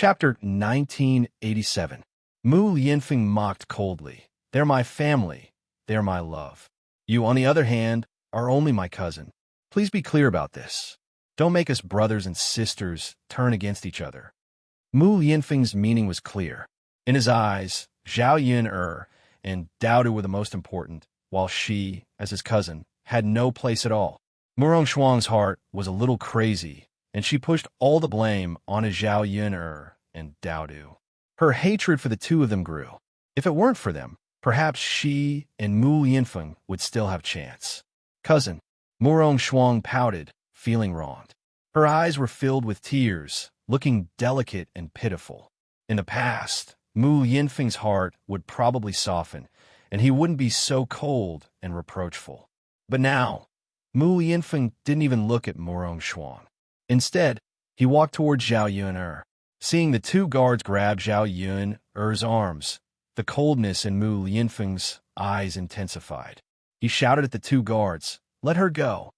Chapter 1987. Mu Yinfeng mocked coldly. They're my family. They're my love. You, on the other hand, are only my cousin. Please be clear about this. Don't make us brothers and sisters turn against each other. Mu Yinfeng's meaning was clear. In his eyes, Zhao Yun and Dao were the most important, while she, as his cousin, had no place at all. Murong Shuang's heart was a little crazy, and she pushed all the blame on Zhao Yun and Dao. Her hatred for the two of them grew. If it weren't for them, perhaps she and Mu Yinfeng would still have chance. Cousin, Murong Shuang pouted, feeling wronged. Her eyes were filled with tears, looking delicate and pitiful. In the past, Mu Yinfeng's heart would probably soften, and he wouldn't be so cold and reproachful. But now, Mu Yinfeng didn't even look at Murong Shuang. Instead, he walked toward Zhao Yun. Seeing the two guards grab Zhao Yun's arms, the coldness in Mu Yinfeng's eyes intensified. He shouted at the two guards, "Let her go."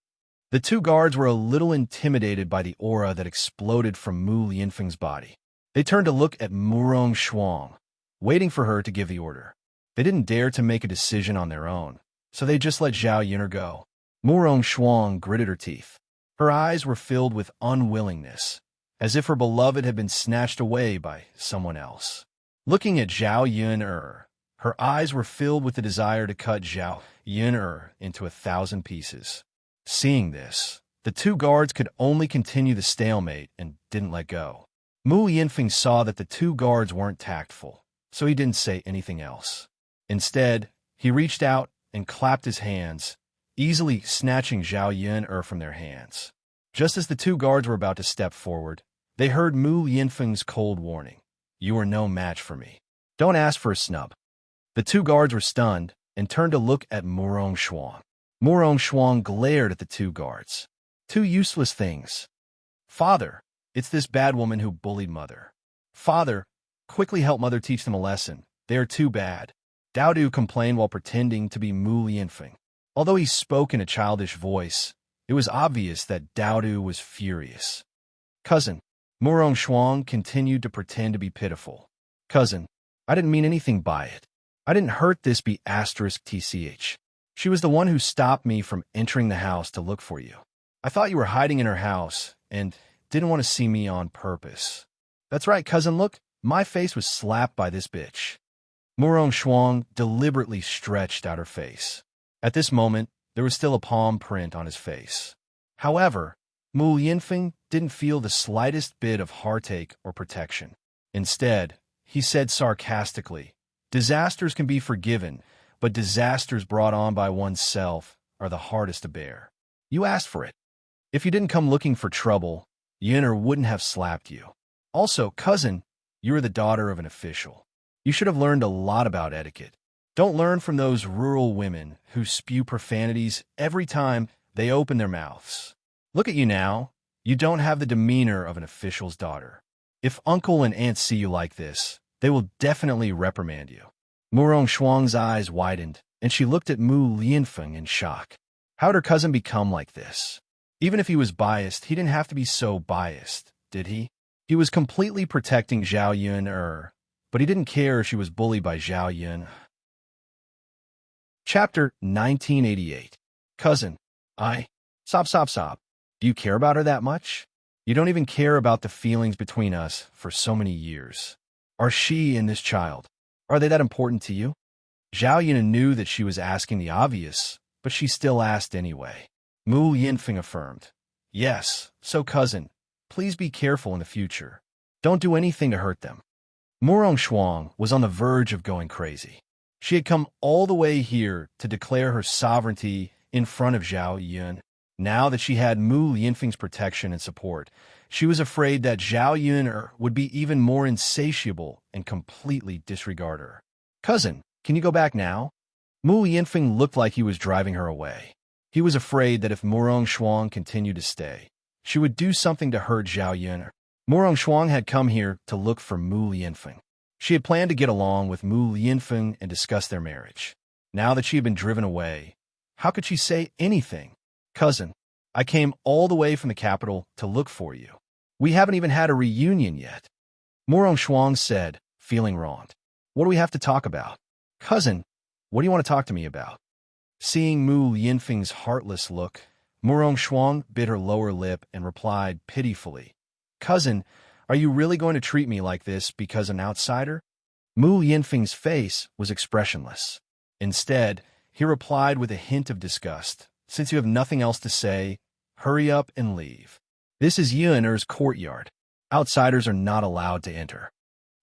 The two guards were a little intimidated by the aura that exploded from Mu Yinfeng's body. They turned to look at Murong Shuang, waiting for her to give the order. They didn't dare to make a decision on their own, so they just let Zhao Yun go. Murong Shuang gritted her teeth. Her eyes were filled with unwillingness, as if her beloved had been snatched away by someone else. Looking at Zhao Yun, her eyes were filled with the desire to cut Zhao Yun into 1,000 pieces. Seeing this, the two guards could only continue the stalemate and didn't let go. Mu Yinfeng saw that the two guards weren't tactful, so he didn't say anything else. Instead, he reached out and clapped his hands, easily snatching Zhao Yun from their hands. Just as the two guards were about to step forward, they heard Mu Yinfeng's cold warning. "You are no match for me. Don't ask for a snub." The two guards were stunned and turned to look at Murong Shuang. Murong Shuang glared at the two guards. "Two useless things. Father, it's this bad woman who bullied Mother. Father, quickly help Mother teach them a lesson. They are too bad." Dao complained while pretending to be Mu Yinfeng. Although he spoke in a childish voice, it was obvious that Dao was furious. "Cousin," Murong Shuang continued to pretend to be pitiful. "Cousin, I didn't mean anything by it. I didn't hurt this *tch. She was the one who stopped me from entering the house to look for you. I thought you were hiding in her house and didn't want to see me on purpose." "That's right, cousin, look, my face was slapped by this bitch." Murong Shuang deliberately stretched out her face. At this moment, there was still a palm print on his face. However, Mu Yinfeng didn't feel the slightest bit of heartache or protection. Instead, he said sarcastically, "Disasters can be forgiven, but disasters brought on by oneself are the hardest to bear. You asked for it. If you didn't come looking for trouble, Yun'er wouldn't have slapped you. Also, cousin, you are the daughter of an official. You should have learned a lot about etiquette. Don't learn from those rural women who spew profanities every time they open their mouths. Look at you now. You don't have the demeanor of an official's daughter. If uncle and aunt see you like this, they will definitely reprimand you." Murong Shuang's eyes widened, and she looked at Mu Yinfeng in shock. How'd her cousin become like this? Even if he was biased, he didn't have to be so biased, did he? He was completely protecting Zhao Yun, but he didn't care if she was bullied by Zhao Yun. Chapter 1988. Cousin, Sob. Do you care about her that much? You don't even care about the feelings between us for so many years. Are she and this child, are they that important to you? Zhao Yun knew that she was asking the obvious, but she still asked anyway. Mu Yinfeng affirmed, "Yes, so cousin, please be careful in the future. Don't do anything to hurt them." Murong Shuang was on the verge of going crazy. She had come all the way here to declare her sovereignty in front of Zhao Yun. Now that she had Mu Yinfeng's protection and support, she was afraid that Zhao Yun would be even more insatiable and completely disregard her. "Cousin, can you go back now?" Mu Yinfeng looked like he was driving her away. He was afraid that if Murong Shuang continued to stay, she would do something to hurt Zhao Yun. Murong Shuang had come here to look for Mu Yinfeng. She had planned to get along with Mu Yinfeng and discuss their marriage. Now that she had been driven away, how could she say anything? "Cousin, I came all the way from the capital to look for you. We haven't even had a reunion yet." Murong Shuang said, feeling wronged. What do we have to talk about? Cousin, what do you want to talk to me about? Seeing Mu Yinfeng's heartless look, Murong Shuang bit her lower lip and replied pitifully, Cousin, are you really going to treat me like this because an outsider? Mu Yinfeng's face was expressionless. Instead, he replied with a hint of disgust, Since you have nothing else to say, hurry up and leave. This is Yuaner's courtyard. Outsiders are not allowed to enter.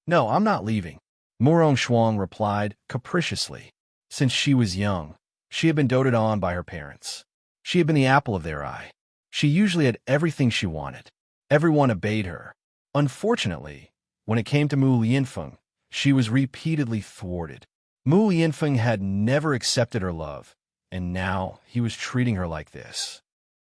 No, I'm not leaving, Murong Shuang replied capriciously. Since she was young, she had been doted on by her parents. She had been the apple of their eye. She usually had everything she wanted. Everyone obeyed her. Unfortunately, when it came to Mu Yinfeng, she was repeatedly thwarted. Mu Yinfeng had never accepted her love, and now he was treating her like this.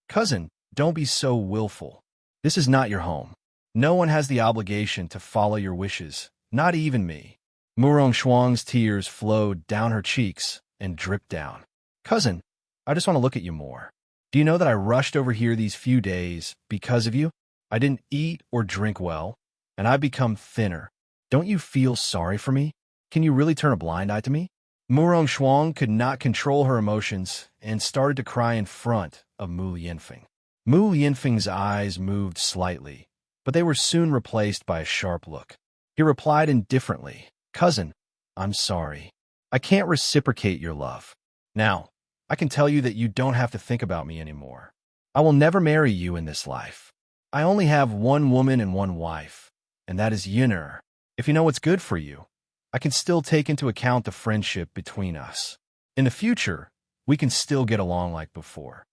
Cousin, don't be so willful. This is not your home. No one has the obligation to follow your wishes, not even me. Murong Shuang's tears flowed down her cheeks and dripped down. Cousin, I just want to look at you more. Do you know that I rushed over here these few days because of you? I didn't eat or drink well, and I've become thinner. Don't you feel sorry for me? Can you really turn a blind eye to me? Murong Shuang could not control her emotions and started to cry in front of Mu Yinfeng. Mu Yinfeng's eyes moved slightly, but they were soon replaced by a sharp look. He replied indifferently, Cousin, I'm sorry. I can't reciprocate your love. Now, I can tell you that you don't have to think about me anymore. I will never marry you in this life. I only have one woman and one wife, and that is Yuner. If you know what's good for you, I can still take into account the friendship between us. In the future, we can still get along like before.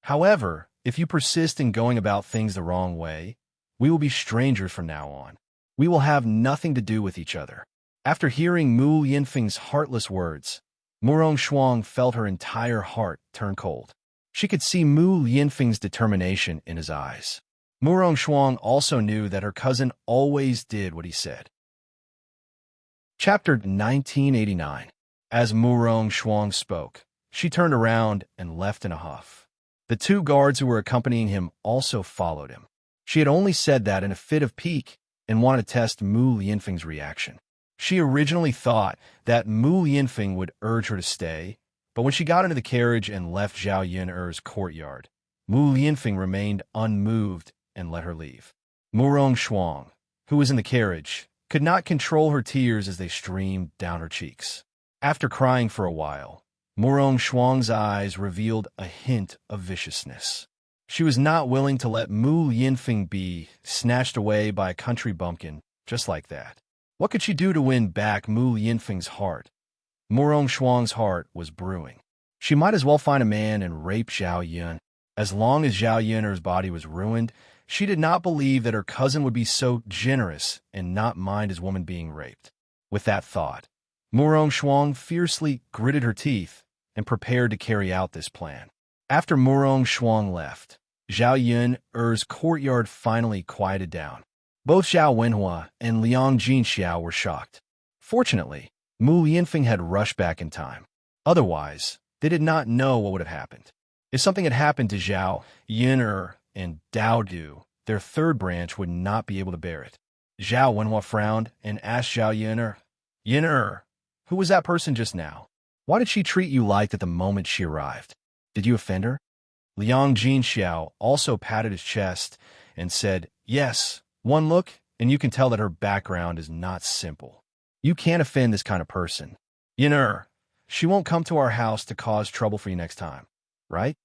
However, if you persist in going about things the wrong way, we will be strangers from now on. We will have nothing to do with each other. After hearing Mu Yinfeng's heartless words, Murong Shuang felt her entire heart turn cold. She could see Mu Yinfeng's determination in his eyes. Murong Shuang also knew that her cousin always did what he said. Chapter 1989. As Murong Shuang spoke, she turned around and left in a huff. The two guards who were accompanying him also followed him. She had only said that in a fit of pique and wanted to test Mu Yinfeng's reaction. She originally thought that Mu Yinfeng would urge her to stay, but when she got into the carriage and left Zhao Yuner's courtyard, Mu Yinfeng remained unmoved and let her leave. Murong Shuang, who was in the carriage, could not control her tears as they streamed down her cheeks. After crying for a while, Murong Shuang's eyes revealed a hint of viciousness. She was not willing to let Mu Yinfeng be snatched away by a country bumpkin just like that. What could she do to win back Mu Yinfeng's heart? Murong Shuang's heart was brewing. She might as well find a man and rape Zhao Yun. As long as Zhao Yuner's body was ruined, she did not believe that her cousin would be so generous and not mind his woman being raped. With that thought, Murong Shuang fiercely gritted her teeth and prepared to carry out this plan. After Murong Shuang left, Zhao Yuner's courtyard finally quieted down. Both Zhao Wenhua and Liang Jinxiao were shocked. Fortunately, Mu Yinfeng had rushed back in time. Otherwise, they did not know what would have happened. If something had happened to Zhao Yuner and Dao Du, their third branch would not be able to bear it. Zhao Wenhua frowned and asked Zhao Yuner, Yuner, who was that person just now? Why did she treat you like that the moment she arrived? Did you offend her? Liang Jinxiao also patted his chest and said, Yes, one look, and you can tell that her background is not simple. You can't offend this kind of person. Yuner, she won't come to our house to cause trouble for you next time, right?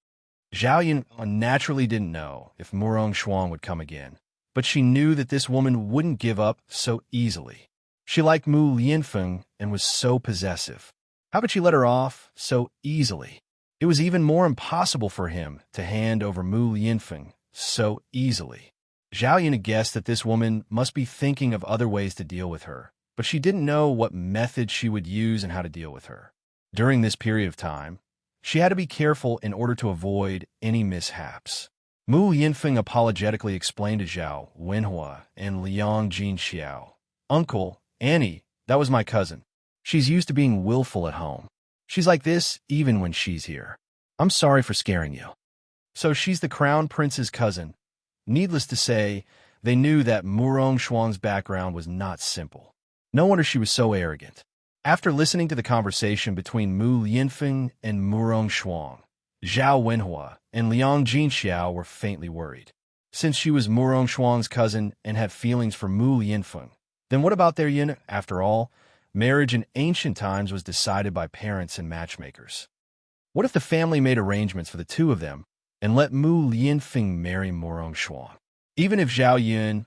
Zhao Yun naturally didn't know if Murong Shuang would come again, but she knew that this woman wouldn't give up so easily. She liked Mu Yinfeng and was so possessive. How could she let her off so easily? It was even more impossible for him to hand over Mu Yinfeng so easily. Zhao Yun guessed that this woman must be thinking of other ways to deal with her, but she didn't know what method she would use and how to deal with her. During this period of time, she had to be careful in order to avoid any mishaps. Mu Yinfeng apologetically explained to Zhao Wenhua and Liang Jinxiao, Uncle, Annie, that was my cousin. She's used to being willful at home. She's like this even when she's here. I'm sorry for scaring you. So she's the crown prince's cousin. Needless to say, They knew that Murong Shuang's background was not simple. No wonder she was so arrogant. After listening to the conversation between Mu Lianfeng and Murong Shuang, Zhao Wenhua and Liang Jinxiao were faintly worried. Since she was Murong Shuang's cousin and had feelings for Mu Lianfeng, then what about their yin? After all, marriage in ancient times was decided by parents and matchmakers. What if the family made arrangements for the two of them and let Mu Lianfeng marry Murong Shuang? Even if Zhao Yun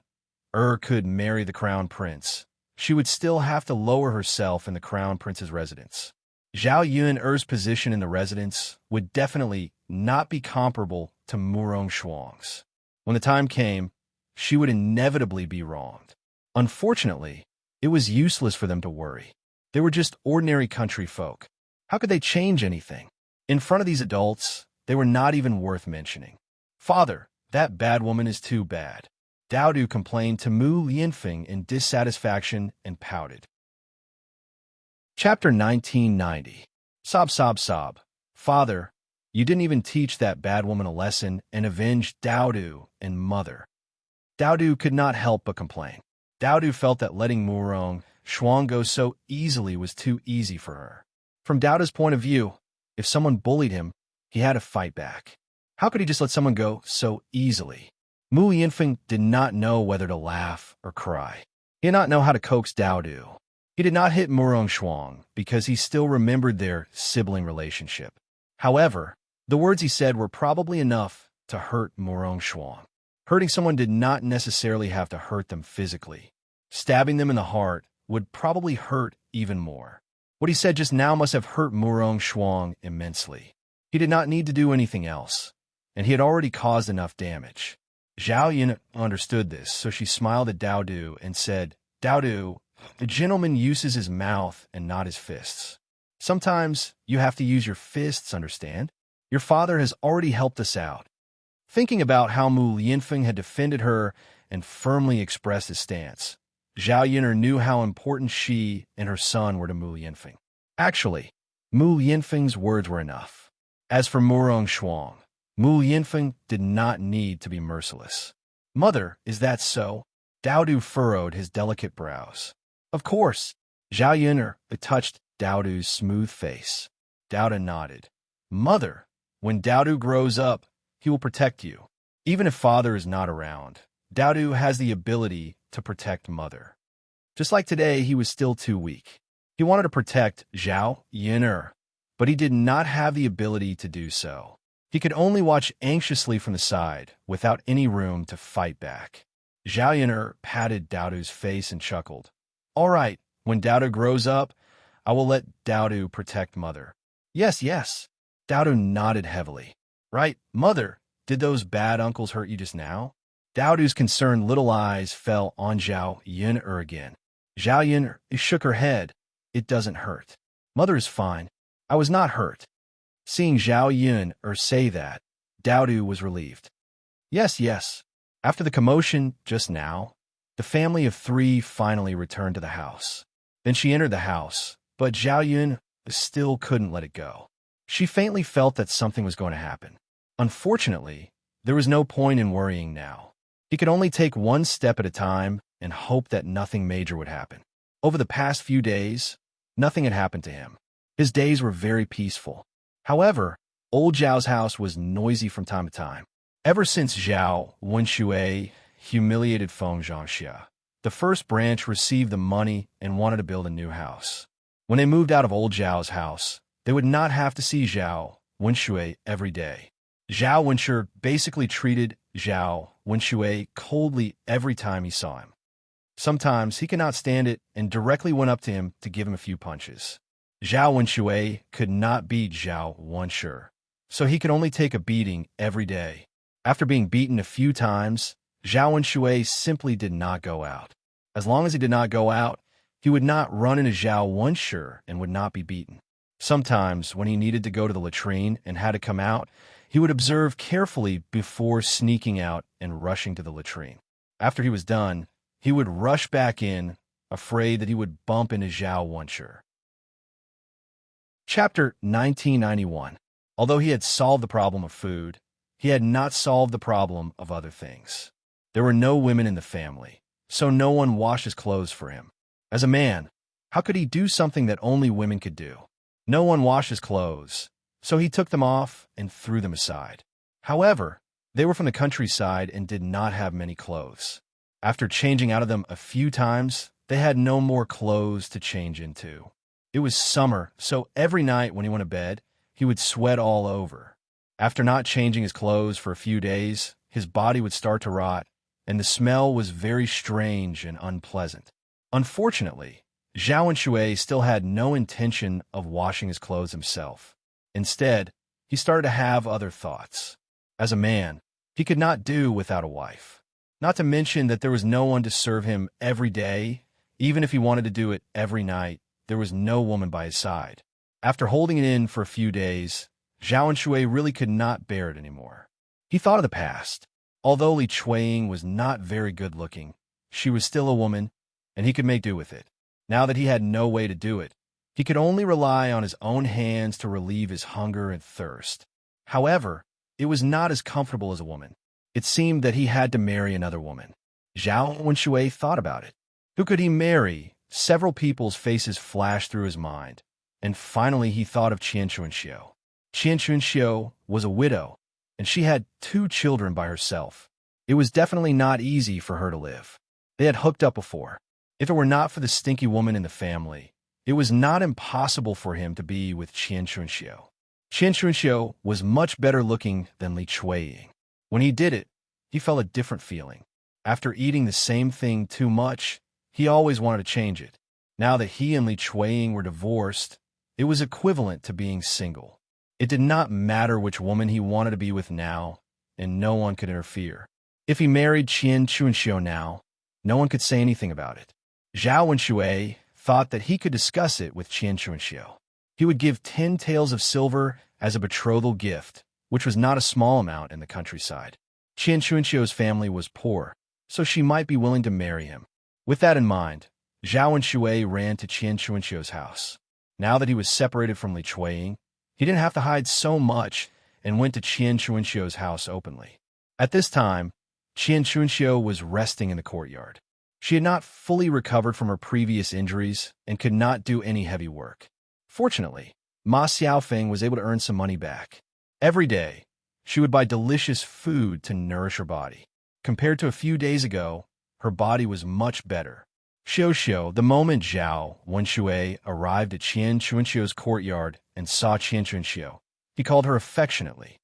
could marry the crown prince, she would still have to lower herself in the crown prince's residence. Zhao Yun's position in the residence would definitely not be comparable to Murong Shuang's. When the time came, she would inevitably be wronged. Unfortunately, it was useless for them to worry. They were just ordinary country folk. How could they change anything? In front of these adults, they were not even worth mentioning. Father, that bad woman is too bad. Dao Du complained to Mu Lianfeng in dissatisfaction and pouted. Chapter 1990. Sob, sob, sob. Father, you didn't even teach that bad woman a lesson and avenge Dao Du and Mother. Dao Du could not help but complain. Dao Du felt that letting Murong Shuang go so easily was too easy for her. From Dao Du's point of view, if someone bullied him, he had to fight back. How could he just let someone go so easily? Mu Lianfeng did not know whether to laugh or cry. He did not know how to coax Dao Du. He did not hit Murong Shuang because he still remembered their sibling relationship. However, the words he said were probably enough to hurt Murong Shuang. Hurting someone did not necessarily have to hurt them physically. Stabbing them in the heart would probably hurt even more. What he said just now must have hurt Murong Shuang immensely. He did not need to do anything else, and he had already caused enough damage. Zhao Yun understood this, so she smiled at Dao Du and said, Dao Du, a gentleman uses his mouth and not his fists. Sometimes you have to use your fists, understand? Your father has already helped us out. Thinking about how Mu Lianfeng had defended her and firmly expressed his stance, Zhao Yun knew how important she and her son were to Mu Lianfeng. Actually, Mu Lianfeng's words were enough. As for Murong Shuang, Mu Lianfeng did not need to be merciless. Mother, is that so? Dao Du furrowed his delicate brows. Of course. Zhao Yun touched Dao Du's smooth face. Dao Du nodded. Mother, when Dao Du grows up, he will protect you. Even if father is not around, Dao Du has the ability to protect mother. Just like today, he was still too weak. He wanted to protect Zhao Yun, but he did not have the ability to do so. He could only watch anxiously from the side, without any room to fight back. Zhao Yun patted Dao Du's face and chuckled. All right, when Dao Du grows up, I will let Dao Du protect mother. Yes, yes. Dao Du nodded heavily. Right, mother, did those bad uncles hurt you just now? Dao Du's concerned little eyes fell on Zhao Yun again. Zhao Yun shook her head. It doesn't hurt. Mother is fine. I was not hurt. Seeing Zhao Yun say that, Dao Du was relieved. Yes, yes. After the commotion just now, the family of three finally returned to the house. Then she entered the house, but Zhao Yun still couldn't let it go. She faintly felt that something was going to happen. Unfortunately, there was no point in worrying now. He could only take one step at a time and hope that nothing major would happen. Over the past few days, nothing had happened to him. His days were very peaceful. However, old Zhao's house was noisy from time to time. Ever since Zhao Wenshui humiliated Feng Zhangxia, the first branch received the money and wanted to build a new house. When they moved out of old Zhao's house, they would not have to see Zhao Wenshui every day. Zhao Wenshui basically treated Zhao Wenshui coldly every time he saw him. Sometimes he could not stand it and directly went up to him to give him a few punches. Zhao Wenshui could not beat Zhao Wenshui, so he could only take a beating every day. After being beaten a few times, Zhao Wenshui simply did not go out. As long as he did not go out, he would not run into Zhao Wenshui and would not be beaten. Sometimes, when he needed to go to the latrine and had to come out, he would observe carefully before sneaking out and rushing to the latrine. After he was done, he would rush back in, afraid that he would bump into Zhao Wenshui. Chapter 1991. Although he had solved the problem of food, he had not solved the problem of other things. There were no women in the family, so no one washed his clothes for him. As a man, how could he do something that only women could do? No one washed his clothes, so he took them off and threw them aside. However, they were from the countryside and did not have many clothes. After changing out of them a few times, they had no more clothes to change into. It was summer, so every night when he went to bed, he would sweat all over. After not changing his clothes for a few days, his body would start to rot, and the smell was very strange and unpleasant. Unfortunately, Zhao Wenshui still had no intention of washing his clothes himself. Instead, he started to have other thoughts. As a man, he could not do without a wife. Not to mention that there was no one to serve him every day. Even if he wanted to do it every night, there was no woman by his side. After holding it in for a few days, Zhao Wenshui really could not bear it anymore. He thought of the past. Although Li Chuiying was not very good-looking, she was still a woman, and he could make do with it. Now that he had no way to do it, he could only rely on his own hands to relieve his hunger and thirst. However, it was not as comfortable as a woman. It seemed that he had to marry another woman. Zhao Wenshui thought about it. Who could he marry? Several people's faces flashed through his mind, and finally he thought of Qian Chunxiu. Qian Chunxiu was a widow, and she had 2 children by herself. It was definitely not easy for her to live. They had hooked up before. If it were not for the stinky woman in the family, it was not impossible for him to be with Qian Chunxiu. Qian Chunxiu was much better looking than Li Chuiying. When he did it, he felt a different feeling. After eating the same thing too much, he always wanted to change it. Now that he and Li Chuiying were divorced, it was equivalent to being single. It did not matter which woman he wanted to be with now, and no one could interfere. If he married Qian Chunxiu now, no one could say anything about it. Zhao Wenshui thought that he could discuss it with Qian Chunxiu. He would give 10 taels of silver as a betrothal gift, which was not a small amount in the countryside. Qian Chunxiu's family was poor, so she might be willing to marry him. With that in mind, Zhao Wenshui ran to Qian Chunxiu's house. Now that he was separated from Li Chuiying, he didn't have to hide so much and went to Qian Chunxiu's house openly. At this time, Qian Chunxiu was resting in the courtyard. She had not fully recovered from her previous injuries and could not do any heavy work. Fortunately, Ma Xiaofeng was able to earn some money back. Every day, she would buy delicious food to nourish her body. Compared to a few days ago, her body was much better. Xiu, the moment Zhao Wenshui arrived at Qian Chunxiu's courtyard and saw Qian Chunxiu, he called her affectionately.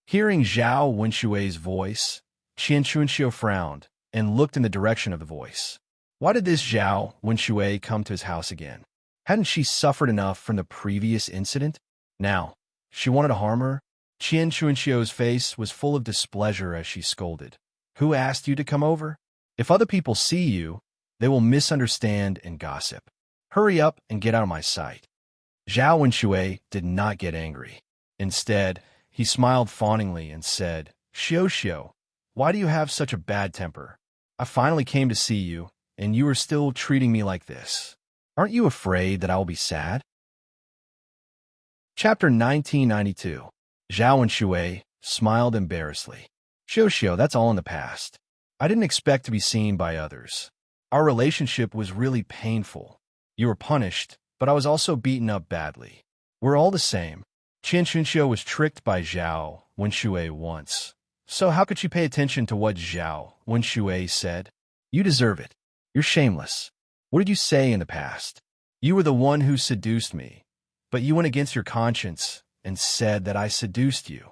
Hearing Zhao Wenshui's voice, Qian Chunxiu frowned and looked in the direction of the voice. Why did this Zhao Wenshui come to his house again? Hadn't she suffered enough from the previous incident? Now, she wanted to harm her? Qian Chunxiu's face was full of displeasure as she scolded. Who asked you to come over? If other people see you, they will misunderstand and gossip. Hurry up and get out of my sight. Zhao Wenshui did not get angry. Instead, he smiled fawningly and said, Xiu, why do you have such a bad temper? I finally came to see you, and you are still treating me like this. Aren't you afraid that I will be sad? Chapter 1992. Zhao Wenshui smiled embarrassedly. Xiu, that's all in the past. I didn't expect to be seen by others. Our relationship was really painful. You were punished, but I was also beaten up badly. We're all the same. Qian Chunxiu was tricked by Zhao Wenshui once. So how could she pay attention to what Zhao Wenshui said? You deserve it. You're shameless. What did you say in the past? You were the one who seduced me, but you went against your conscience and said that I seduced you.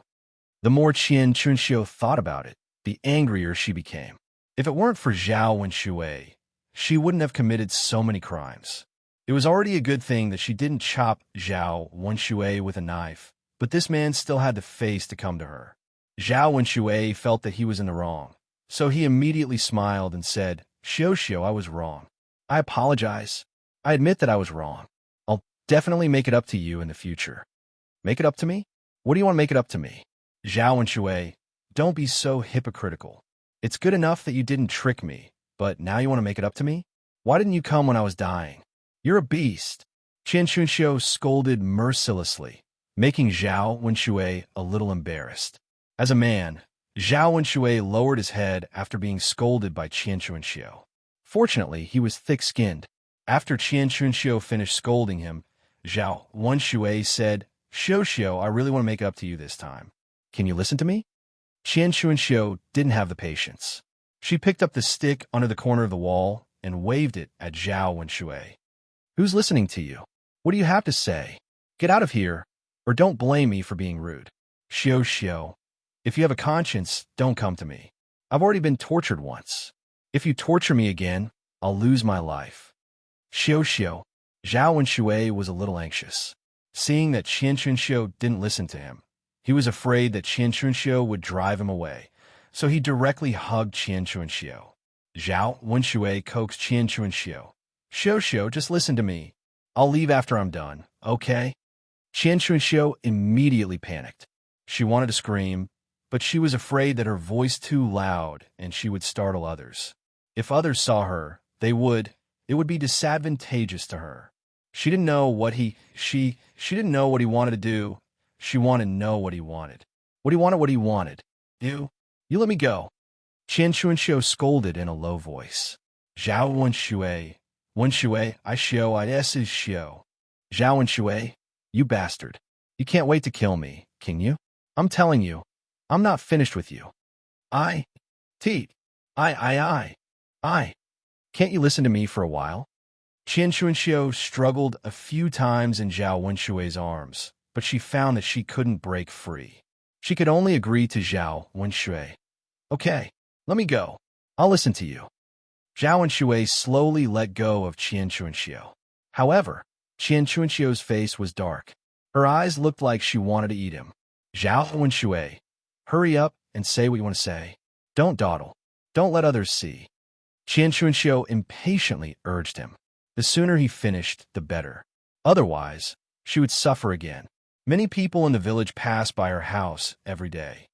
The more Qian Chunxiu thought about it, the angrier she became. If it weren't for Zhao Wenshui, she wouldn't have committed so many crimes. It was already a good thing that she didn't chop Zhao Wenshui with a knife, but this man still had the face to come to her. Zhao Wenshui felt that he was in the wrong, so he immediately smiled and said, Xiu, I was wrong. I apologize. I admit that I was wrong. I'll definitely make it up to you in the future. Make it up to me? What do you want to make it up to me? Zhao Wenshui, don't be so hypocritical. It's good enough that you didn't trick me, but now you want to make it up to me? Why didn't you come when I was dying? You're a beast. Qian Chunxiu scolded mercilessly, making Zhao Wenshui a little embarrassed. As a man, Zhao Wenshui lowered his head after being scolded by Qian Chuanxiu. Fortunately, he was thick-skinned. After Qian Chuanxiu finished scolding him, Zhao Wenshui said, Xiu, I really want to make up to you this time. Can you listen to me? Qian Chuanxiu didn't have the patience. She picked up the stick under the corner of the wall and waved it at Zhao Wenshui. Who's listening to you? What do you have to say? Get out of here, or don't blame me for being rude. Xiu, if you have a conscience, don't come to me. I've already been tortured once. If you torture me again, I'll lose my life. Xiu, Zhao Wenshui was a little anxious. Seeing that Qian Chuanxiu didn't listen to him, he was afraid that Qian Chuanxiu would drive him away, so he directly hugged Qian Chuanxiu. Zhao Wenshui coaxed Qian Chuanxiu. Xiu, just listen to me. I'll leave after I'm done, okay? Qian Chuanxiu immediately panicked. She wanted to scream, but she was afraid that her voice too loud and she would startle others. If others saw her, it would be disadvantageous to her. She didn't know what he wanted to do. She wanted to know what he wanted. What he wanted. You let me go. Qian Chuanxiu scolded in a low voice. Zhao Wenshui, I is Xiu. Zhao Wenshui, you bastard. You can't wait to kill me, can you? I'm telling you, I'm not finished with you. I. Can't you listen to me for a while? Qian Chuanxiu struggled a few times in Zhao Wenshui's arms, but she found that she couldn't break free. She could only agree to Zhao Wenshui. Okay, let me go. I'll listen to you. Zhao Wenshui slowly let go of Qian Chuanxiu. However, Qian Chuanxiu's face was dark. Her eyes looked like she wanted to eat him. Zhao Wenshui, hurry up and say what you want to say. Don't dawdle. Don't let others see. Qian Chuanxiu impatiently urged him. The sooner he finished, the better. Otherwise, she would suffer again. Many people in the village passed by her house every day.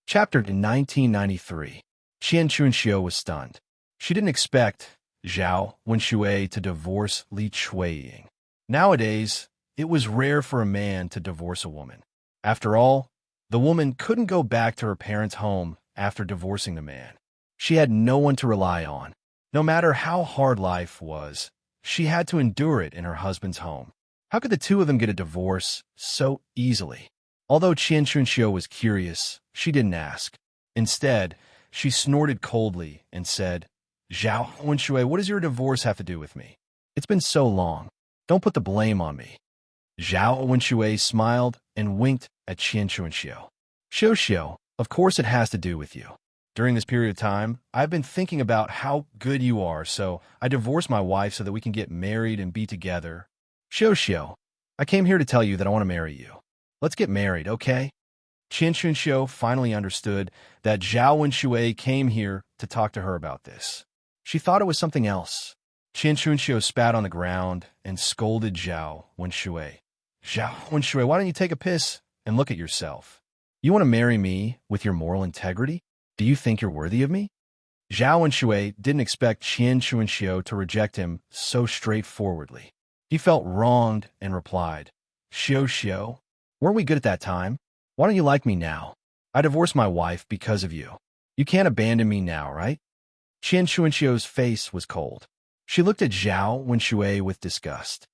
Chapter 1993. Qian Chuanxiu was stunned. She didn't expect Zhao Wenshui to divorce Li Chuiying. Nowadays, it was rare for a man to divorce a woman. After all, the woman couldn't go back to her parents' home after divorcing the man. She had no one to rely on. No matter how hard life was, she had to endure it in her husband's home. How could the two of them get a divorce so easily? Although Qian Chuanxiu was curious, she didn't ask. Instead, she snorted coldly and said, Zhao Wenshui, what does your divorce have to do with me? It's been so long. Don't put the blame on me. Zhao Wenshui smiled and winked at Qian Chuanxiu. Xiu, of course it has to do with you. During this period of time, I've been thinking about how good you are, so I divorced my wife so that we can get married and be together. Xiu, I came here to tell you that I want to marry you. Let's get married, okay? Qian Chuanxiu finally understood that Zhao Wenshui came here to talk to her about this. She thought it was something else. Qian Chuanxiu spat on the ground and scolded Zhao Wenshui. Zhao Wenshui, why don't you take a piss and look at yourself? You want to marry me with your moral integrity? Do you think you're worthy of me? Zhao Wenshui didn't expect Qian Chuanxiu to reject him so straightforwardly. He felt wronged and replied, Xiu, weren't we good at that time? Why don't you like me now? I divorced my wife because of you. You can't abandon me now, right? Qian Chuanxiu's face was cold. She looked at Zhao Wenshui with disgust.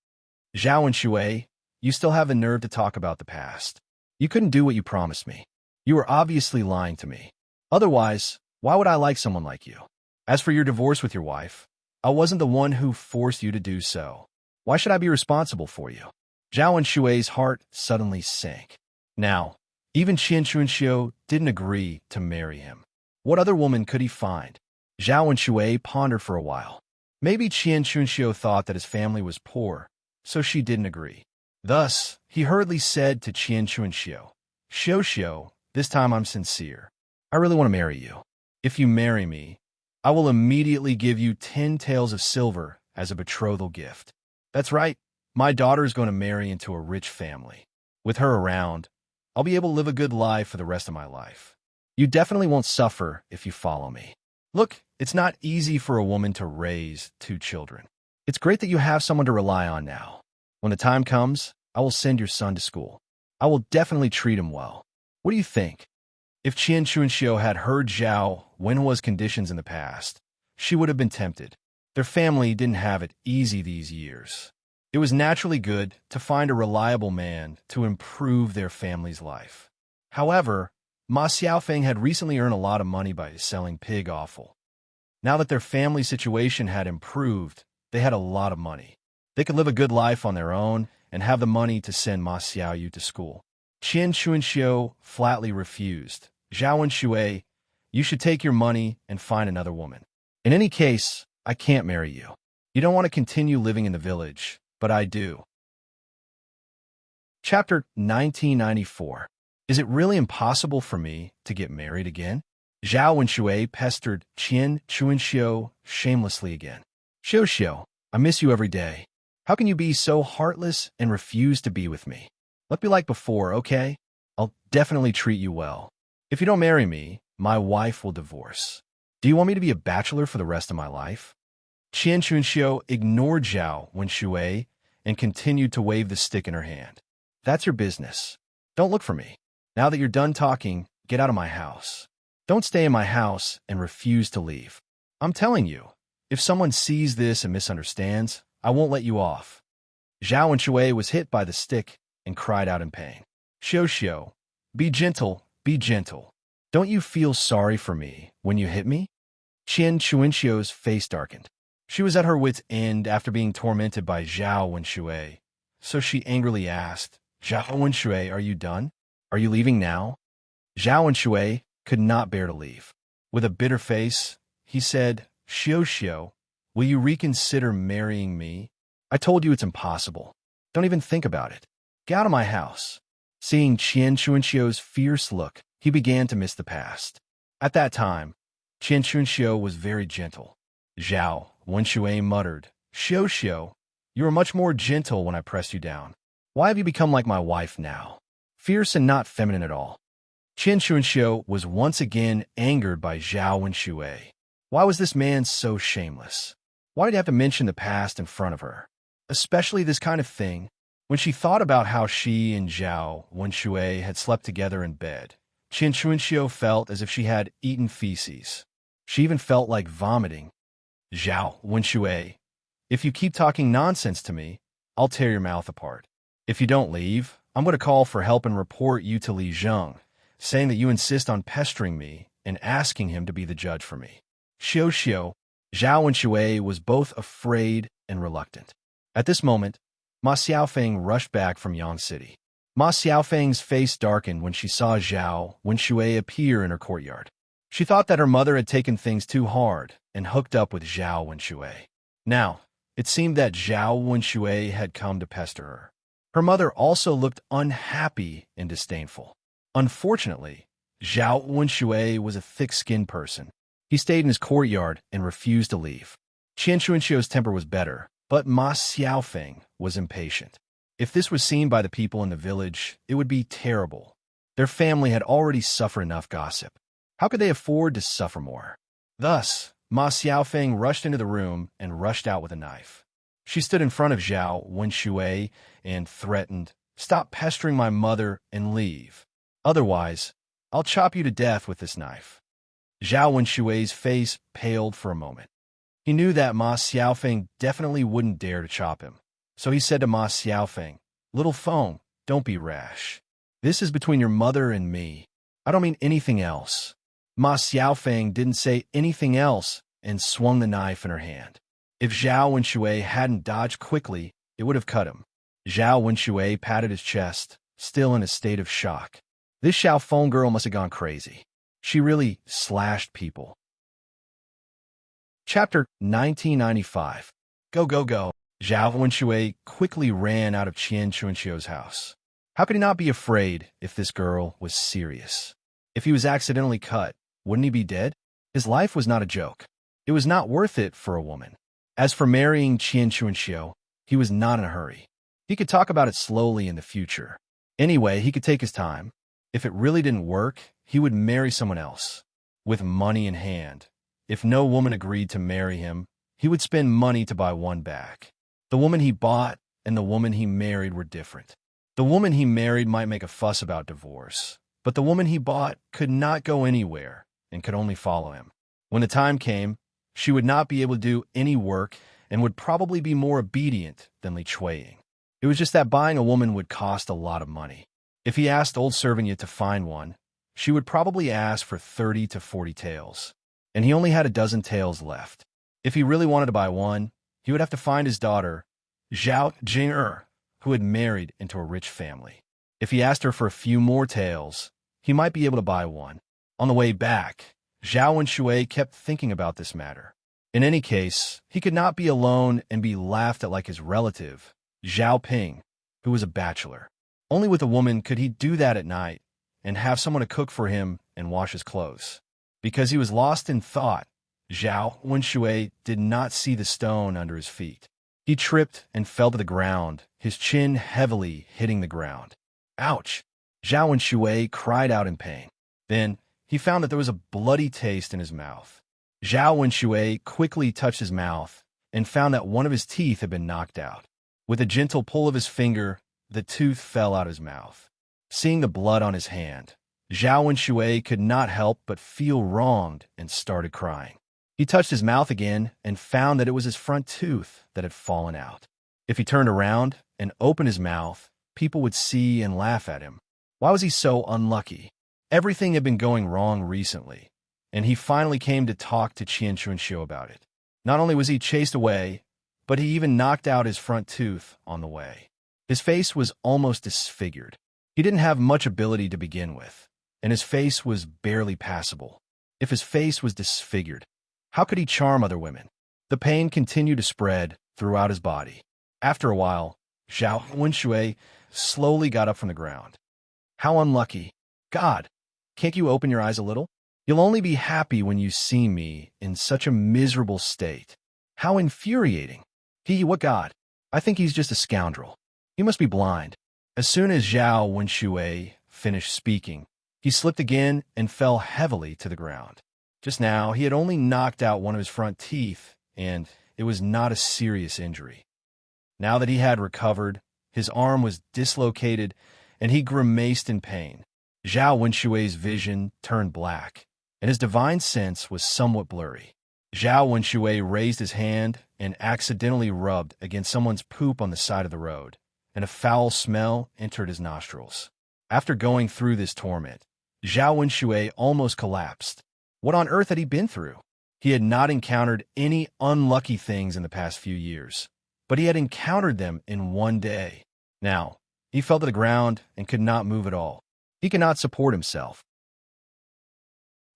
Zhao Wenshui, you still have the nerve to talk about the past. You couldn't do what you promised me. You were obviously lying to me. Otherwise, why would I like someone like you? As for your divorce with your wife, I wasn't the one who forced you to do so. Why should I be responsible for you? Zhao Wenshui's heart suddenly sank. Now, even Qian Chuanxiu didn't agree to marry him. What other woman could he find? Zhao Wenshui pondered for a while. Maybe Qian Chuanxiu thought that his family was poor, so she didn't agree. Thus, he hurriedly said to Qian Chuanxiu, Xiu, this time I'm sincere. I really want to marry you. If you marry me, I will immediately give you 10 taels of silver as a betrothal gift. That's right, my daughter is going to marry into a rich family. With her around, I'll be able to live a good life for the rest of my life. You definitely won't suffer if you follow me. Look, it's not easy for a woman to raise 2 children. It's great that you have someone to rely on now. When the time comes, I will send your son to school. I will definitely treat him well. What do you think? If Qian Chuanxiu had heard Zhao Wenhua's conditions in the past, she would have been tempted. Their family didn't have it easy these years. It was naturally good to find a reliable man to improve their family's life. However, Ma Xiaofeng had recently earned a lot of money by selling pig offal. Now that their family situation had improved, they had a lot of money. They could live a good life on their own and have the money to send Ma Xiaoyu to school. Qian Chuanxiu flatly refused. Zhao Wenshui, you should take your money and find another woman. In any case, I can't marry you. You don't want to continue living in the village, but I do. Chapter 1994. Is it really impossible for me to get married again? Zhao Wenshui pestered Qian Chuanxiu shamelessly again. Xiu, I miss you every day. How can you be so heartless and refuse to be with me? Let me be like before, okay? I'll definitely treat you well. If you don't marry me, my wife will divorce. Do you want me to be a bachelor for the rest of my life? Qian Chuanxiu ignored Zhao Wenshui and continued to wave the stick in her hand. That's your business. Don't look for me. Now that you're done talking, get out of my house. Don't stay in my house and refuse to leave. I'm telling you, if someone sees this and misunderstands, I won't let you off. Zhao Wenshui was hit by the stick and cried out in pain. Xiu, be gentle, be gentle. Don't you feel sorry for me when you hit me? Qian Chuanxiu's face darkened. She was at her wit's end after being tormented by Zhao Wenshui, so she angrily asked, Zhao Wenshui, are you done? Are you leaving now? Zhao Wenshui could not bear to leave. With a bitter face, he said, Xiu, will you reconsider marrying me? I told you it's impossible. Don't even think about it. Get out of my house. Seeing Qian Chuanxiu's fierce look, he began to miss the past. At that time, Qian Chuanxiu was very gentle. Zhao Wenshui muttered, Xiu, you were much more gentle when I pressed you down. Why have you become like my wife now? Fierce and not feminine at all. Qian Chuanxiu was once again angered by Zhao Wenshui. Why was this man so shameless? Why did he have to mention the past in front of her? Especially this kind of thing. When she thought about how she and Zhao Wenshui had slept together in bed, Qian Chuanxiu felt as if she had eaten feces. She even felt like vomiting. Zhao Wenshui, if you keep talking nonsense to me, I'll tear your mouth apart. If you don't leave, I'm going to call for help and report you to Li Zheng, saying that you insist on pestering me and asking him to be the judge for me. Xiu, Zhao Wenshui was both afraid and reluctant. At this moment, Ma Xiaofeng rushed back from Yang City. Ma Xiaofeng's face darkened when she saw Zhao Wenshui appear in her courtyard. She thought that her mother had taken things too hard and hooked up with Zhao Wenshui. Now, it seemed that Zhao Wenshui had come to pester her. Her mother also looked unhappy and disdainful. Unfortunately, Zhao Wenshui was a thick-skinned person. He stayed in his courtyard and refused to leave. Qian Chuanxiu's temper was better, but Ma Xiaofeng was impatient. If this was seen by the people in the village, it would be terrible. Their family had already suffered enough gossip. How could they afford to suffer more? Thus, Ma Xiaofeng rushed into the room and rushed out with a knife. She stood in front of Zhao Wenshui and threatened, Stop pestering my mother and leave. Otherwise, I'll chop you to death with this knife. Zhao Wenshui's face paled for a moment. He knew that Ma Xiaofeng definitely wouldn't dare to chop him. So he said to Ma Xiaofeng, Little Feng, don't be rash. This is between your mother and me. I don't mean anything else. Ma Xiaofeng didn't say anything else and swung the knife in her hand. If Zhao Wenshui hadn't dodged quickly, it would have cut him. Zhao Wenshui patted his chest, still in a state of shock. This Xiaofeng girl must have gone crazy. She really slashed people. Chapter 1995. Go. Zhao Wenshui quickly ran out of Qian Chuanxiu's house. How could he not be afraid if this girl was serious? If he was accidentally cut, wouldn't he be dead? His life was not a joke. It was not worth it for a woman. As for marrying Qian Chuanxiu, he was not in a hurry. He could talk about it slowly in the future. Anyway, he could take his time. If it really didn't work, he would marry someone else. With money in hand. If no woman agreed to marry him, he would spend money to buy one back. The woman he bought and the woman he married were different. The woman he married might make a fuss about divorce, But the woman he bought could not go anywhere and could only follow him. When the time came, she would not be able to do any work and would probably be more obedient than Li Chueying. It was just that buying a woman would cost a lot of money. If he asked old Servingit to find one, she would probably ask for 30 to 40 taels, and he only had a dozen taels left. If he really wanted to buy one, he would have to find his daughter, Zhao Jing'er, who had married into a rich family. If he asked her for a few more taels, he might be able to buy one. On the way back, Zhao Wenshui kept thinking about this matter. In any case, he could not be alone and be laughed at like his relative, Zhao Ping, who was a bachelor. Only with a woman could he do that at night and have someone to cook for him and wash his clothes. Because he was lost in thought, Zhao Wenshui did not see the stone under his feet. He tripped and fell to the ground, his chin heavily hitting the ground. Ouch! Zhao Wenshui cried out in pain. Then, he found that there was a bloody taste in his mouth. Zhao Wenshui quickly touched his mouth and found that one of his teeth had been knocked out. With a gentle pull of his finger, the tooth fell out of his mouth. Seeing the blood on his hand, Zhao Wenshui could not help but feel wronged and started crying. He touched his mouth again and found that it was his front tooth that had fallen out. If he turned around and opened his mouth, people would see and laugh at him. Why was he so unlucky? Everything had been going wrong recently, and he finally came to talk to Qian Chunxiu about it. Not only was he chased away, but he even knocked out his front tooth on the way. His face was almost disfigured. He didn't have much ability to begin with, and his face was barely passable. If his face was disfigured, how could he charm other women? The pain continued to spread throughout his body. After a while, Zhao Wenshui slowly got up from the ground. How unlucky. God, can't you open your eyes a little? You'll only be happy when you see me in such a miserable state. How infuriating. What God? I think he's just a scoundrel. He must be blind. As soon as Zhao Wenshui finished speaking, he slipped again and fell heavily to the ground. Just now, he had only knocked out one of his front teeth, and it was not a serious injury. Now that he had recovered, his arm was dislocated, and he grimaced in pain. Zhao Wenshui's vision turned black, and his divine sense was somewhat blurry. Zhao Wenshui raised his hand and accidentally rubbed against someone's poop on the side of the road, and a foul smell entered his nostrils. After going through this torment, Zhao Wenshui almost collapsed. What on earth had he been through? He had not encountered any unlucky things in the past few years, but he had encountered them in one day. Now, he fell to the ground and could not move at all. He could not support himself.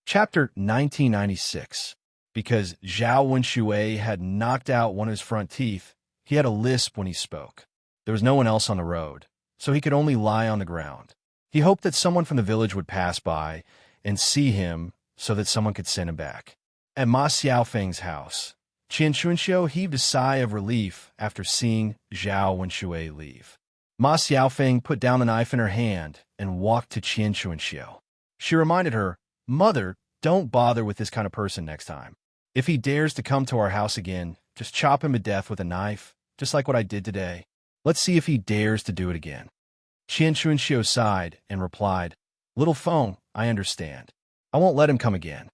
Chapter 1996. Because Zhao Wenshui had knocked out one of his front teeth, he had a lisp when he spoke. There was no one else on the road, so he could only lie on the ground. He hoped that someone from the village would pass by and see him so that someone could send him back. At Ma Xiaofeng's house, Qian Chunxiu heaved a sigh of relief after seeing Zhao Wenshui leave. Ma Xiaofeng put down the knife in her hand and walked to Qian Chunxiu. She reminded her, "Mother, don't bother with this kind of person next time. If he dares to come to our house again, just chop him to death with a knife, just like what I did today. Let's see if he dares to do it again." Qian Chunxiu sighed and replied, "Little Feng, I understand. I won't let him come again."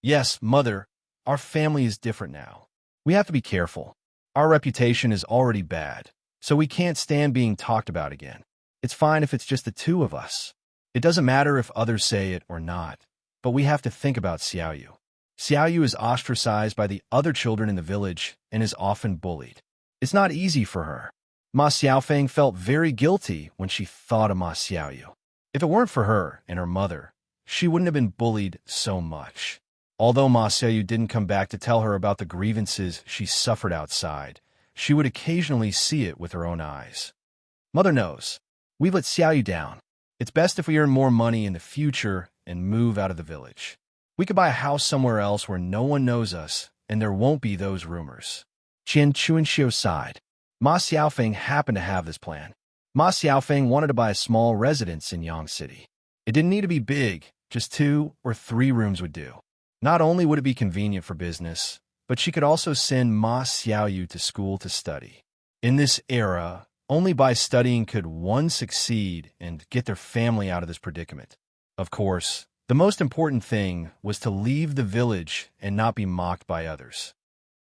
"Yes, Mother, our family is different now. We have to be careful. Our reputation is already bad, so we can't stand being talked about again. It's fine if it's just the two of us. It doesn't matter if others say it or not, but we have to think about Xiaoyu. Xiaoyu is ostracized by the other children in the village and is often bullied. It's not easy for her." Ma Xiaofeng felt very guilty when she thought of Ma Xiaoyu. If it weren't for her and her mother, she wouldn't have been bullied so much. Although Ma Xiaoyu didn't come back to tell her about the grievances she suffered outside, she would occasionally see it with her own eyes. "Mother knows. We've let Xiaoyu down. It's best if we earn more money in the future and move out of the village. We could buy a house somewhere else where no one knows us, and there won't be those rumors." Qian Chunxiu sighed. Ma Xiaofeng happened to have this plan. Ma Xiaofeng wanted to buy a small residence in Yang City. It didn't need to be big, just 2 or 3 rooms would do. Not only would it be convenient for business, but she could also send Ma Xiaoyu to school to study. In this era, only by studying could one succeed and get their family out of this predicament. Of course, the most important thing was to leave the village and not be mocked by others.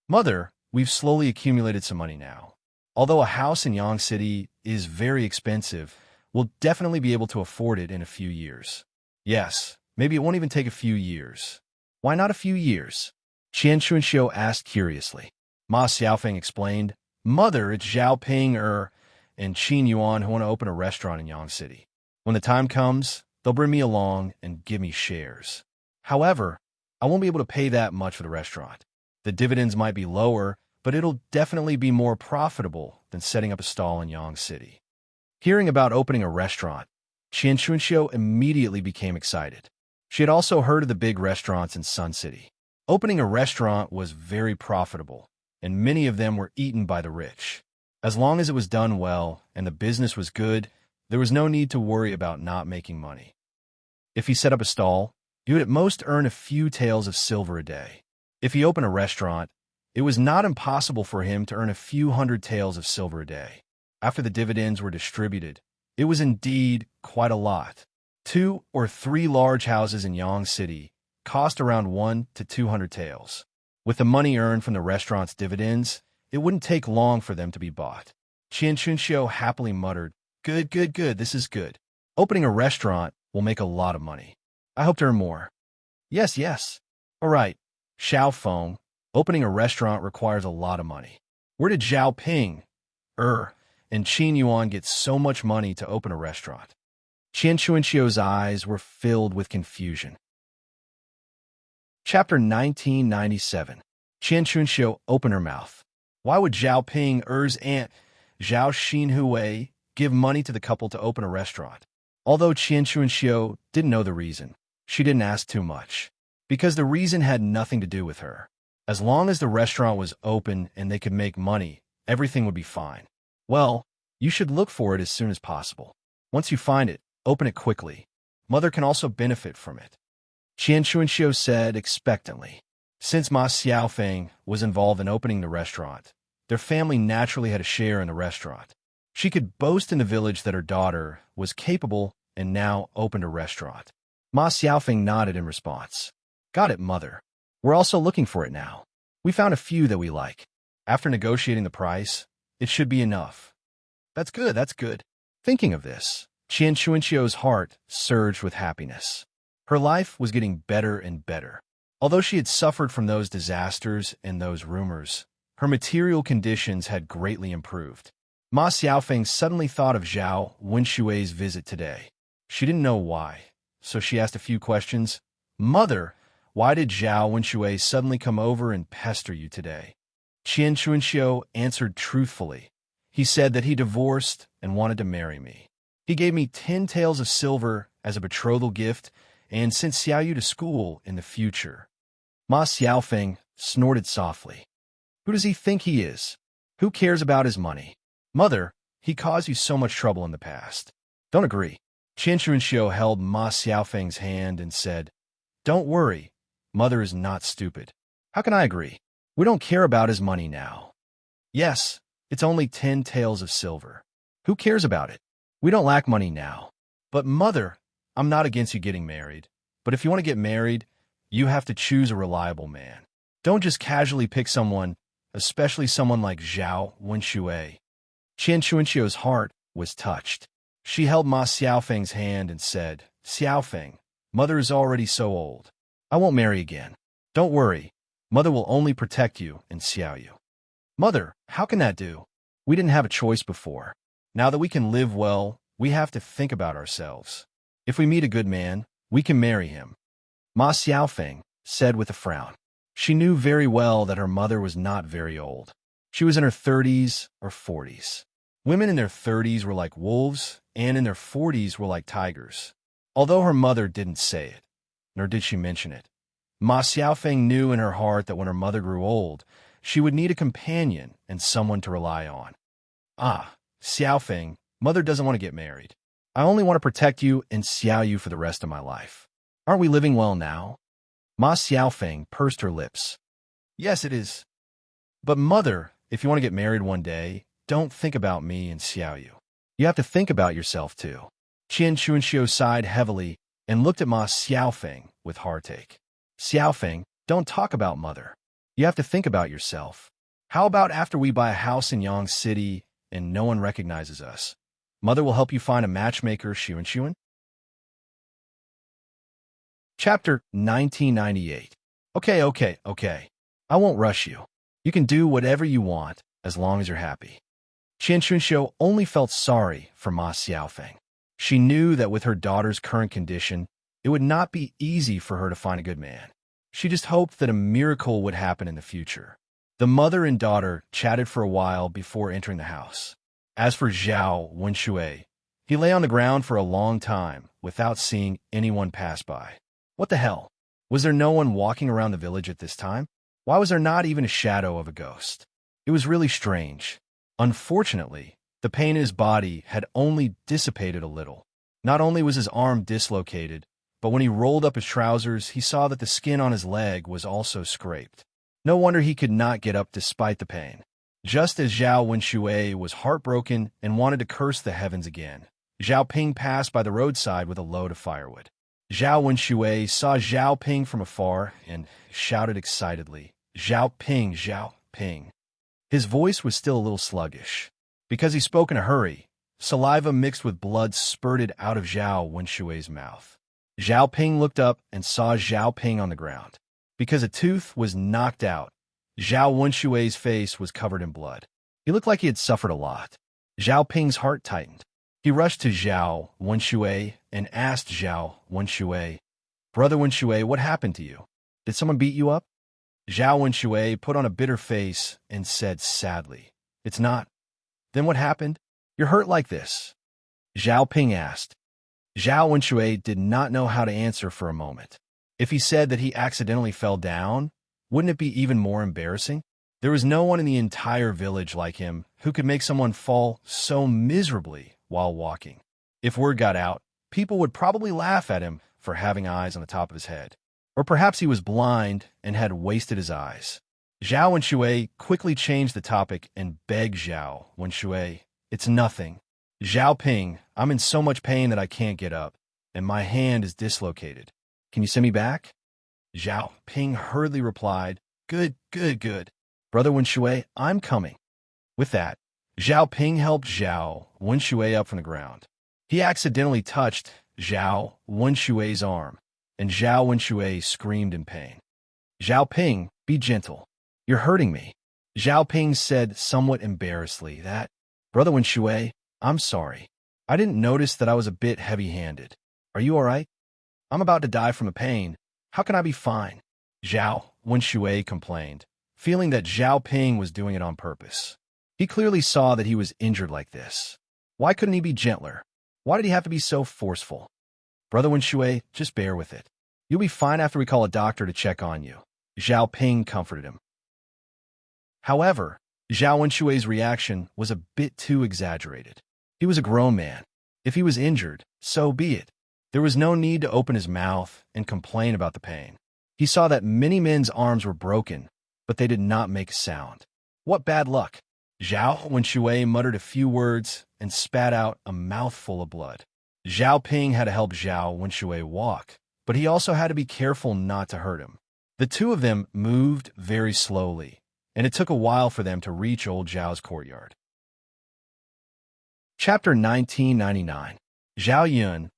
Mother, we've slowly accumulated some money now. Although a house in Yang City is very expensive, we'll definitely be able to afford it in a few years. Yes, maybe it won't even take a few years. Why not a few years? Qian Chunxiu asked curiously. Ma Xiaofeng explained, Mother, it's Zhao Ping and Qin Yuan who want to open a restaurant in Yang City. When the time comes, they'll bring me along and give me shares. However, I won't be able to pay that much for the restaurant. The dividends might be lower, but it'll definitely be more profitable than setting up a stall in Yang City. Hearing about opening a restaurant, Qian Chunxiu immediately became excited. She had also heard of the big restaurants in Sun City. Opening a restaurant was very profitable, and many of them were eaten by the rich. As long as it was done well and the business was good, there was no need to worry about not making money. If he set up a stall, he would at most earn a few taels of silver a day. If he opened a restaurant, it was not impossible for him to earn a few hundred taels of silver a day. After the dividends were distributed, it was indeed quite a lot. 2 or 3 large houses in Yang City cost around 1 to 200 taels. With the money earned from the restaurant's dividends, it wouldn't take long for them to be bought. Qian Chunxiu happily muttered, Good, this is good. Opening a restaurant will make a lot of money. I hope to earn more. Yes. All right, Xiao Feng, opening a restaurant requires a lot of money. Where did Zhao Ping, and Qin Yuan get so much money to open a restaurant? Qian Chunxiu's eyes were filled with confusion. Chapter 1997. Qian Chunxiu opened her mouth. Why would Zhao Ping, aunt Zhao Xinhui give money to the couple to open a restaurant? Although Qian Chunxiu didn't know the reason, she didn't ask too much, because the reason had nothing to do with her. As long as the restaurant was open and they could make money, everything would be fine. Well, you should look for it as soon as possible. Once you find it, open it quickly. Mother can also benefit from it. Qian Chunxiu said expectantly. Since Ma Xiaofeng was involved in opening the restaurant, their family naturally had a share in the restaurant. She could boast in the village that her daughter was capable and now opened a restaurant. Ma Xiaofeng nodded in response. Got it, Mother. We're also looking for it now. We found a few that we like. After negotiating the price, it should be enough. That's good. Thinking of this, Qian Chunxiu's heart surged with happiness. Her life was getting better and better. Although she had suffered from those disasters and those rumors, her material conditions had greatly improved. Ma Xiaofeng suddenly thought of Zhao Wenshui's visit today. She didn't know why, so she asked a few questions. Mother, why did Zhao Wenshui suddenly come over and pester you today? Qian Chunxiu answered truthfully. He said that he divorced and wanted to marry me. He gave me 10 taels of silver as a betrothal gift and sent Xiaoyu to school in the future. Ma Xiaofeng snorted softly. Who does he think he is? Who cares about his money? Mother, he caused you so much trouble in the past. Don't agree. Qian Chunxiu held Ma Xiaofeng's hand and said, Don't worry. Mother is not stupid. How can I agree? We don't care about his money now. Yes, it's only 10 taels of silver. Who cares about it? We don't lack money now. But Mother, I'm not against you getting married. But if you want to get married, you have to choose a reliable man. Don't just casually pick someone, especially someone like Zhao Wenshui. Qian Chunxiu's heart was touched. She held Ma Xiaofeng's hand and said, Xiaofeng, Mother is already so old. I won't marry again. Don't worry. Mother will only protect you and Xiaoyu. Mother, how can that do? We didn't have a choice before. Now that we can live well, we have to think about ourselves. If we meet a good man, we can marry him. Ma Xiaofeng said with a frown. She knew very well that her mother was not very old. She was in her 30s or 40s. Women in their 30s were like wolves, and in their 40s were like tigers. Although her mother didn't say it, nor did she mention it, Ma Xiaofeng knew in her heart that when her mother grew old, she would need a companion and someone to rely on. Xiaofeng, Mother doesn't want to get married. I only want to protect you and Xiaoyu for the rest of my life. Aren't we living well now? Ma Xiaofeng pursed her lips. Yes, it is. But Mother, if you want to get married one day, don't think about me and Xiaoyu. You have to think about yourself too. Qian Chunxiu sighed heavily and looked at Ma Xiaofeng with heartache. Xiaofeng, don't talk about mother. You have to think about yourself. How about after we buy a house in Yang City and no one recognizes us? Mother will help you find a matchmaker, Xuan. Chapter 1998. Okay. I won't rush you. You can do whatever you want as long as you're happy. Qian Chunxiu only felt sorry for Ma Xiaofeng. She knew that with her daughter's current condition, it would not be easy for her to find a good man. She just hoped that a miracle would happen in the future. The mother and daughter chatted for a while before entering the house. As for Zhao Wenshui, he lay on the ground for a long time without seeing anyone pass by. What the hell? Was there no one walking around the village at this time? Why was there not even a shadow of a ghost? It was really strange. Unfortunately, the pain in his body had only dissipated a little. Not only was his arm dislocated, but when he rolled up his trousers, he saw that the skin on his leg was also scraped. No wonder he could not get up despite the pain. Just as Zhao Wenshui was heartbroken and wanted to curse the heavens again, Zhao Ping passed by the roadside with a load of firewood. Zhao Wenshui saw Zhao Ping from afar and shouted excitedly, "Zhao Ping, Zhao Ping." His voice was still a little sluggish. Because he spoke in a hurry, saliva mixed with blood spurted out of Zhao Wenshui's mouth. Zhao Ping looked up and saw Zhao Ping on the ground. Because a tooth was knocked out, Zhao Wenshui's face was covered in blood. He looked like he had suffered a lot. Zhao Ping's heart tightened. He rushed to Zhao Wenshui and asked Zhao Wenshui, "Brother Wenshui, what happened to you? Did someone beat you up?" Zhao Wenshui put on a bitter face and said sadly, "It's not." "Then what happened? You're hurt like this?" Zhao Ping asked. Zhao Wenshui did not know how to answer for a moment. If he said that he accidentally fell down, wouldn't it be even more embarrassing? There was no one in the entire village like him who could make someone fall so miserably while walking. If word got out, people would probably laugh at him for having eyes on the top of his head. Or perhaps he was blind and had wasted his eyes. Zhao Wenshui quickly changed the topic and begged Zhao Wenshui, "It's nothing. Zhao Ping, I'm in so much pain that I can't get up, and my hand is dislocated. Can you send me back?" Zhao Ping hurriedly replied, Good. Brother Wenshui, I'm coming." With that, Zhao Ping helped Zhao Wenshui up from the ground. He accidentally touched Zhao Wenshui's arm, and Zhao Wenshui screamed in pain. "Zhao Ping, be gentle. You're hurting me." Zhao Ping said somewhat embarrassedly that, "Brother Wenshui, I'm sorry. I didn't notice that I was a bit heavy-handed. Are you all right? I'm about to die from the pain. How can I be fine?" Zhao Wenshui complained, feeling that Zhao Ping was doing it on purpose. He clearly saw that he was injured like this. Why couldn't he be gentler? Why did he have to be so forceful? "Brother Wenshui, just bear with it. You'll be fine after we call a doctor to check on you." Zhao Ping comforted him. However, Zhao Wenshui's reaction was a bit too exaggerated. He was a grown man. If he was injured, so be it. There was no need to open his mouth and complain about the pain. He saw that many men's arms were broken, but they did not make a sound. What bad luck! Zhao Wenshui muttered a few words and spat out a mouthful of blood. Zhao Ping had to help Zhao Wenshui walk, but he also had to be careful not to hurt him. The two of them moved very slowly, and it took a while for them to reach old Zhao's courtyard. Chapter 1999. Zhao Yun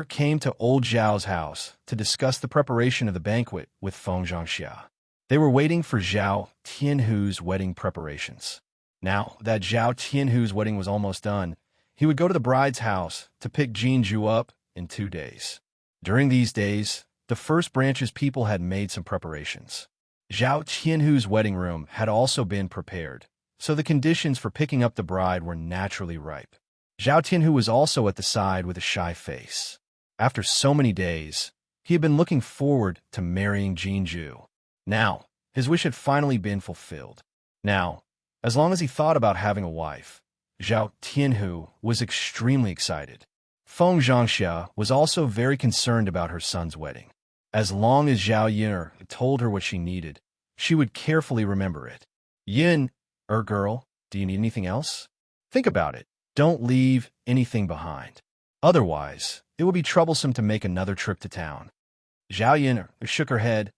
came to old Zhao's house to discuss the preparation of the banquet with Feng Zhangxia. They were waiting for Zhao Tianhu's wedding preparations. Now that Zhao Tianhu's wedding was almost done, he would go to the bride's house to pick Jinju up in 2 days. During these days, the First Branch's people had made some preparations. Zhao Tianhu's wedding room had also been prepared, so the conditions for picking up the bride were naturally ripe. Zhao Tianhu was also at the side with a shy face. After so many days, he had been looking forward to marrying Jinju. Now, his wish had finally been fulfilled. Now, as long as he thought about having a wife, Zhao Tianhu was extremely excited. Feng Zhangxia was also very concerned about her son's wedding. As long as Zhao Yun told her what she needed, she would carefully remember it. "Yun, girl, do you need anything else? Think about it. Don't leave anything behind. Otherwise, it would be troublesome to make another trip to town. Zhao Yin shook her head.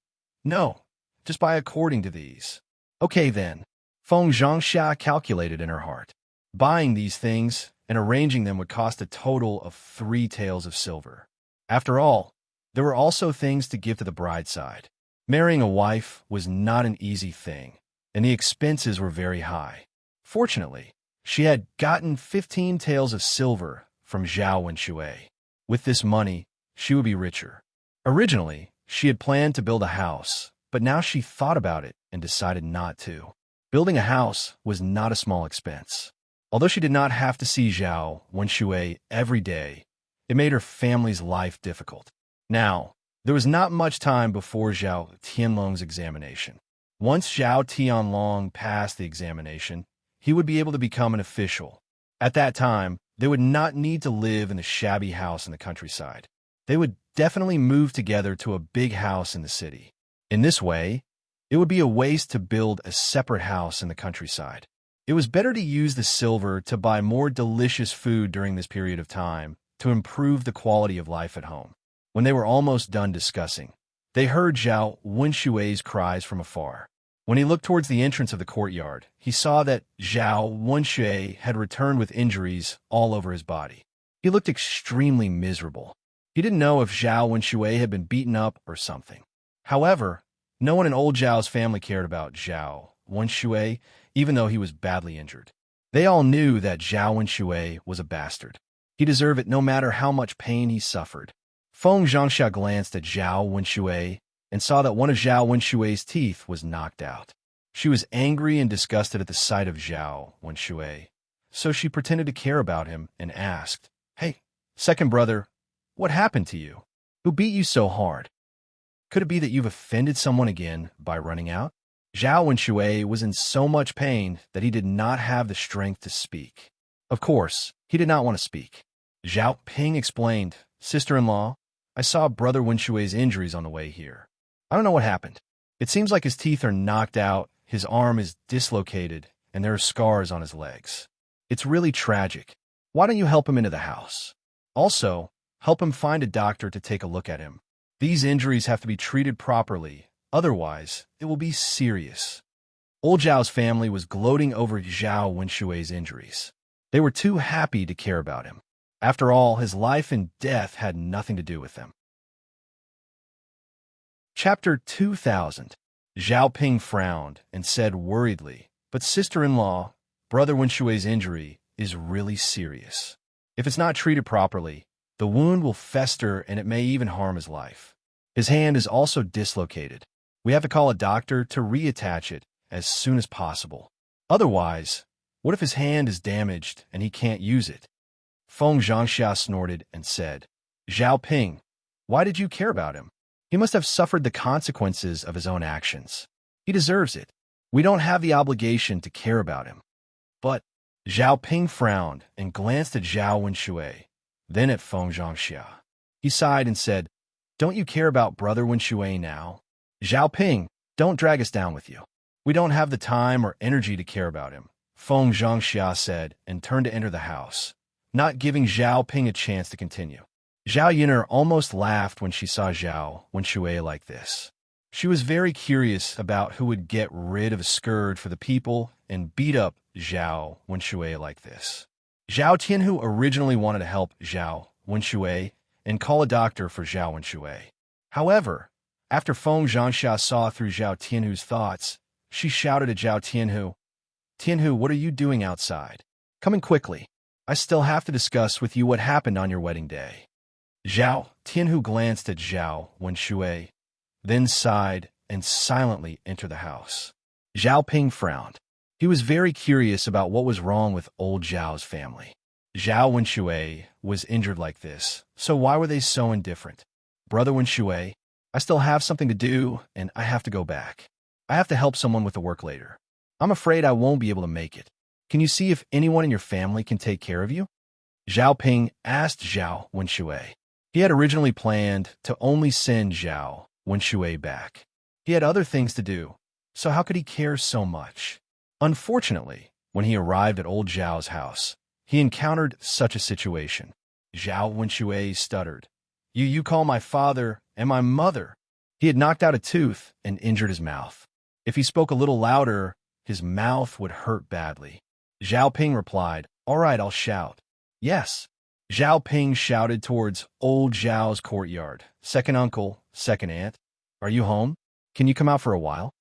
No, just buy according to these. Okay then. Feng Zhangxia calculated in her heart. Buying these things and arranging them would cost a total of 3 taels of silver. After all, there were also things to give to the bride's side. Marrying a wife was not an easy thing, and the expenses were very high. Fortunately, she had gotten 15 taels of silver from Zhao Wenshui. With this money, she would be richer. Originally, she had planned to build a house, but now she thought about it and decided not to. Building a house was not a small expense. Although she did not have to see Zhao Wenshui every day, it made her family's life difficult. Now, there was not much time before Zhao Tianlong's examination. Once Zhao Tianlong passed the examination, he would be able to become an official. At that time, they would not need to live in the shabby house in the countryside. They would definitely move together to a big house in the city. In this way, it would be a waste to build a separate house in the countryside. It was better to use the silver to buy more delicious food during this period of time to improve the quality of life at home. When they were almost done discussing, they heard Zhao Wenshui's cries from afar. When he looked towards the entrance of the courtyard, he saw that Zhao Wenshui had returned with injuries all over his body. He looked extremely miserable. He didn't know if Zhao Wenshui had been beaten up or something. However, no one in old Zhao's family cared about Zhao Wenshui, even though he was badly injured. They all knew that Zhao Wenshui was a bastard. He deserved it no matter how much pain he suffered. Feng Zhangxia glanced at Zhao Wenshui and saw that one of Zhao Wenshui's teeth was knocked out. She was angry and disgusted at the sight of Zhao Wenshui, so she pretended to care about him and asked, "Hey, second brother, what happened to you? Who beat you so hard? Could it be that you've offended someone again by running out?" Zhao Wenshui was in so much pain that he did not have the strength to speak. Of course, he did not want to speak. Zhao Ping explained, "Sister-in-law, I saw Brother Wenshui's injuries on the way here. I don't know what happened. It seems like his teeth are knocked out, his arm is dislocated, and there are scars on his legs. It's really tragic. Why don't you help him into the house? Also, help him find a doctor to take a look at him. These injuries have to be treated properly, otherwise it will be serious." Old Zhao's family was gloating over Zhao Wenshui's injuries. They were too happy to care about him. After all, his life and death had nothing to do with them. Chapter 2000. Zhao Ping frowned and said worriedly, "But sister-in-law, Brother Wenshui's injury is really serious. If it's not treated properly, the wound will fester and it may even harm his life. His hand is also dislocated. We have to call a doctor to reattach it as soon as possible. Otherwise, what if his hand is damaged and he can't use it?" Feng Zhangxia snorted and said, "Zhao Ping, why did you care about him? He must have suffered the consequences of his own actions. He deserves it. We don't have the obligation to care about him." But Zhao Ping frowned and glanced at Zhao Wenshui, then at Feng Zhangxia. He sighed and said, "Don't you care about Brother Wenshui now? Zhao Ping, don't drag us down with you. We don't have the time or energy to care about him," Feng Zhangxia said and turned to enter the house, not giving Zhao Ping a chance to continue. Zhao Yin'er almost laughed when she saw Zhao Wenshui like this. She was very curious about who would get rid of a scourge for the people and beat up Zhao Wenshui like this. Zhao Tianhu originally wanted to help Zhao Wenshui and call a doctor for Zhao Wenshui. However, after Feng Zhangxia saw through Zhao Tianhu's thoughts, she shouted at Zhao Tianhu, "Tianhu, what are you doing outside? Come in quickly. I still have to discuss with you what happened on your wedding day." Zhao Tianhu glanced at Zhao Wenshui, then sighed and silently entered the house. Zhao Ping frowned. He was very curious about what was wrong with old Zhao's family. Zhao Wenshui was injured like this, so why were they so indifferent? "Brother Wenshui, I still have something to do, and I have to go back. I have to help someone with the work later. I'm afraid I won't be able to make it. Can you see if anyone in your family can take care of you?" Zhao Ping asked Zhao Wenshui. He had originally planned to only send Zhao Wenshui back. He had other things to do, so how could he care so much? Unfortunately, when he arrived at old Zhao's house, he encountered such a situation. Zhao Wenxue stuttered. You call my father and my mother. He had knocked out a tooth and injured his mouth. If he spoke a little louder, his mouth would hurt badly. Zhao Ping replied, "All right, I'll shout." "Yes." Zhao Ping shouted towards old Zhao's courtyard. "Second uncle, second aunt, are you home? Can you come out for a while?"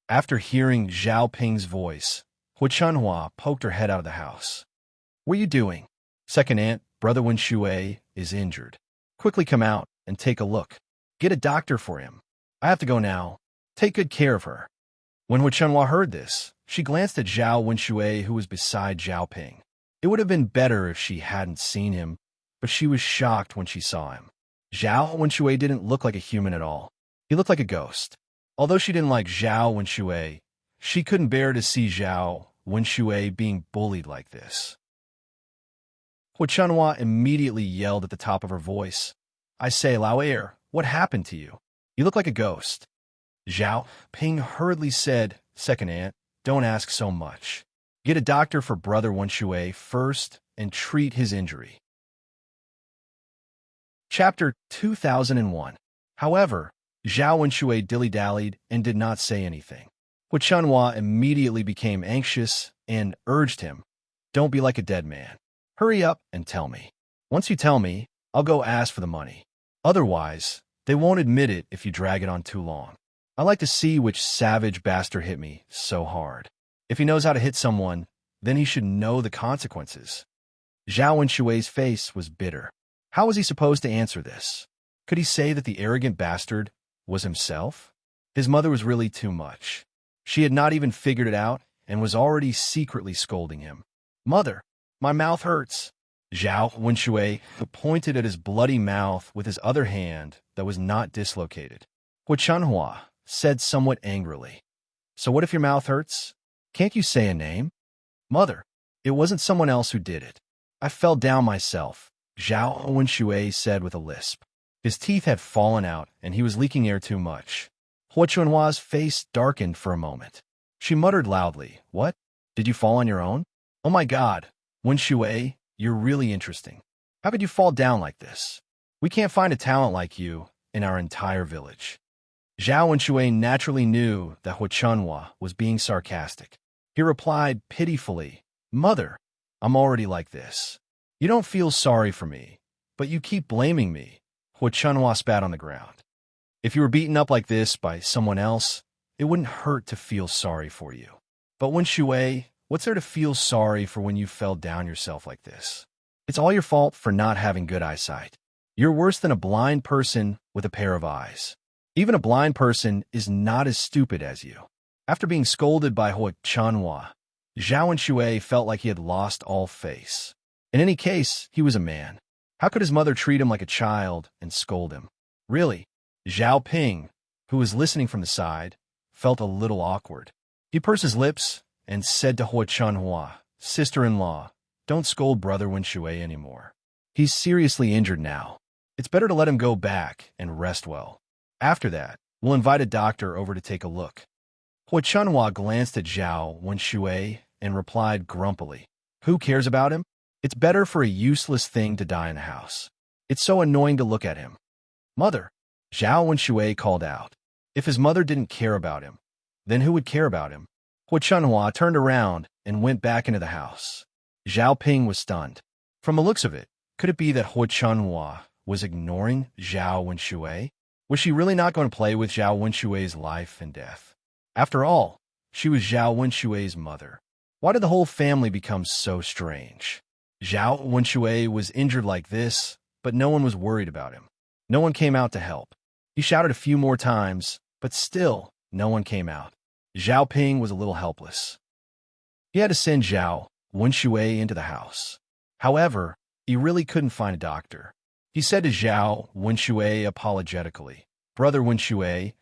After hearing Zhao Ping's voice, Hu Chunhua poked her head out of the house. "What are you doing?" "Second aunt, brother Wenxue is injured. Quickly come out and take a look. Get a doctor for him. I have to go now. Take good care of her." When Hu Chunhua heard this, she glanced at Zhao Wenxue, who was beside Zhao Ping. It would have been better if she hadn't seen him, but she was shocked when she saw him. Zhao Wenxue didn't look like a human at all. He looked like a ghost. Although she didn't like Zhao Wenxue, she couldn't bear to see Zhao Wenxue being bullied like this. Hu Chunhua immediately yelled at the top of her voice, "I say, Lao Er, what happened to you? You look like a ghost." Zhao Ping hurriedly said, "Second aunt, don't ask so much. Get a doctor for brother Wenxue first and treat his injury." Chapter 2001. However, Zhao Wenxue dilly-dallied and did not say anything. Hu Chunhua immediately became anxious and urged him, "Don't be like a dead man. Hurry up and tell me. Once you tell me, I'll go ask for the money. Otherwise, they won't admit it if you drag it on too long. I like to see which savage bastard hit me so hard. If he knows how to hit someone, then he should know the consequences." Zhao Wenxue's face was bitter. How was he supposed to answer this? Could he say that the arrogant bastard was himself? His mother was really too much. She had not even figured it out and was already secretly scolding him. "Mother, my mouth hurts." Zhao Wenxue pointed at his bloody mouth with his other hand that was not dislocated. Hu Chunhua said somewhat angrily, "So what if your mouth hurts? Can't you say a name?" "Mother, it wasn't someone else who did it. I fell down myself," Zhao Wenxue said with a lisp. His teeth had fallen out and he was leaking air too much. Hu Chunhua's face darkened for a moment. She muttered loudly, "What? Did you fall on your own? Oh my God, Wenxue, you're really interesting. How could you fall down like this? We can't find a talent like you in our entire village." Zhao Wenxue naturally knew that Hu Chunhua was being sarcastic. He replied pitifully, "Mother, I'm already like this. You don't feel sorry for me, but you keep blaming me." Hu Chunhua spat on the ground. "If you were beaten up like this by someone else, it wouldn't hurt to feel sorry for you. But Wenxue, what's there to feel sorry for when you fell down yourself like this? It's all your fault for not having good eyesight. You're worse than a blind person with a pair of eyes. Even a blind person is not as stupid as you." After being scolded by Hu Chunhua, Zhao Wenxue felt like he had lost all face. In any case, he was a man. How could his mother treat him like a child and scold him? Really, Zhao Ping, who was listening from the side, felt a little awkward. He pursed his lips and said to Hu Chunhua, "Sister-in-law, don't scold brother Wenxue anymore. He's seriously injured now. It's better to let him go back and rest well. After that, we'll invite a doctor over to take a look." Hu Chunhua glanced at Zhao Wenxue and replied grumpily, "Who cares about him? It's better for a useless thing to die in the house. It's so annoying to look at him." "Mother," Zhao Wenxue called out. If his mother didn't care about him, then who would care about him? Hu Chunhua turned around and went back into the house. Zhao Ping was stunned. From the looks of it, could it be that Hu Chunhua was ignoring Zhao Wenxue? Was she really not going to play with Zhao Wenxue's life and death? After all, she was Zhao Wenxue's mother. Why did the whole family become so strange? Zhao Wenxue was injured like this, but no one was worried about him. No one came out to help. He shouted a few more times, but still no one came out. Zhao Ping was a little helpless. He had to send Zhao Wenxue into the house. However, he really couldn't find a doctor. He said to Zhao Wenxue apologetically, "Brother Wenxue,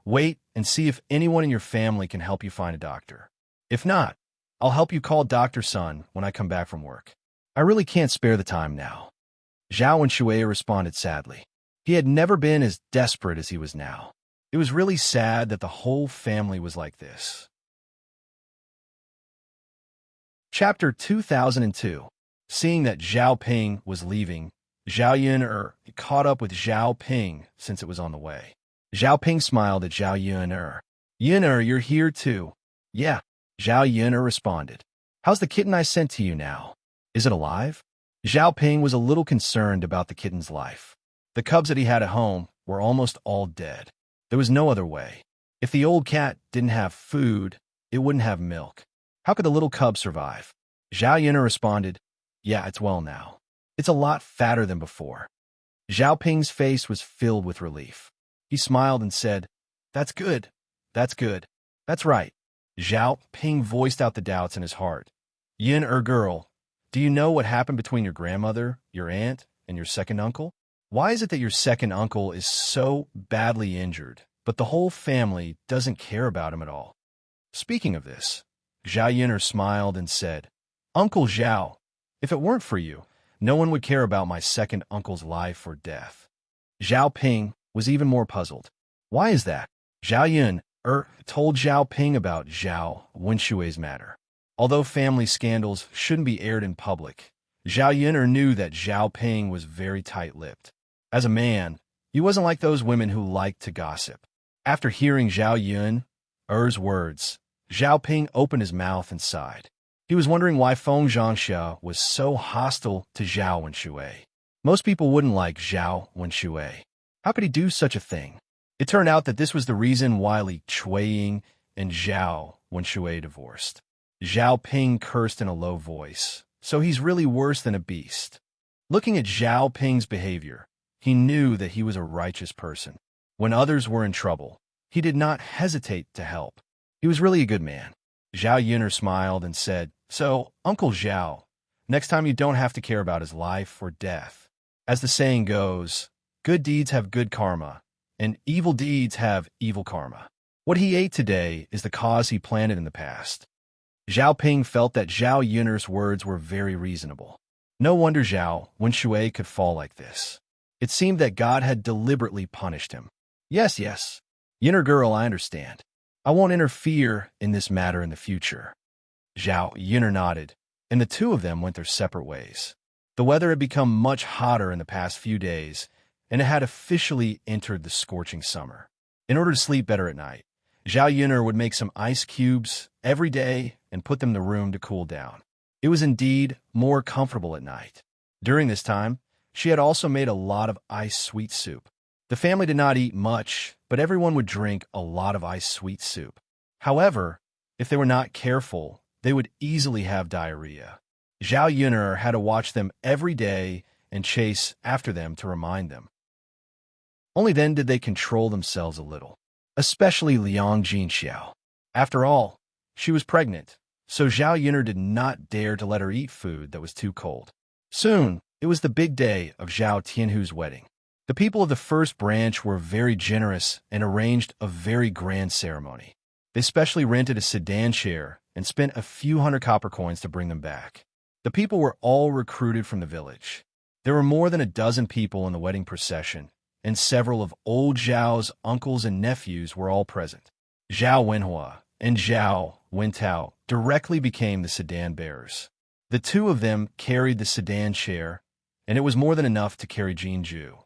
wait and see if anyone in your family can help you find a doctor. If not, I'll help you call Dr. Sun when I come back from work. I really can't spare the time now." Zhao Wenxue responded sadly. He had never been as desperate as he was now. It was really sad that the whole family was like this. Chapter 2002. Seeing that Zhao Ping was leaving, Zhao Yun'er caught up with Zhao Ping since it was on the way. Zhao Ping smiled at Zhao Yun'er. Yun'er, you're here too. Yeah, Zhao Yun'er responded. How's the kitten I sent to you now? Is it alive? Zhao Ping was a little concerned about the kitten's life. The cubs that he had at home were almost all dead. There was no other way. If the old cat didn't have food, it wouldn't have milk. How could the little cub survive? Zhao Yun'er responded, yeah, it's well now. It's a lot fatter than before. Zhao Ping's face was filled with relief. He smiled and said, that's good. That's good. That's right. Zhao Ping voiced out the doubts in his heart. Yun'er girl, do you know what happened between your grandmother, your aunt, and your second uncle? Why is it that your second uncle is so badly injured, but the whole family doesn't care about him at all? Speaking of this, Zhao Yun'er smiled and said, Uncle Zhao, if it weren't for you, no one would care about my second uncle's life or death. Zhao Ping was even more puzzled. Why is that? Zhao Yun'er told Zhao Ping about Zhao Wenshui's matter. Although family scandals shouldn't be aired in public, Zhao Yun'er knew that Zhao Ping was very tight-lipped. As a man, he wasn't like those women who liked to gossip. After hearing Zhao Yun'er's words, Zhao Ping opened his mouth and sighed. He was wondering why Feng Zhangxia was so hostile to Zhao Wenshui. Most people wouldn't like Zhao Wenshui. How could he do such a thing? It turned out that this was the reason why Li Chuiying and Zhao Wenshui divorced. Zhao Ping cursed in a low voice, so he's really worse than a beast. Looking at Zhao Ping's behavior, he knew that he was a righteous person. When others were in trouble, he did not hesitate to help. He was really a good man. Zhao Yun'er smiled and said, so, Uncle Zhao, next time you don't have to care about his life or death. As the saying goes, good deeds have good karma, and evil deeds have evil karma. What he ate today is the cause he planted in the past. Zhao Ping felt that Zhao Yun'er's words were very reasonable. No wonder Zhao Wenshui could fall like this. It seemed that God had deliberately punished him. Yes, Yun'er girl, I understand. I won't interfere in this matter in the future. Zhao Yun'er nodded, and the two of them went their separate ways. The weather had become much hotter in the past few days, and it had officially entered the scorching summer. In order to sleep better at night, Zhao Yun'er would make some ice cubes every day and put them in the room to cool down. It was indeed more comfortable at night. During this time, she had also made a lot of ice sweet soup. The family did not eat much, but everyone would drink a lot of ice sweet soup. However, if they were not careful, they would easily have diarrhea. Zhao Yun'er had to watch them every day and chase after them to remind them. Only then did they control themselves a little, especially Liang Jinxiao. After all, she was pregnant, so Zhao Yun'er did not dare to let her eat food that was too cold. Soon, it was the big day of Zhao Tianhu's wedding. The people of the first branch were very generous and arranged a very grand ceremony. They specially rented a sedan chair and spent a few hundred copper coins to bring them back. The people were all recruited from the village. There were more than a dozen people in the wedding procession, and several of old Zhao's uncles and nephews were all present. Zhao Wenhua and Zhao Wentao directly became the sedan bearers. The two of them carried the sedan chair, and it was more than enough to carry Jinju.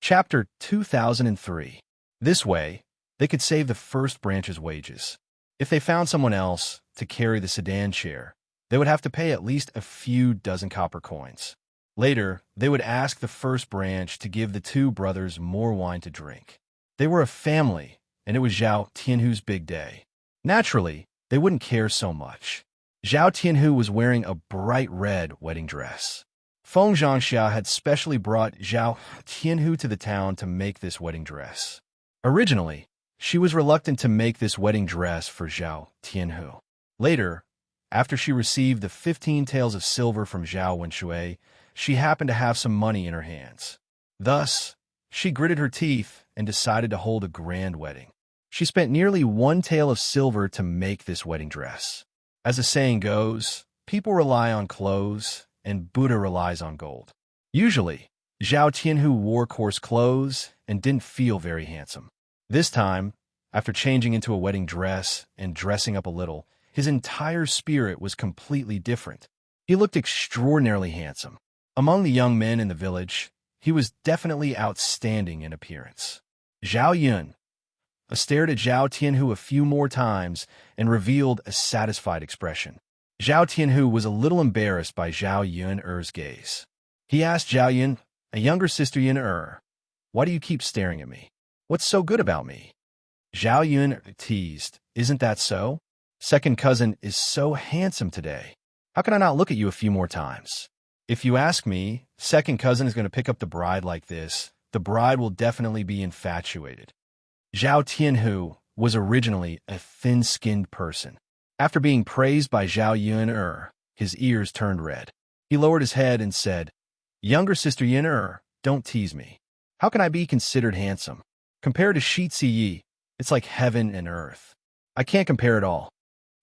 Chapter 2003. This way, they could save the first branch's wages. If they found someone else to carry the sedan chair, they would have to pay at least a few dozen copper coins. Later, they would ask the first branch to give the two brothers more wine to drink. They were a family, and it was Zhao Tianhu's big day. Naturally, they wouldn't care so much. Zhao Tianhu was wearing a bright red wedding dress. Feng Zhangxia had specially brought Zhao Tianhu to the town to make this wedding dress. Originally, she was reluctant to make this wedding dress for Zhao Tianhu. Later, after she received the 15 taels of silver from Zhao Wenshui, she happened to have some money in her hands. Thus, she gritted her teeth and decided to hold a grand wedding. She spent nearly 1 tael of silver to make this wedding dress. As the saying goes, people rely on clothes, and Buddha relies on gold. Usually, Zhao Tianhu wore coarse clothes and didn't feel very handsome. This time, after changing into a wedding dress and dressing up a little, his entire spirit was completely different. He He looked extraordinarily handsome. Among the young men in the village, he was definitely outstanding in appearance. Zhao Yun stared at Zhao Tianhu a few more times and revealed a satisfied expression. Zhao Tianhu was a little embarrassed by Zhao Yun's gaze. He asked Zhao Yun, a younger sister Yun, "Why do you keep staring at me? What's so good about me?" Zhao Yun teased, "Isn't that so? Second cousin is so handsome today. How can I not look at you a few more times? If you ask me, second cousin is going to pick up the bride like this. The bride will definitely be infatuated." Zhao Tianhu was originally a thin-skinned person. After being praised by Zhao Yun, his ears turned red. He lowered his head and said, "Younger sister Yun, don't tease me. How can I be considered handsome? Compared to Shi Ziyi, it's like heaven and earth. I can't compare at all.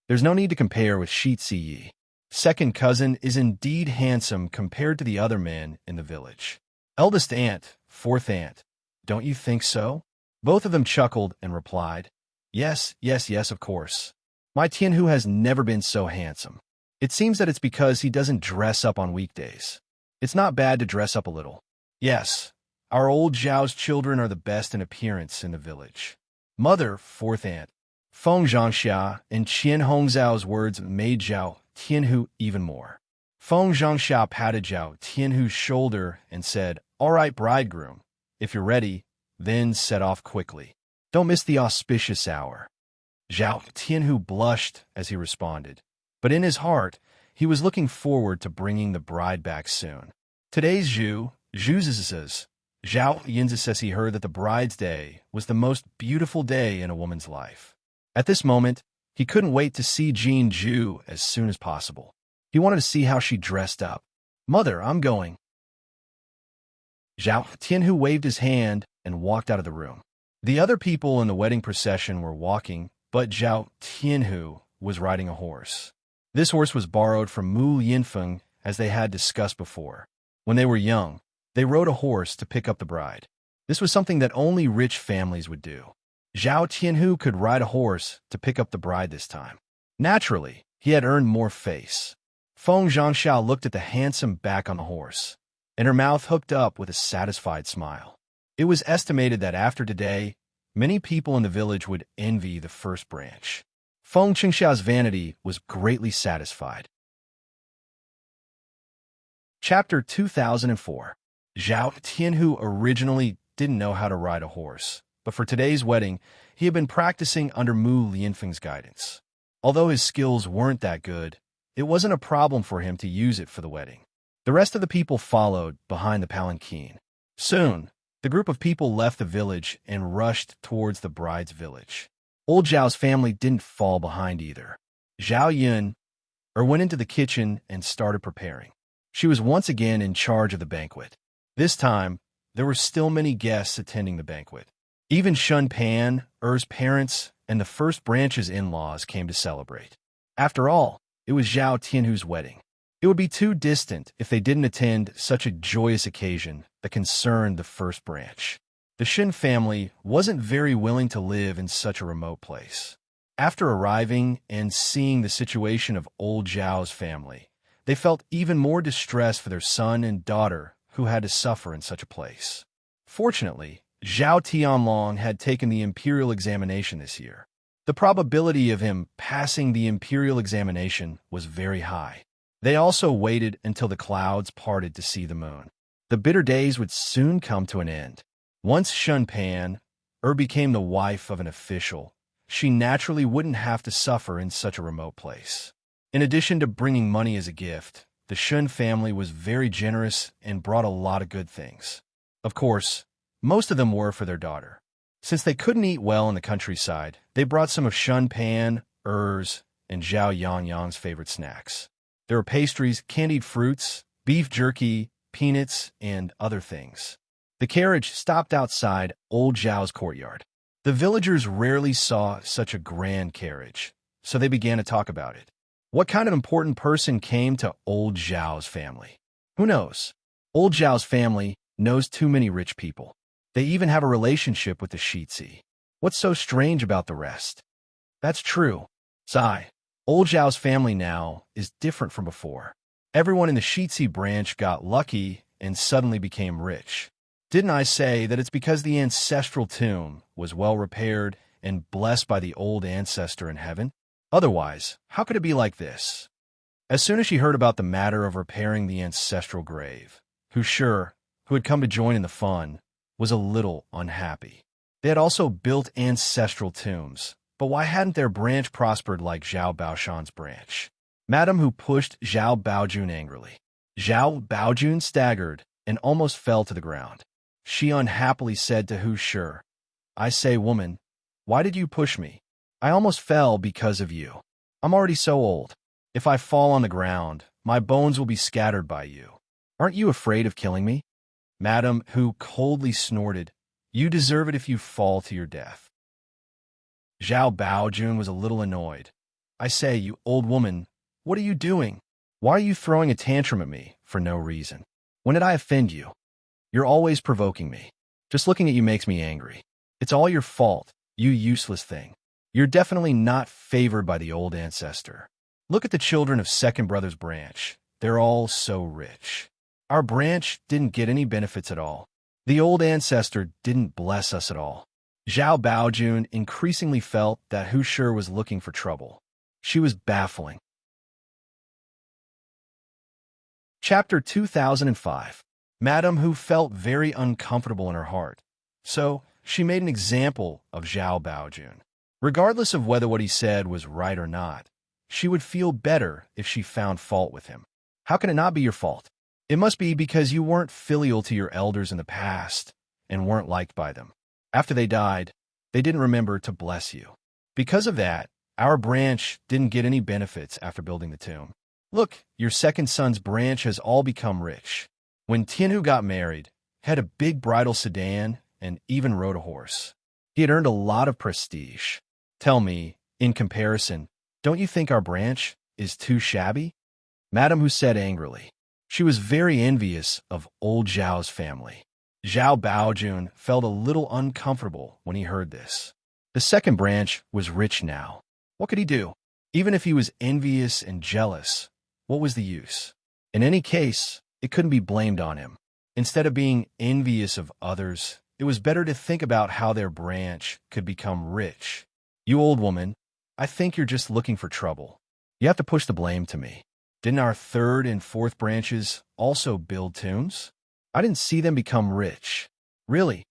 There's no need to compare with Shi Ziyi. Second cousin is indeed handsome compared to the other men in the village. Eldest aunt, fourth aunt, don't you think so?" Both of them chuckled and replied, "Yes, yes, yes, of course. My Tianhu has never been so handsome. It seems that it's because he doesn't dress up on weekdays. It's not bad to dress up a little. Yes, our old Zhao's children are the best in appearance in the village." Mother, fourth aunt, Feng Zhangxia and Qian Hongzhao's words made Zhao Tianhu even more. Feng Zhangxia patted Zhao Tianhu's shoulder and said, "All right, bridegroom, if you're ready, then set off quickly. Don't miss the auspicious hour." Zhao Tianhu blushed as he responded, but in his heart, he was looking forward to bringing the bride back soon. Today's Zhao Yunzi says he heard that the bride's day was the most beautiful day in a woman's life. At this moment, he couldn't wait to see Jean Zhu as soon as possible. He wanted to see how she dressed up. "Mother, I'm going." Zhao Tianhu waved his hand and walked out of the room. The other people in the wedding procession were walking, but Zhao Tianhu was riding a horse. This horse was borrowed from Mu Yinfeng, as they had discussed before. When they were young, they rode a horse to pick up the bride. This was something that only rich families would do. Zhao Tianhu could ride a horse to pick up the bride this time. Naturally, he had earned more face. Feng Zhangxiao looked at the handsome back on the horse, and her mouth hooked up with a satisfied smile. It was estimated that after today, many people in the village would envy the first branch. Feng Qingxiao's vanity was greatly satisfied. Chapter 2004. Zhao Tianhu originally didn't know how to ride a horse, but for today's wedding, he had been practicing under Mu Lianfeng's guidance. Although his skills weren't that good, it wasn't a problem for him to use it for the wedding. The rest of the people followed behind the palanquin. Soon, the group of people left the village and rushed towards the bride's village. Old Zhao's family didn't fall behind either. Zhao Yun went into the kitchen and started preparing. She was once again in charge of the banquet. This time, there were still many guests attending the banquet. Even Shun Pan, parents, and the first branch's in-laws came to celebrate. After all, it was Zhao Tianhu's wedding. It would be too distant if they didn't attend such a joyous occasion that concerned the first branch. The Shin family wasn't very willing to live in such a remote place. After arriving and seeing the situation of old Zhao's family, they felt even more distress for their son and daughter who had to suffer in such a place. Fortunately, Zhao Tianlong had taken the imperial examination this year. The probability of him passing the imperial examination was very high. They also waited until the clouds parted to see the moon. The bitter days would soon come to an end. Once Shun Pan became the wife of an official, she naturally wouldn't have to suffer in such a remote place. In addition to bringing money as a gift, the Shun family was very generous and brought a lot of good things. Of course, most of them were for their daughter. Since they couldn't eat well in the countryside, they brought some of Shun Pan, and Zhao Yangyang's favorite snacks. There were pastries, candied fruits, beef jerky, peanuts, and other things. The carriage stopped outside old Zhao's courtyard. The villagers rarely saw such a grand carriage, so they began to talk about it. What kind of important person came to old Zhao's family? Who knows? Old Zhao's family knows too many rich people. They even have a relationship with the Shizi. What's so strange about the rest? That's true. Sigh. Old Zhao's family now is different from before. Everyone in the Shitsi branch got lucky and suddenly became rich. Didn't I say that it's because the ancestral tomb was well repaired and blessed by the old ancestor in heaven? Otherwise, how could it be like this? As soon as she heard about the matter of repairing the ancestral grave, Hushur, who had come to join in the fun, was a little unhappy. They had also built ancestral tombs, but why hadn't their branch prospered like Zhao Baoshan's branch? Madame Hu pushed Zhao Baojun angrily. Zhao Baojun staggered and almost fell to the ground. She unhappily said to Hushur, "I say, woman, why did you push me? I almost fell because of you. I'm already so old. If I fall on the ground, my bones will be scattered by you. Aren't you afraid of killing me?" Madame Hu coldly snorted, "You deserve it if you fall to your death." Zhao Baojun was a little annoyed. "I say, you old woman, what are you doing? Why are you throwing a tantrum at me for no reason? When did I offend you? You're always provoking me. Just looking at you makes me angry. It's all your fault, you useless thing. You're definitely not favored by the old ancestor. Look at the children of Second Brother's branch. They're all so rich. Our branch didn't get any benefits at all. The old ancestor didn't bless us at all." Zhao Baojun increasingly felt that Hushur was looking for trouble. She was baffling. Chapter 2005. Madame Hu felt very uncomfortable in her heart, so she made an example of Zhao Baojun. Regardless of whether what he said was right or not, she would feel better if she found fault with him. How can it not be your fault? It must be because you weren't filial to your elders in the past and weren't liked by them. After they died, they didn't remember to bless you. Because of that, our branch didn't get any benefits after building the tomb. Look, your second son's branch has all become rich. When Tianhu got married, had a big bridal sedan, and even rode a horse. He had earned a lot of prestige. Tell me, in comparison, don't you think our branch is too shabby? Madame Hu said angrily. She was very envious of old Zhao's family. Zhao Baojun felt a little uncomfortable when he heard this. The second branch was rich now. What could he do? Even if he was envious and jealous, what was the use? In any case, it couldn't be blamed on him. Instead of being envious of others, it was better to think about how their branch could become rich. You old woman, I think you're just looking for trouble. You have to push the blame to me. Didn't our third and fourth branches also build tombs? I didn't see them become rich. Really?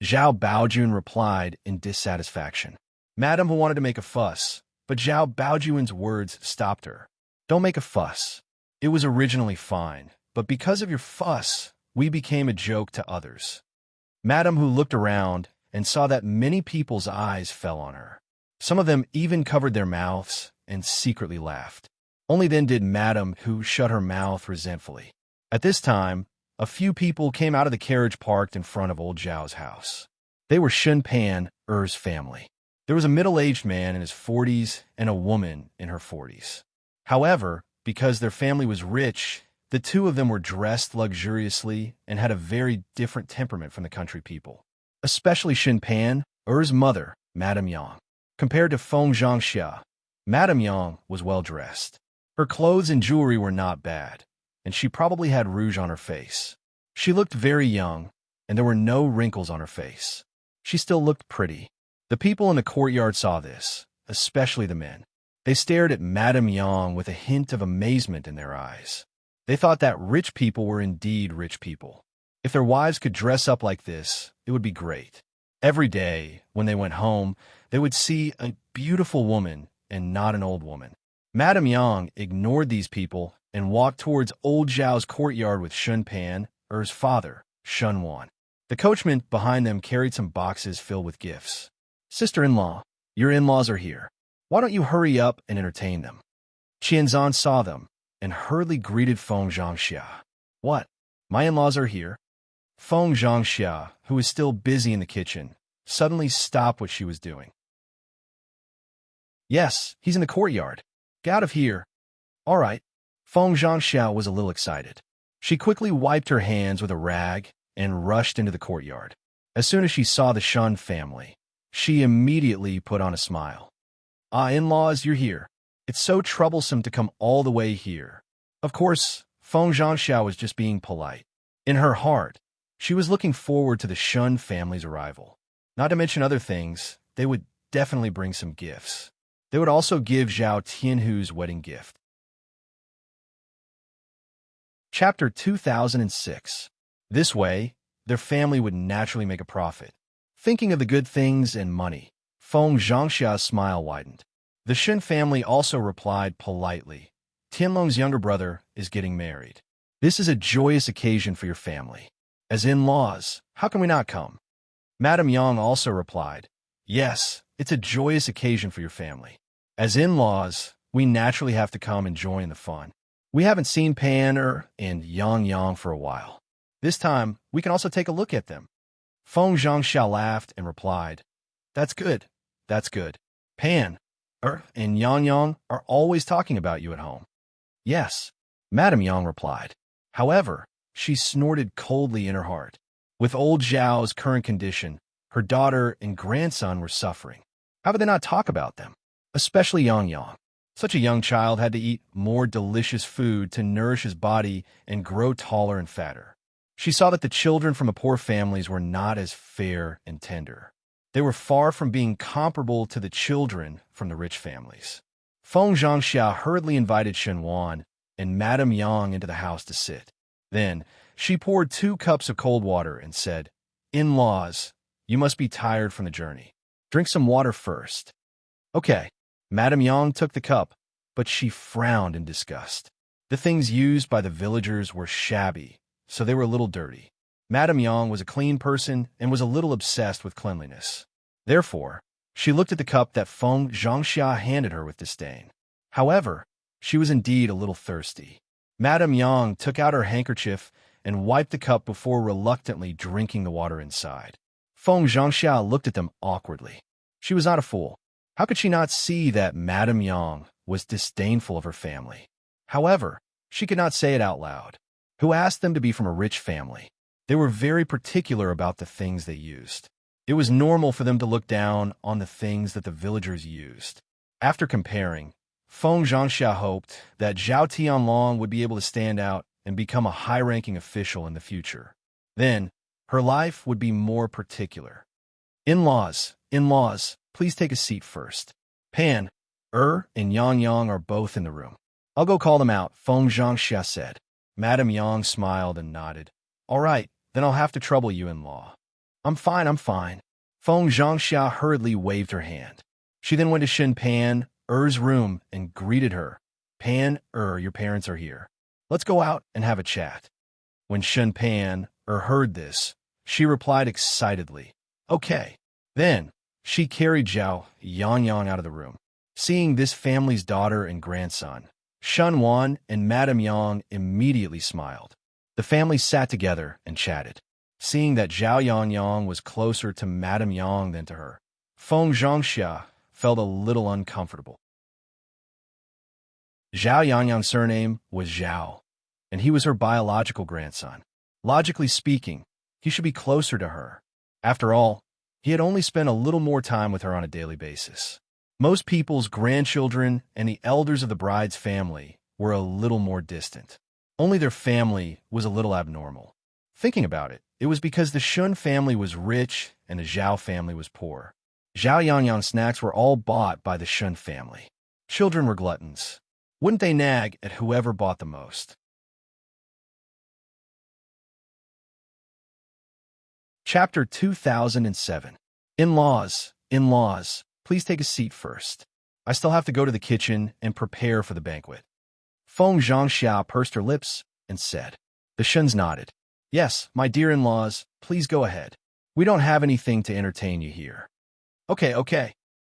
Zhao Baojun replied in dissatisfaction. Madame Hu wanted to make a fuss, but Zhao Baojun's words stopped her. Don't make a fuss. It was originally fine, but because of your fuss, we became a joke to others. Madame Hu looked around and saw that many people's eyes fell on her. Some of them even covered their mouths and secretly laughed. Only then did Madame Hu shut her mouth resentfully. At this time, a few people came out of the carriage parked in front of old Zhao's house. They were Shun Pan, Er's family. There was a middle-aged man in his 40s and a woman in her 40s. However, because their family was rich, the two of them were dressed luxuriously and had a very different temperament from the country people. Especially Shun Pan, Er's mother, Madame Yang. Compared to Feng Zhangxia, Madame Yang was well-dressed. Her clothes and jewelry were not bad, and she probably had rouge on her face. She looked very young, and there were no wrinkles on her face. She still looked pretty. The people in the courtyard saw this, especially the men. They stared at Madame Yang with a hint of amazement in their eyes. They thought that rich people were indeed rich people. If their wives could dress up like this, it would be great. Every day, when they went home, they would see a beautiful woman and not an old woman. Madame Yang ignored these people and walked towards old Zhao's courtyard with Shun Pan, Er's father, Shun Wan. The coachman behind them carried some boxes filled with gifts. Sister-in-law, your in-laws are here. Why don't you hurry up and entertain them? Qianzan saw them and hurriedly greeted Feng Zhangxia. What? My in-laws are here? Feng Zhangxia, who was still busy in the kitchen, suddenly stopped what she was doing. Yes, he's in the courtyard. Get out of here. All right. Feng Zhangxia was a little excited. She quickly wiped her hands with a rag and rushed into the courtyard. As soon as she saw the Shun family, she immediately put on a smile. Ah, in-laws, you're here. It's so troublesome to come all the way here. Of course, Feng Zhangxiao was just being polite. In her heart, she was looking forward to the Shun family's arrival. Not to mention other things, they would definitely bring some gifts. They would also give Zhao Tianhu's wedding gift. Chapter 2006. This way, their family would naturally make a profit. Thinking of the good things and money, Feng Zhangxia's smile widened. The Shun family also replied politely. Tianlong's younger brother is getting married. This is a joyous occasion for your family. As in-laws, how can we not come? Madame Yang also replied, yes, it's a joyous occasion for your family. As in-laws, we naturally have to come and join the fun. We haven't seen Pan and Yang for a while. This time, we can also take a look at them. Feng Zhangxiao laughed and replied, that's good, that's good. Pan and Yang are always talking about you at home. Yes, Madame Yang replied. However, she snorted coldly in her heart. With old Zhao's current condition, her daughter and grandson were suffering. How could they not talk about them? Especially Yang. Such a young child had to eat more delicious food to nourish his body and grow taller and fatter. She saw that the children from the poor families were not as fair and tender. They were far from being comparable to the children from the rich families. Feng Zhangxiao hurriedly invited Shen Wan and Madame Yang into the house to sit. Then, she poured 2 cups of cold water and said, in-laws, you must be tired from the journey. Drink some water first. Okay. Madame Yang took the cup, but she frowned in disgust. The things used by the villagers were shabby, so they were a little dirty. Madame Yang was a clean person and was a little obsessed with cleanliness. Therefore, she looked at the cup that Feng Zhangxiao handed her with disdain. However, she was indeed a little thirsty. Madame Yang took out her handkerchief and wiped the cup before reluctantly drinking the water inside. Feng Zhangxiao looked at them awkwardly. She was not a fool. How could she not see that Madame Yang was disdainful of her family? However, she could not say it out loud. Who asked them to be from a rich family? They were very particular about the things they used. It was normal for them to look down on the things that the villagers used. After comparing, Feng Zhangxiao hoped that Zhao Tianlong would be able to stand out and become a high-ranking official in the future. Then, her life would be more particular. In-laws, please take a seat first. Pan, and Yang are both in the room. I'll go call them out, Feng Zhangxiao said. Madame Yang smiled and nodded. All right, then I'll have to trouble you, in-law. I'm fine. Feng Zhangxiao hurriedly waved her hand. She then went to Shen Pan's room and greeted her. Pan, your parents are here. Let's go out and have a chat. When Shen Pan heard this, she replied excitedly, okay. Then, she carried Zhao Yang out of the room. Seeing this family's daughter and grandson, Shen Wan and Madame Yang immediately smiled. The family sat together and chatted. Seeing that Zhao Yang was closer to Madame Yang than to her, Feng Zhangxiao felt a little uncomfortable. Zhao Yang's surname was Zhao, and he was her biological grandson. Logically speaking, he should be closer to her. After all, he had only spent a little more time with her on a daily basis. Most people's grandchildren and the elders of the bride's family were a little more distant. Only their family was a little abnormal. Thinking about it, it was because the Shun family was rich and the Zhao family was poor. Zhao Yang's snacks were all bought by the Shun family. Children were gluttons. Wouldn't they nag at whoever bought the most? Chapter 2007. In-laws, please take a seat first. I still have to go to the kitchen and prepare for the banquet. Feng Zhangxiao pursed her lips and said. The Shuns nodded. Yes, my dear in-laws, please go ahead. We don't have anything to entertain you here. Okay.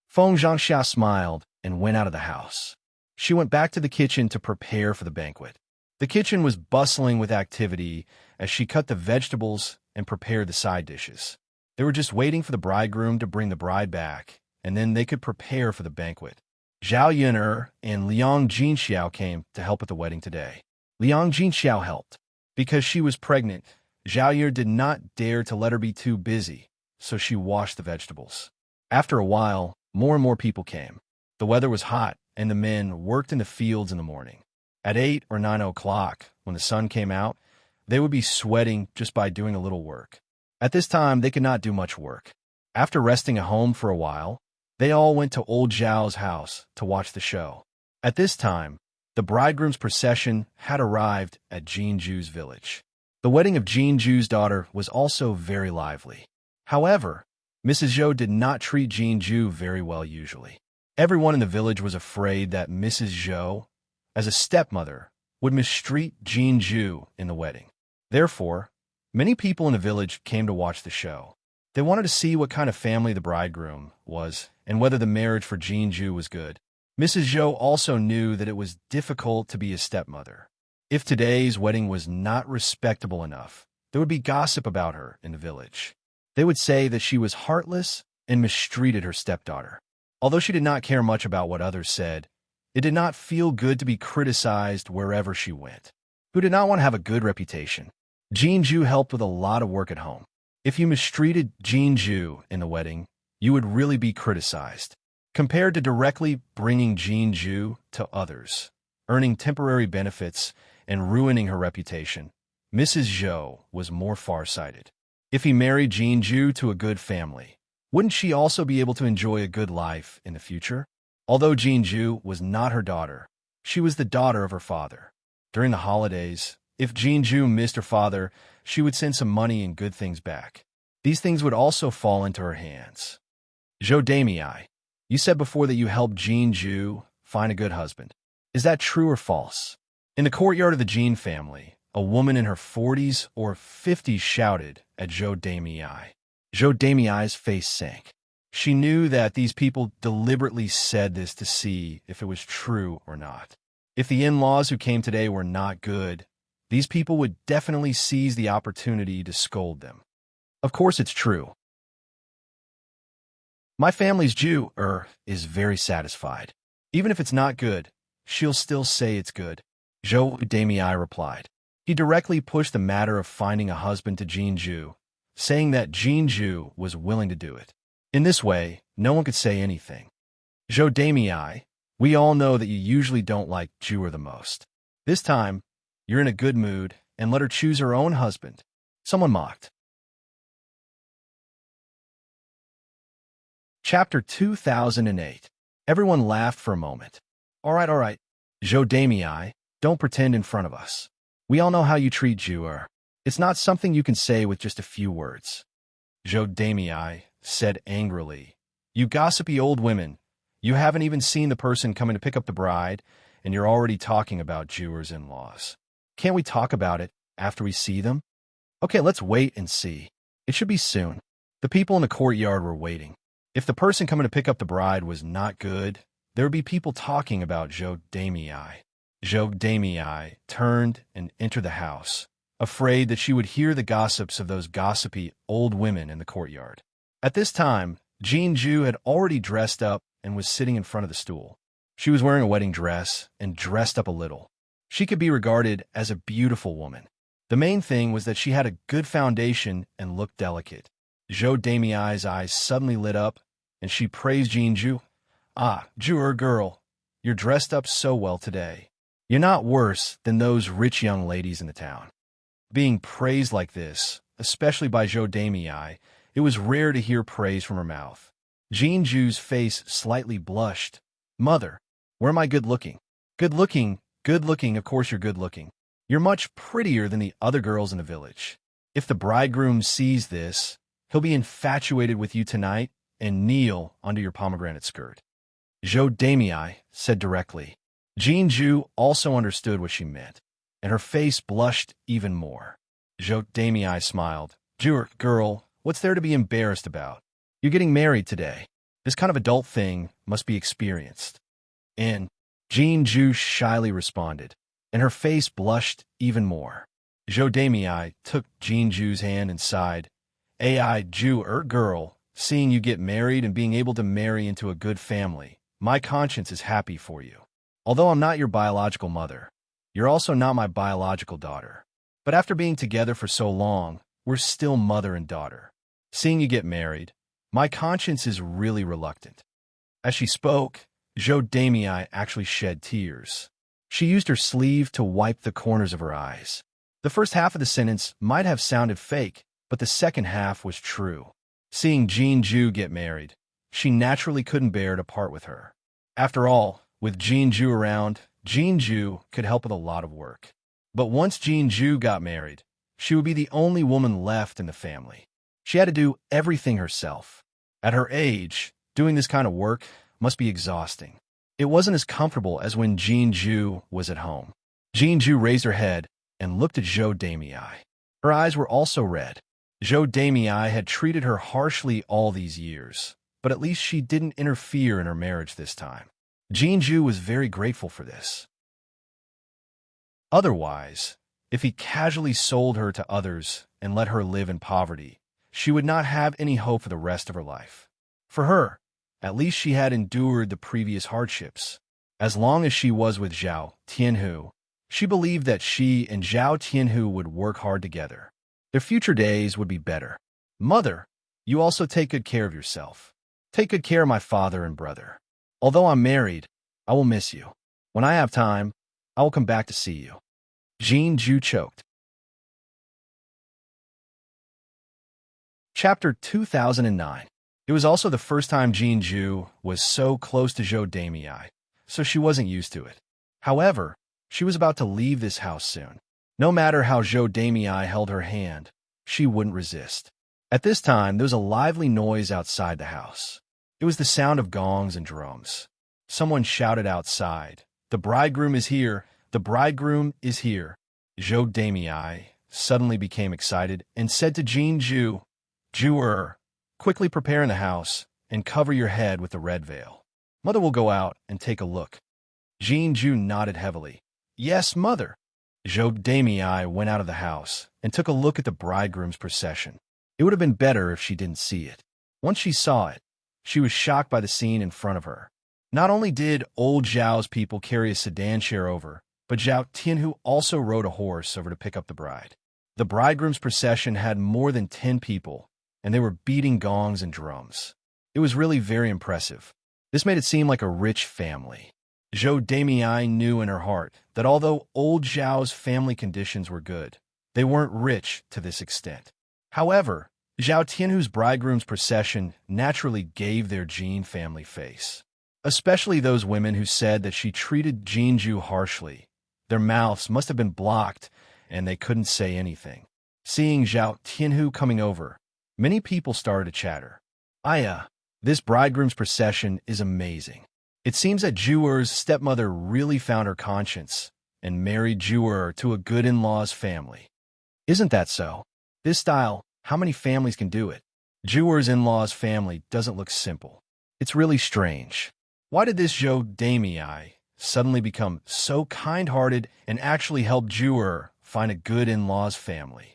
Feng Zhangxiao smiled and went out of the house. She went back to the kitchen to prepare for the banquet. The kitchen was bustling with activity as she cut the vegetables and prepared the side dishes. They were just waiting for the bridegroom to bring the bride back, and then they could prepare for the banquet. Zhao Yun'er and Liang Jinxiao came to help at the wedding today. Liang Jinxiao helped. Because she was pregnant, Zhao Yun'er did not dare to let her be too busy, so she washed the vegetables. After a while, more and more people came. The weather was hot, and the men worked in the fields in the morning. At 8 or 9 o'clock, when the sun came out, they would be sweating just by doing a little work. At this time, they could not do much work. After resting at home for a while, they all went to old Zhao's house to watch the show. At this time, the bridegroom's procession had arrived at Jinju's village. The wedding of Jinju's daughter was also very lively. However, Mrs. Zhou did not treat Jinju very well usually. Everyone in the village was afraid that Mrs. Zhou, as a stepmother, would mistreat Jinju in the wedding. Therefore, many people in the village came to watch the show. They wanted to see what kind of family the bridegroom was and whether the marriage for Jinju was good. Mrs. Zhou also knew that it was difficult to be a stepmother. If today's wedding was not respectable enough, there would be gossip about her in the village. They would say that she was heartless and mistreated her stepdaughter. Although she did not care much about what others said, it did not feel good to be criticized wherever she went. Who did not want to have a good reputation? Jinju helped with a lot of work at home. If you mistreated Jinju in the wedding, you would really be criticized. Compared to directly bringing Jinju to others, earning temporary benefits, and ruining her reputation, Mrs. Zhou was more far-sighted. If he married Jinju to a good family, wouldn't she also be able to enjoy a good life in the future? Although Jinju was not her daughter, she was the daughter of her father. During the holidays, if Jinju missed her father, she would send some money and good things back. These things would also fall into her hands. Zhou Damei, you said before that you helped Jinju find a good husband. Is that true or false? In the courtyard of the Jin family, a woman in her 40s or 50s shouted at Zhou Damei. Zhou Damei's face sank. She knew that these people deliberately said this to see if it was true or not. If the in-laws who came today were not good, these people would definitely seize the opportunity to scold them. Of course it's true. My family's Jew is very satisfied. Even if it's not good, she'll still say it's good. Zhou Damei replied. He directly pushed the matter of finding a husband to Jinju, saying that Jinju was willing to do it. In this way, no one could say anything. Zhou Damei, we all know that you usually don't like Jewer the most. This time, you're in a good mood and let her choose her own husband. Someone mocked. Chapter 2008. Everyone laughed for a moment. All right. Zhou Damei, don't pretend in front of us. We all know how you treat Jewer. It's not something you can say with just a few words. Zhou Damei said angrily. You gossipy old women. You haven't even seen the person coming to pick up the bride, and you're already talking about Jewer's in-laws. Can't we talk about it after we see them? Okay, let's wait and see. It should be soon. The people in the courtyard were waiting. If the person coming to pick up the bride was not good, there would be people talking about Zhou Damei. Zhou Damei turned and entered the house, afraid that she would hear the gossips of those gossipy old women in the courtyard. At this time, Jinju had already dressed up and was sitting in front of the stool. She was wearing a wedding dress and dressed up a little. She could be regarded as a beautiful woman. The main thing was that she had a good foundation and looked delicate. Zhou Damei's eyes suddenly lit up, and she praised Jinju. Ah, Jewer girl, you're dressed up so well today. You're not worse than those rich young ladies in the town. Being praised like this, especially by Zhou Damei, it was rare to hear praise from her mouth. Jinju's face slightly blushed. Mother, where am I good-looking? Good-looking, of course you're good-looking. You're much prettier than the other girls in the village. If the bridegroom sees this, he'll be infatuated with you tonight and kneel under your pomegranate skirt. Zhou Damei said directly. Jinju also understood what she meant, and her face blushed even more. Zhou Damei smiled. Jewer girl, what's there to be embarrassed about? You're getting married today. This kind of adult thing must be experienced. And Jinju shyly responded, and her face blushed even more. Zhou Damei took Jinju's hand and sighed. Ai Jewer girl, seeing you get married and being able to marry into a good family, my conscience is happy for you. Although I'm not your biological mother, you're also not my biological daughter. But after being together for so long, we're still mother and daughter. Seeing you get married, my conscience is really reluctant. As she spoke, Zhou Damei actually shed tears. She used her sleeve to wipe the corners of her eyes. The first half of the sentence might have sounded fake, but the second half was true. Seeing Jean-Ju get married, she naturally couldn't bear to part with her. After all, with Jean-Ju around, Jean-Ju could help with a lot of work. But once Jean-Ju got married, she would be the only woman left in the family. She had to do everything herself. At her age, doing this kind of work must be exhausting. It wasn't as comfortable as when Jean-Ju was at home. Jean-Ju raised her head and looked at Zhou Damei. Her eyes were also red. Zhou Damei had treated her harshly all these years, but at least she didn't interfere in her marriage this time. Jean-Ju was very grateful for this. Otherwise, if he casually sold her to others and let her live in poverty, she would not have any hope for the rest of her life. For her, at least she had endured the previous hardships. As long as she was with Zhao Tianhu, she believed that she and Zhao Tianhu would work hard together. Their future days would be better. Mother, you also take good care of yourself. Take good care of my father and brother. Although I'm married, I will miss you. When I have time, I will come back to see you. Jean-Ju choked. Chapter 2009. It was also the first time Jean-Ju was so close to Zhou Damei, so she wasn't used to it. However, she was about to leave this house soon. No matter how Zhou Damei held her hand, she wouldn't resist. At this time, there was a lively noise outside the house. It was the sound of gongs and drums. Someone shouted outside, "The bridegroom is here! The bridegroom is here!" Zhou Damei suddenly became excited and said to Jean-Ju, "Ju-er, quickly prepare in the house and cover your head with the red veil. Mother will go out and take a look." Jean-Ju nodded heavily. "Yes, mother." Zhou Damei went out of the house and took a look at the bridegroom's procession. It would have been better if she didn't see it. Once she saw it, she was shocked by the scene in front of her. Not only did old Zhao's people carry a sedan chair over, but Zhao Tianhu also rode a horse over to pick up the bride. The bridegroom's procession had more than 10 people, and they were beating gongs and drums. It was really very impressive. This made it seem like a rich family. Zhou Damei knew in her heart that although old Zhao's family conditions were good, they weren't rich to this extent. However, Zhao Tianhu's bridegroom's procession naturally gave their Jean family face. Especially those women who said that she treated Jean-Ju harshly. Their mouths must have been blocked, and they couldn't say anything. Seeing Zhao Tianhu coming over, many people started to chatter. This bridegroom's procession is amazing. It seems that Ju-er's stepmother really found her conscience and married Ju-er to a good in-laws family. Isn't that so? This style, how many families can do it? Ju-er's in-laws family doesn't look simple. It's really strange. Why did this Zhou Damei suddenly become so kind-hearted and actually help Ju-er find a good in-laws family?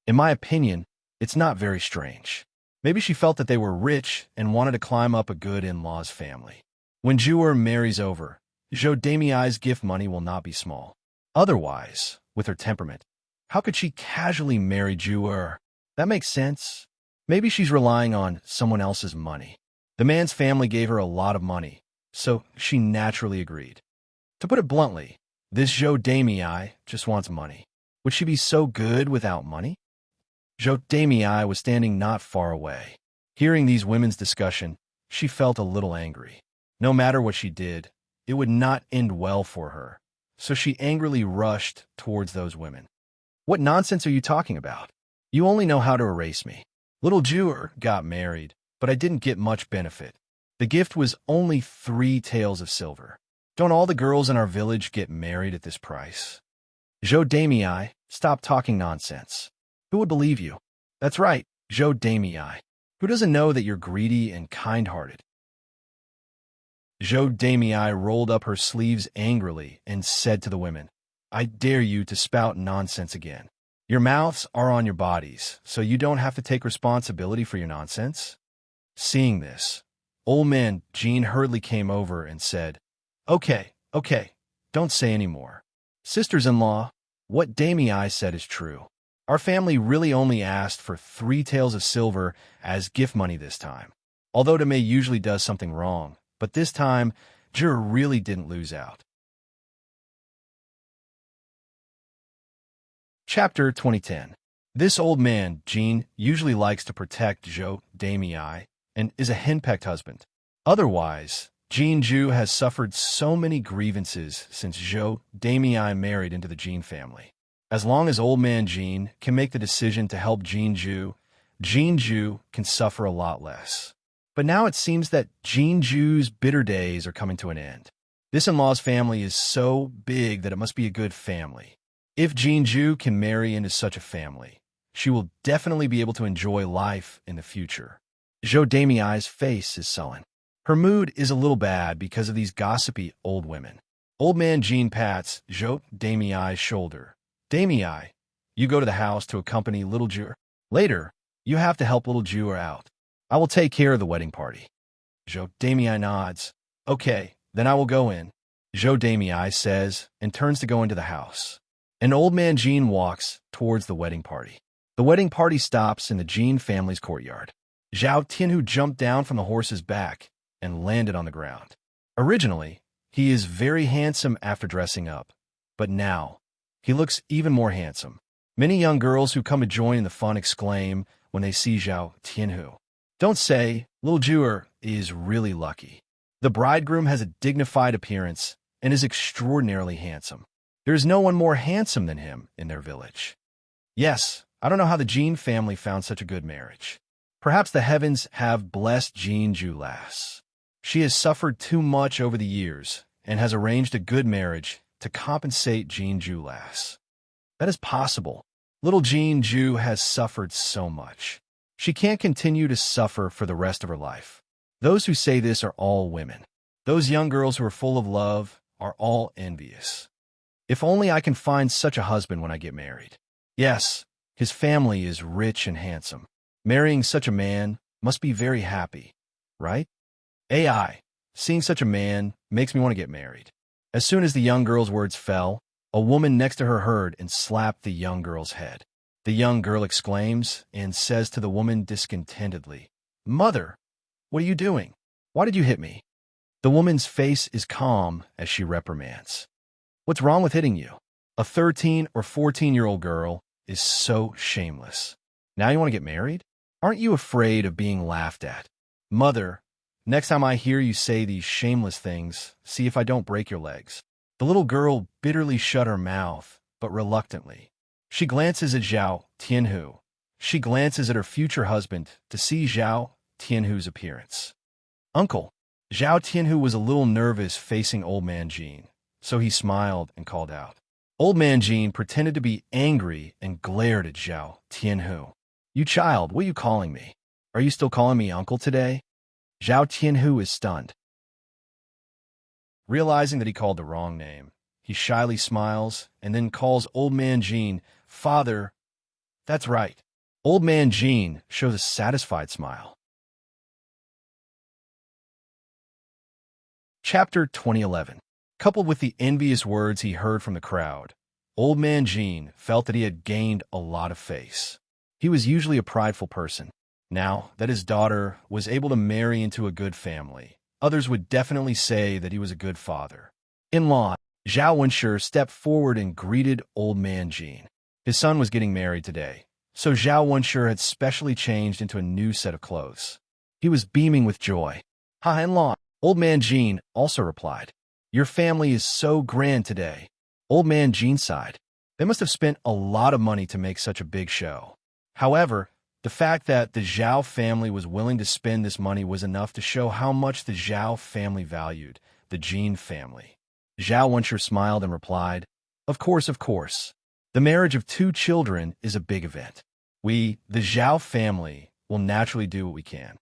In my opinion, it's not very strange. Maybe she felt that they were rich and wanted to climb up a good in-laws family. When Ju-er marries over, Zhou Damei's gift money will not be small. Otherwise, with her temperament, how could she casually marry Ju-er? That makes sense. Maybe she's relying on someone else's money. The man's family gave her a lot of money, so she naturally agreed. To put it bluntly, this Zhou Damei just wants money. Would she be so good without money? Zhou Damei was standing not far away. Hearing these women's discussion, she felt a little angry. No matter what she did, it would not end well for her, so she angrily rushed towards those women. "What nonsense are you talking about? You only know how to erase me. Little Ju-er got married, but I didn't get much benefit. The gift was only 3 taels of silver. Don't all the girls in our village get married at this price?" Zhou Damei, stop talking nonsense. Who would believe you? That's right, Zhou Damei. Who doesn't know that you're greedy and kind-hearted? Zhou Damei rolled up her sleeves angrily and said to the women, "I dare you to spout nonsense again. Your mouths are on your bodies, so you don't have to take responsibility for your nonsense." Seeing this, old man Jean hurriedly came over and said, Okay, don't say any more. Sisters-in-law, what Damei said is true. Our family really only asked for 3 taels of silver as gift money this time. Although Damei usually does something wrong, but this time, Ju really didn't lose out. Chapter 2010. This old man, Jean, usually likes to protect Zhou Damei and is a henpecked husband. Otherwise, Jean Zhu has suffered so many grievances since Zhou Damei married into the Jean family. As long as old man Jean can make the decision to help Jean Zhu can suffer a lot less. But now it seems that Jean Zhu's bitter days are coming to an end. This in-law's family is so big that it must be a good family. If Jean Zhu can marry into such a family, she will definitely be able to enjoy life in the future. Zhou Damei's face is sullen. Her mood is a little bad because of these gossipy old women. Old man Jean pats Zhou Damei's shoulder. Damei, you go to the house to accompany little Zhu. Later, you have to help little Zhu out. I will take care of the wedding party. Zhou Damei nods. Okay, then I will go in, Zhou Damei says, and turns to go into the house. An old man Jean walks towards the wedding party. The wedding party stops in the Jean family's courtyard. Zhao Tianhu jumped down from the horse's back and landed on the ground. Originally, he is very handsome after dressing up, but now, he looks even more handsome. Many young girls who come to join in the fun exclaim when they see Zhao Tianhu. Don't say, little Zhu is really lucky. The bridegroom has a dignified appearance and is extraordinarily handsome. There is no one more handsome than him in their village. Yes, I don't know how the Jean family found such a good marriage. Perhaps the heavens have blessed Jean Zhu lass. She has suffered too much over the years and has arranged a good marriage to compensate Jean Zhu lass. That is possible. Little Jean Zhu has suffered so much. She can't continue to suffer for the rest of her life. Those who say this are all women. Those young girls who are full of love are all envious. If only I can find such a husband when I get married. Yes, his family is rich and handsome. Marrying such a man must be very happy, right? AI, seeing such a man makes me want to get married. As soon as the young girl's words fell, a woman next to her heard and slapped the young girl's head. The young girl exclaims and says to the woman discontentedly, "Mother, what are you doing? Why did you hit me?" The woman's face is calm as she reprimands. What's wrong with hitting you? A 13 or 14-year-old girl is so shameless. Now you want to get married? Aren't you afraid of being laughed at? Mother, next time I hear you say these shameless things, see if I don't break your legs. The little girl bitterly shut her mouth, but reluctantly. She glances at Zhao Tianhu. She glances at her future husband to see Zhao Tianhu's appearance. Uncle, Zhao Tianhu was a little nervous facing old man Jean, so he smiled and called out. Old man Jean pretended to be angry and glared at Zhao Tianhu. You child, what are you calling me? Are you still calling me uncle today? Zhao Tianhu is stunned. Realizing that he called the wrong name, he shyly smiles and then calls old man Jean, Father. That's right. Old man Jean shows a satisfied smile. Chapter 2011. Coupled with the envious words he heard from the crowd, old man Jean felt that he had gained a lot of face. He was usually a prideful person. Now that his daughter was able to marry into a good family, others would definitely say that he was a good father. In-law, Zhao Wenshi stepped forward and greeted old man Jean. His son was getting married today, so Zhao Wenshi had specially changed into a new set of clothes. He was beaming with joy. Hi, in-law. Old man Jean also replied. Your family is so grand today. Old man Jean sighed. They must have spent a lot of money to make such a big show. However, the fact that the Zhao family was willing to spend this money was enough to show how much the Zhao family valued the Jean family. Zhao Wenshi smiled and replied, Of course, of course. The marriage of 2 children is a big event. We, the Zhao family, will naturally do what we can.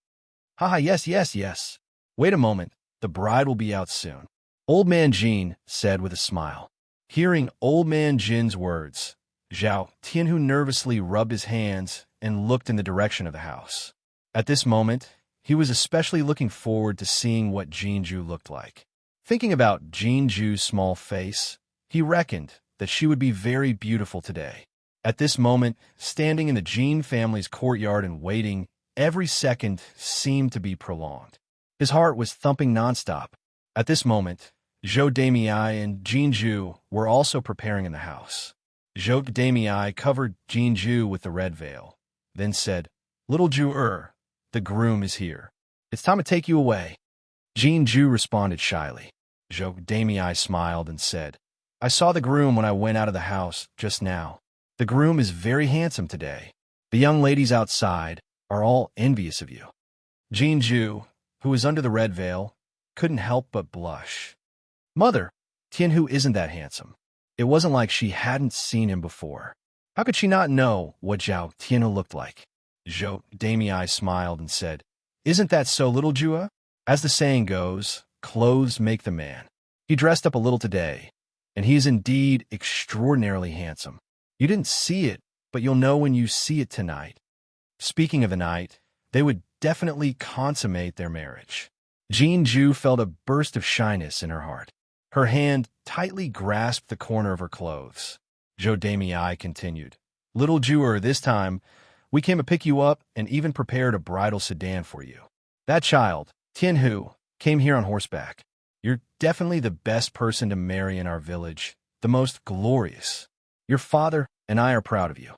Haha, yes. Wait a moment, the bride will be out soon. Old man Jean said with a smile. Hearing old man Jin's words, Zhao Tianhu nervously rubbed his hands and looked in the direction of the house. At this moment, he was especially looking forward to seeing what Jean Zhu looked like. Thinking about Jean Zhu's small face, he reckoned that she would be very beautiful today. At this moment, standing in the Jean family's courtyard and waiting, every second seemed to be prolonged. His heart was thumping nonstop. At this moment, Zhou Damei and Jean Zhu were also preparing in the house. Zhou Damei covered Jinju with the red veil, then said, "Little Ju, the groom is here. It's time to take you away." Jinju responded shyly. Zhou Damei smiled and said, "I saw the groom when I went out of the house just now. The groom is very handsome today. The young ladies outside are all envious of you." Jinju, who was under the red veil, couldn't help but blush. "Mother, Tianhu isn't that handsome." It wasn't like she hadn't seen him before. How could she not know what Zhao Tianhu looked like? Zhou Damei smiled and said, "Isn't that so, little Jua? As the saying goes, clothes make the man. He dressed up a little today, and he is indeed extraordinarily handsome. You didn't see it, but you'll know when you see it tonight." Speaking of the night, they would definitely consummate their marriage. Jinju felt a burst of shyness in her heart. Her hand tightly grasped the corner of her clothes. Zhou Damei continued, "Little Jua, this time, we came to pick you up and even prepared a bridal sedan for you. That child, Tianhu, came here on horseback. You're definitely the best person to marry in our village, the most glorious. Your father and I are proud of you."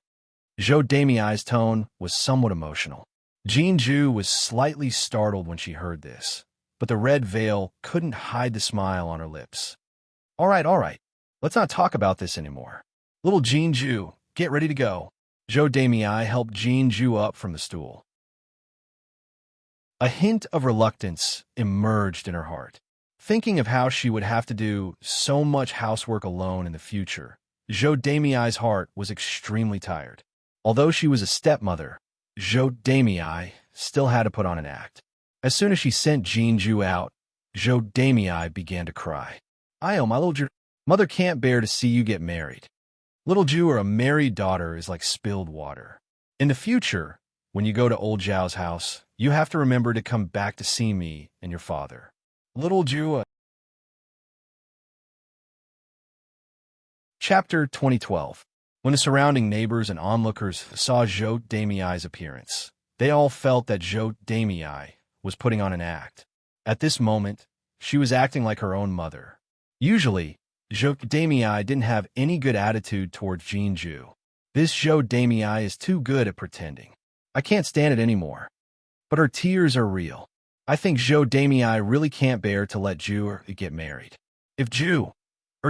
Zhou Damei's tone was somewhat emotional. Jinju was slightly startled when she heard this, but the red veil couldn't hide the smile on her lips. All right. Let's not talk about this anymore. Little Jinju, get ready to go." Zhou Damei helped Jinju up from the stool. A hint of reluctance emerged in her heart. Thinking of how she would have to do so much housework alone in the future, Zhou Damei's heart was extremely tired. Although she was a stepmother, Zhou Damei still had to put on an act. As soon as she sent Jinju out, Zhou Damei began to cry. "Oh, my little Ju, mother can't bear to see you get married. Little Ju, a married daughter is like spilled water. In the future, when you go to old Zhao's house, you have to remember to come back to see me and your father. Little Ju." Chapter 2012. When the surrounding neighbors and onlookers saw Zhou Damei's appearance, they all felt that Zhou Damei was putting on an act. At this moment, she was acting like her own mother. Usually, Zhou Damei didn't have any good attitude towards Jinju. This Zhou Damei is too good at pretending. I can't stand it anymore. But her tears are real. I think Zhou Damei really can't bear to let Ju get married. If Ju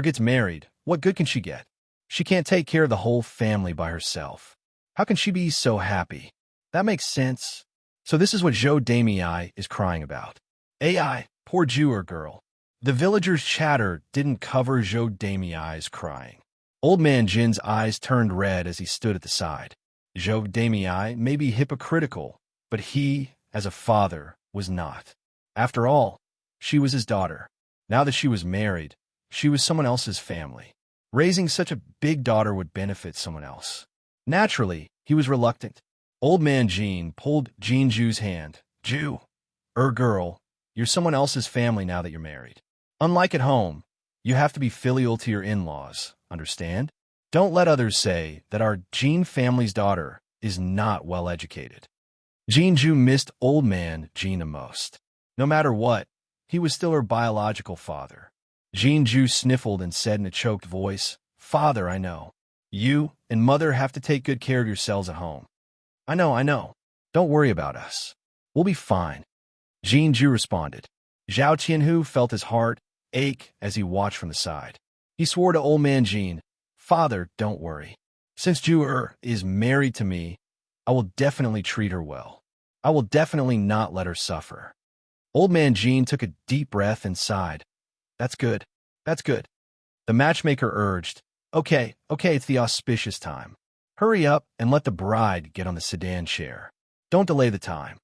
gets married, what good can she get? She can't take care of the whole family by herself. How can she be so happy? That makes sense. So this is what Zhou Damei is crying about. AI, poor Ju girl. The villagers' chatter didn't cover Zhou Damei's crying. Old man Jin's eyes turned red as he stood at the side. Zhou Damei may be hypocritical, but he, as a father, was not. After all, she was his daughter. Now that she was married, she was someone else's family. Raising such a big daughter would benefit someone else. Naturally, he was reluctant. Old man Jin pulled Jinju's hand. "Ju, girl, you're someone else's family now that you're married. Unlike at home, you have to be filial to your in-laws, understand? Don't let others say that our Jin family's daughter is not well educated." Jinju missed old man Jin the most. No matter what, he was still her biological father. Jinju sniffled and said in a choked voice, "Father, I know. You and mother have to take good care of yourselves at home. I know. Don't worry about us. We'll be fine." Jinju responded. Zhao Tianhu felt his heart ache as he watched from the side. He swore to old man Jin, "Father, don't worry. Since Ju is married to me, I will definitely treat her well. I will definitely not let her suffer." Old man Jin took a deep breath and sighed. That's good. The matchmaker urged, Okay, it's the auspicious time. Hurry up and let the bride get on the sedan chair. Don't delay the time."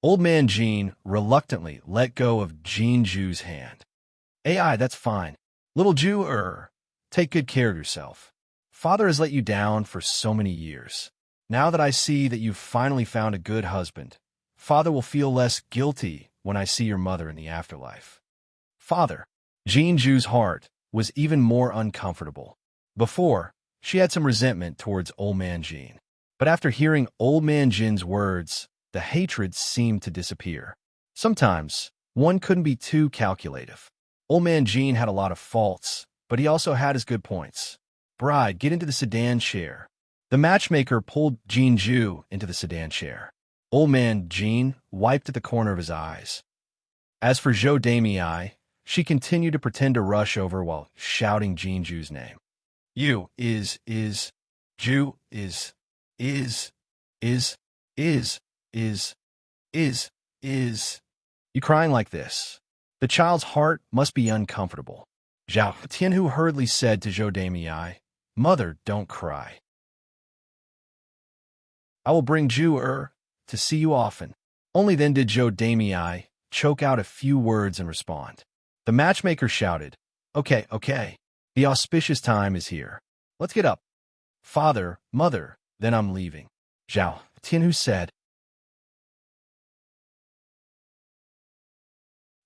Old man Jin reluctantly let go of Jinju's hand. "AI, that's fine. Little Ju, take good care of yourself. Father has let you down for so many years. Now that I see that you've finally found a good husband, Father will feel less guilty when I see your mother in the afterlife." Father. Jinju's heart was even more uncomfortable. Before, she had some resentment towards old man Jin. But after hearing old man Jin's words, the hatred seemed to disappear. Sometimes, one couldn't be too calculative. Old man Jin had a lot of faults, but he also had his good points. Bride, get into the sedan chair. The matchmaker pulled Jean Ju into the sedan chair. Old man Jean wiped at the corner of his eyes. As for Zhou Damei, she continued to pretend to rush over while shouting Jean Ju's name. You Ju is. You crying like this? The child's heart must be uncomfortable. Zhao Tianhu hurriedly said to Zhou Damei, Mother, don't cry. I will bring Ju to see you often. Only then did Zhou Damei choke out a few words and respond. The matchmaker shouted, Okay, the auspicious time is here. Let's get up. Father, Mother, then I'm leaving. Zhao Tianhu said.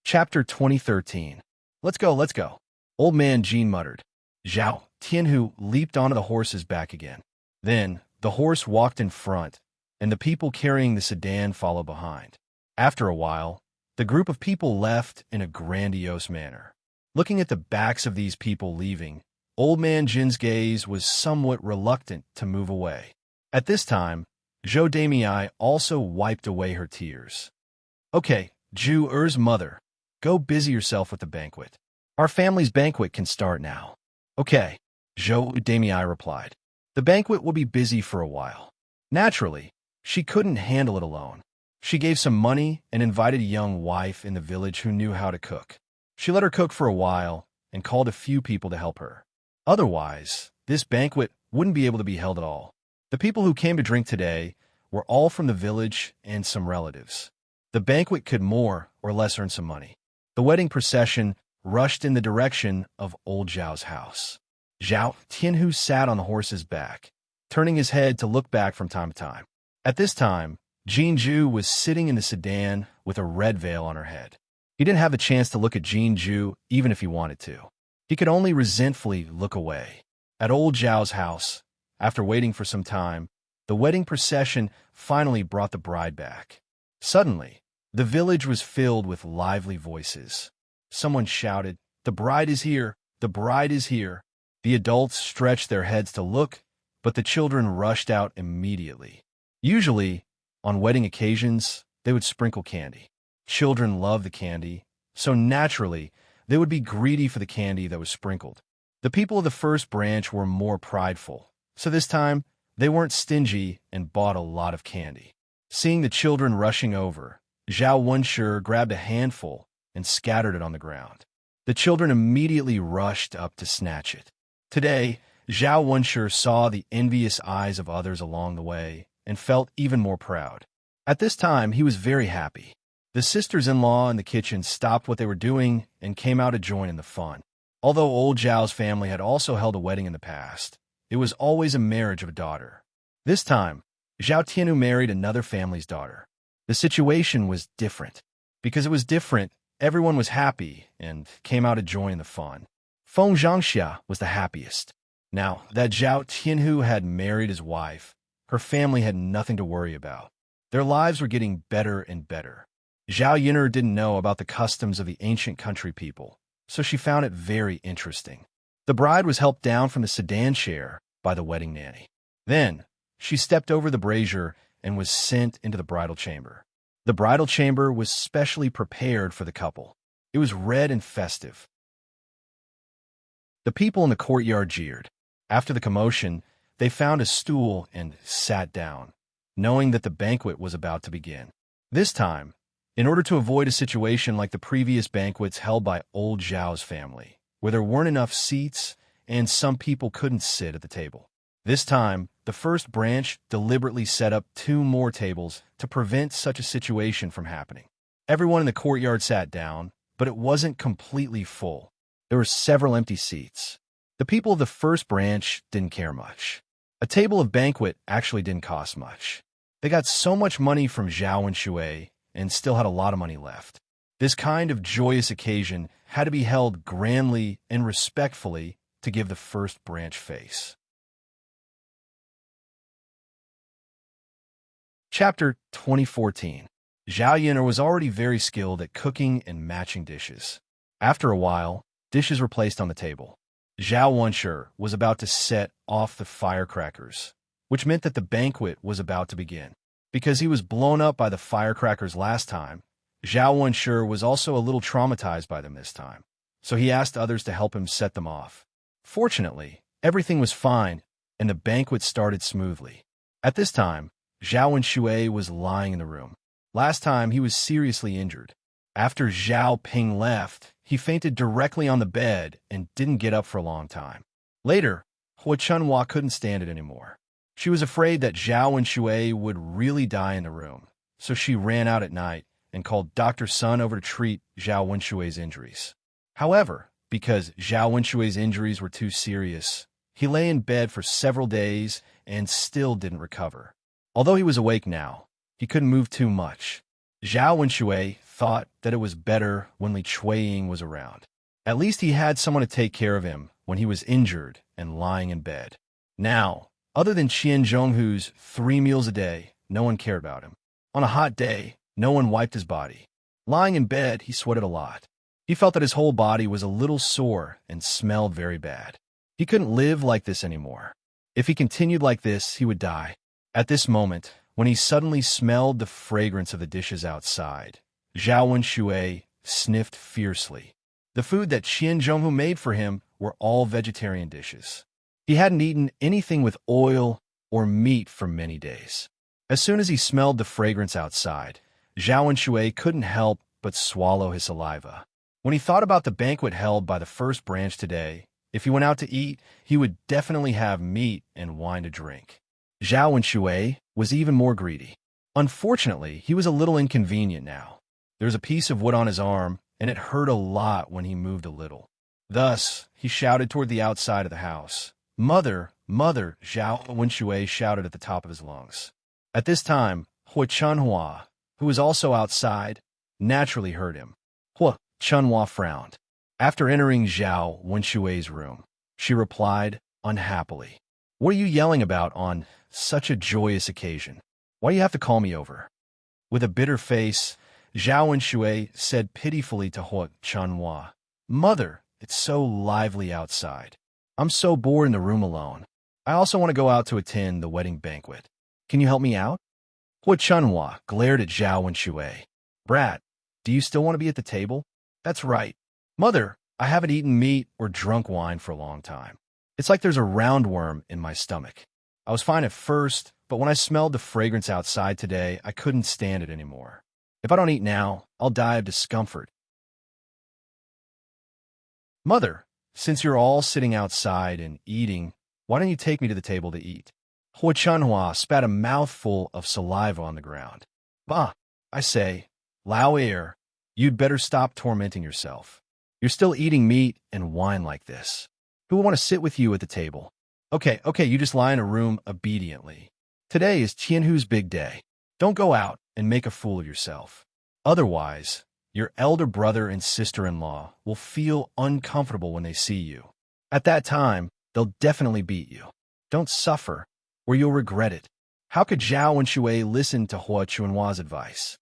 Chapter 2013. Let's go. Old man Jean muttered. Zhao Tianhu leaped onto the horse's back again. Then the horse walked in front, and the people carrying the sedan followed behind. After a while, the group of people left in a grandiose manner. Looking at the backs of these people leaving, old man Jin's gaze was somewhat reluctant to move away. At this time, Zhou Damei also wiped away her tears. Okay, Ju-er's mother, go busy yourself with the banquet. Our family's banquet can start now. Okay, Zhou Damei replied. The banquet will be busy for a while. Naturally, she couldn't handle it alone. She gave some money and invited a young wife in the village who knew how to cook. She let her cook for a while and called a few people to help her. Otherwise, this banquet wouldn't be able to be held at all. The people who came to drink today were all from the village and some relatives. The banquet could more or less earn some money. The wedding procession rushed in the direction of old Zhao's house. Zhao Tianhu sat on the horse's back, turning his head to look back from time to time. At this time, Jean Ju was sitting in the sedan with a red veil on her head. He didn't have a chance to look at Jean Ju even if he wanted to. He could only resentfully look away. At old Zhao's house, after waiting for some time, the wedding procession finally brought the bride back. Suddenly, the village was filled with lively voices. Someone shouted, The bride is here! The bride is here! The adults stretched their heads to look, but the children rushed out immediately. Usually, on wedding occasions, they would sprinkle candy. Children love the candy, so naturally, they would be greedy for the candy that was sprinkled. The people of the first branch were more prideful, so this time, they weren't stingy and bought a lot of candy. Seeing the children rushing over, Zhao Wenshi grabbed a handful and scattered it on the ground. The children immediately rushed up to snatch it. Today, Zhao Wenshi saw the envious eyes of others along the way and felt even more proud. At this time, he was very happy. The sisters-in-law in the kitchen stopped what they were doing and came out to join in the fun. Although old Zhao's family had also held a wedding in the past, it was always a marriage of a daughter. This time, Zhao Tianhu married another family's daughter. The situation was different. Because it was different, everyone was happy and came out to join in the fun. Feng Zhangxia was the happiest. Now that Zhao Tianhu had married his wife, her family had nothing to worry about. Their lives were getting better and better. Zhao Yin'er didn't know about the customs of the ancient country people, so she found it very interesting. The bride was helped down from the sedan chair by the wedding nanny. Then, she stepped over the brazier and was sent into the bridal chamber. The bridal chamber was specially prepared for the couple. It was red and festive. The people in the courtyard jeered. After the commotion, they found a stool and sat down, knowing that the banquet was about to begin. This time, in order to avoid a situation like the previous banquets held by old Zhao's family, where there weren't enough seats and some people couldn't sit at the table. This time, the first branch deliberately set up 2 more tables to prevent such a situation from happening. Everyone in the courtyard sat down, but it wasn't completely full. There were several empty seats. The people of the first branch didn't care much. A table of banquet actually didn't cost much. They got so much money from Zhao and Shui and still had a lot of money left. This kind of joyous occasion had to be held grandly and respectfully to give the first branch face. Chapter 2014. Zhao Yin'er was already very skilled at cooking and matching dishes. After a while, dishes were placed on the table. Zhao Wenshi was about to set off the firecrackers, which meant that the banquet was about to begin. Because he was blown up by the firecrackers last time, Zhao Wenshi was also a little traumatized by them this time, so he asked others to help him set them off. Fortunately, everything was fine, and the banquet started smoothly. At this time, Zhao Wenshi was lying in the room. Last time, he was seriously injured. After Zhao Ping left, he fainted directly on the bed and didn't get up for a long time. Later, Hua Chunhua couldn't stand it anymore. She was afraid that Zhao Wenshi would really die in the room, so she ran out at night and called Dr. Sun over to treat Zhao Wenshui's injuries. However, because Zhao Wenshui's injuries were too serious, he lay in bed for several days and still didn't recover. Although he was awake now, he couldn't move too much. Zhao Wenshui thought that it was better when Li Chuiying was around. At least he had someone to take care of him when he was injured and lying in bed. Now, other than Qian Zhonghu's 3 meals a day, no one cared about him. On a hot day, no one wiped his body. Lying in bed, he sweated a lot. He felt that his whole body was a little sore and smelled very bad. He couldn't live like this anymore. If he continued like this, he would die. At this moment, when he suddenly smelled the fragrance of the dishes outside, Zhao Wenshui sniffed fiercely. The food that Qian Zhonghu made for him were all vegetarian dishes. He hadn't eaten anything with oil or meat for many days. As soon as he smelled the fragrance outside, Zhao Wenshui couldn't help but swallow his saliva. When he thought about the banquet held by the first branch today, if he went out to eat, he would definitely have meat and wine to drink. Zhao Wenshui was even more greedy. Unfortunately, he was a little inconvenient now. There was a piece of wood on his arm, and it hurt a lot when he moved a little. Thus, he shouted toward the outside of the house. "Mother, mother," Zhao Wenshui shouted at the top of his lungs. At this time, Hua Chunhua, who was also outside, naturally heard him. Hua Chunhua frowned. After entering Zhao Wenshui's room, she replied unhappily, "What are you yelling about on such a joyous occasion? Why do you have to call me over?" With a bitter face, Zhao Wenshui said pitifully to Hua Chunhua, "Mother, it's so lively outside. I'm so bored in the room alone. I also want to go out to attend the wedding banquet. Can you help me out?" Hua Chunhua glared at Zhao Wenshui. "Brat, do you still want to be at the table?" "That's right. Mother, I haven't eaten meat or drunk wine for a long time. It's like there's a roundworm in my stomach. I was fine at first, but when I smelled the fragrance outside today, I couldn't stand it anymore. If I don't eat now, I'll die of discomfort." "Mother, since you're all sitting outside and eating, why don't you take me to the table to eat?" Hua Chunhua spat a mouthful of saliva on the ground. "Bah, I say, Lao Er, you'd better stop tormenting yourself. You're still eating meat and wine like this. Who would want to sit with you at the table? Okay, you just lie in a room obediently. Today is Tianhu's big day. Don't go out and make a fool of yourself. Otherwise, your elder brother and sister-in-law will feel uncomfortable when they see you. At that time, they'll definitely beat you. Don't suffer, or you'll regret it." How could Zhao Wenshui listen to Hua Chunhua's advice?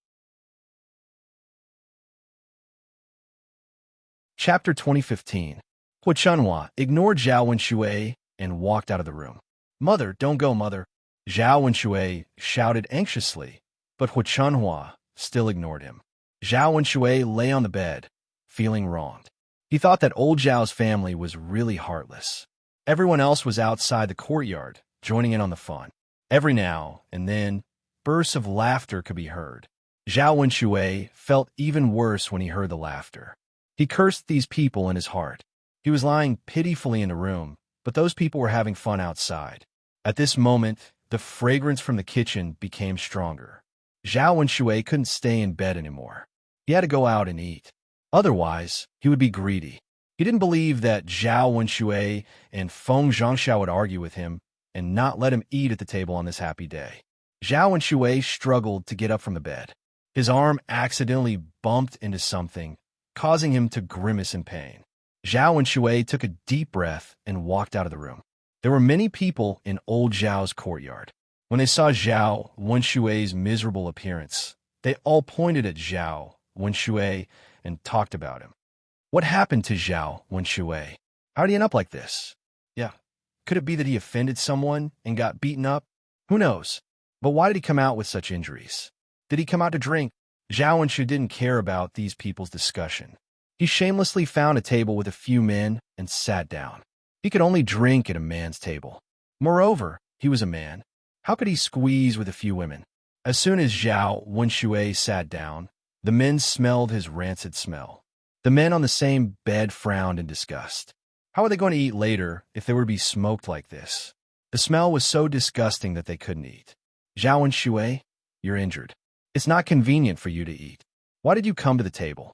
Chapter 2015. Hua Chunhua ignored Zhao Wenshui and walked out of the room. "Mother, don't go, mother," Zhao Wenshui shouted anxiously, but Hua Chunhua still ignored him. Zhao Wenshui lay on the bed, feeling wronged. He thought that old Zhao's family was really heartless. Everyone else was outside the courtyard, joining in on the fun. Every now and then, bursts of laughter could be heard. Zhao Wenshui felt even worse when he heard the laughter. He cursed these people in his heart. He was lying pitifully in the room, but those people were having fun outside. At this moment, the fragrance from the kitchen became stronger. Zhao Wenshui couldn't stay in bed anymore. He had to go out and eat. Otherwise, he would be greedy. He didn't believe that Zhao Wenshui and Feng Zhangxiao would argue with him and not let him eat at the table on this happy day. Zhao Wenshui struggled to get up from the bed. His arm accidentally bumped into something, causing him to grimace in pain. Zhao Wenshui took a deep breath and walked out of the room. There were many people in old Zhao's courtyard. When they saw Zhao Wenshui's miserable appearance, they all pointed at Zhao Wenshui and talked about him. What happened to Zhao Wenshui? How'd he end up like this? Yeah. Could it be that he offended someone and got beaten up? Who knows? But why did he come out with such injuries? Did he come out to drink? Zhao Wenshu didn't care about these people's discussion. He shamelessly found a table with a few men and sat down. He could only drink at a man's table. Moreover, he was a man. How could he squeeze with a few women? As soon as Zhao Wenshui sat down, the men smelled his rancid smell. The men on the same bed frowned in disgust. How were they going to eat later if they were to be smoked like this? The smell was so disgusting that they couldn't eat. Zhao Wenshui, you're injured. It's not convenient for you to eat. Why did you come to the table?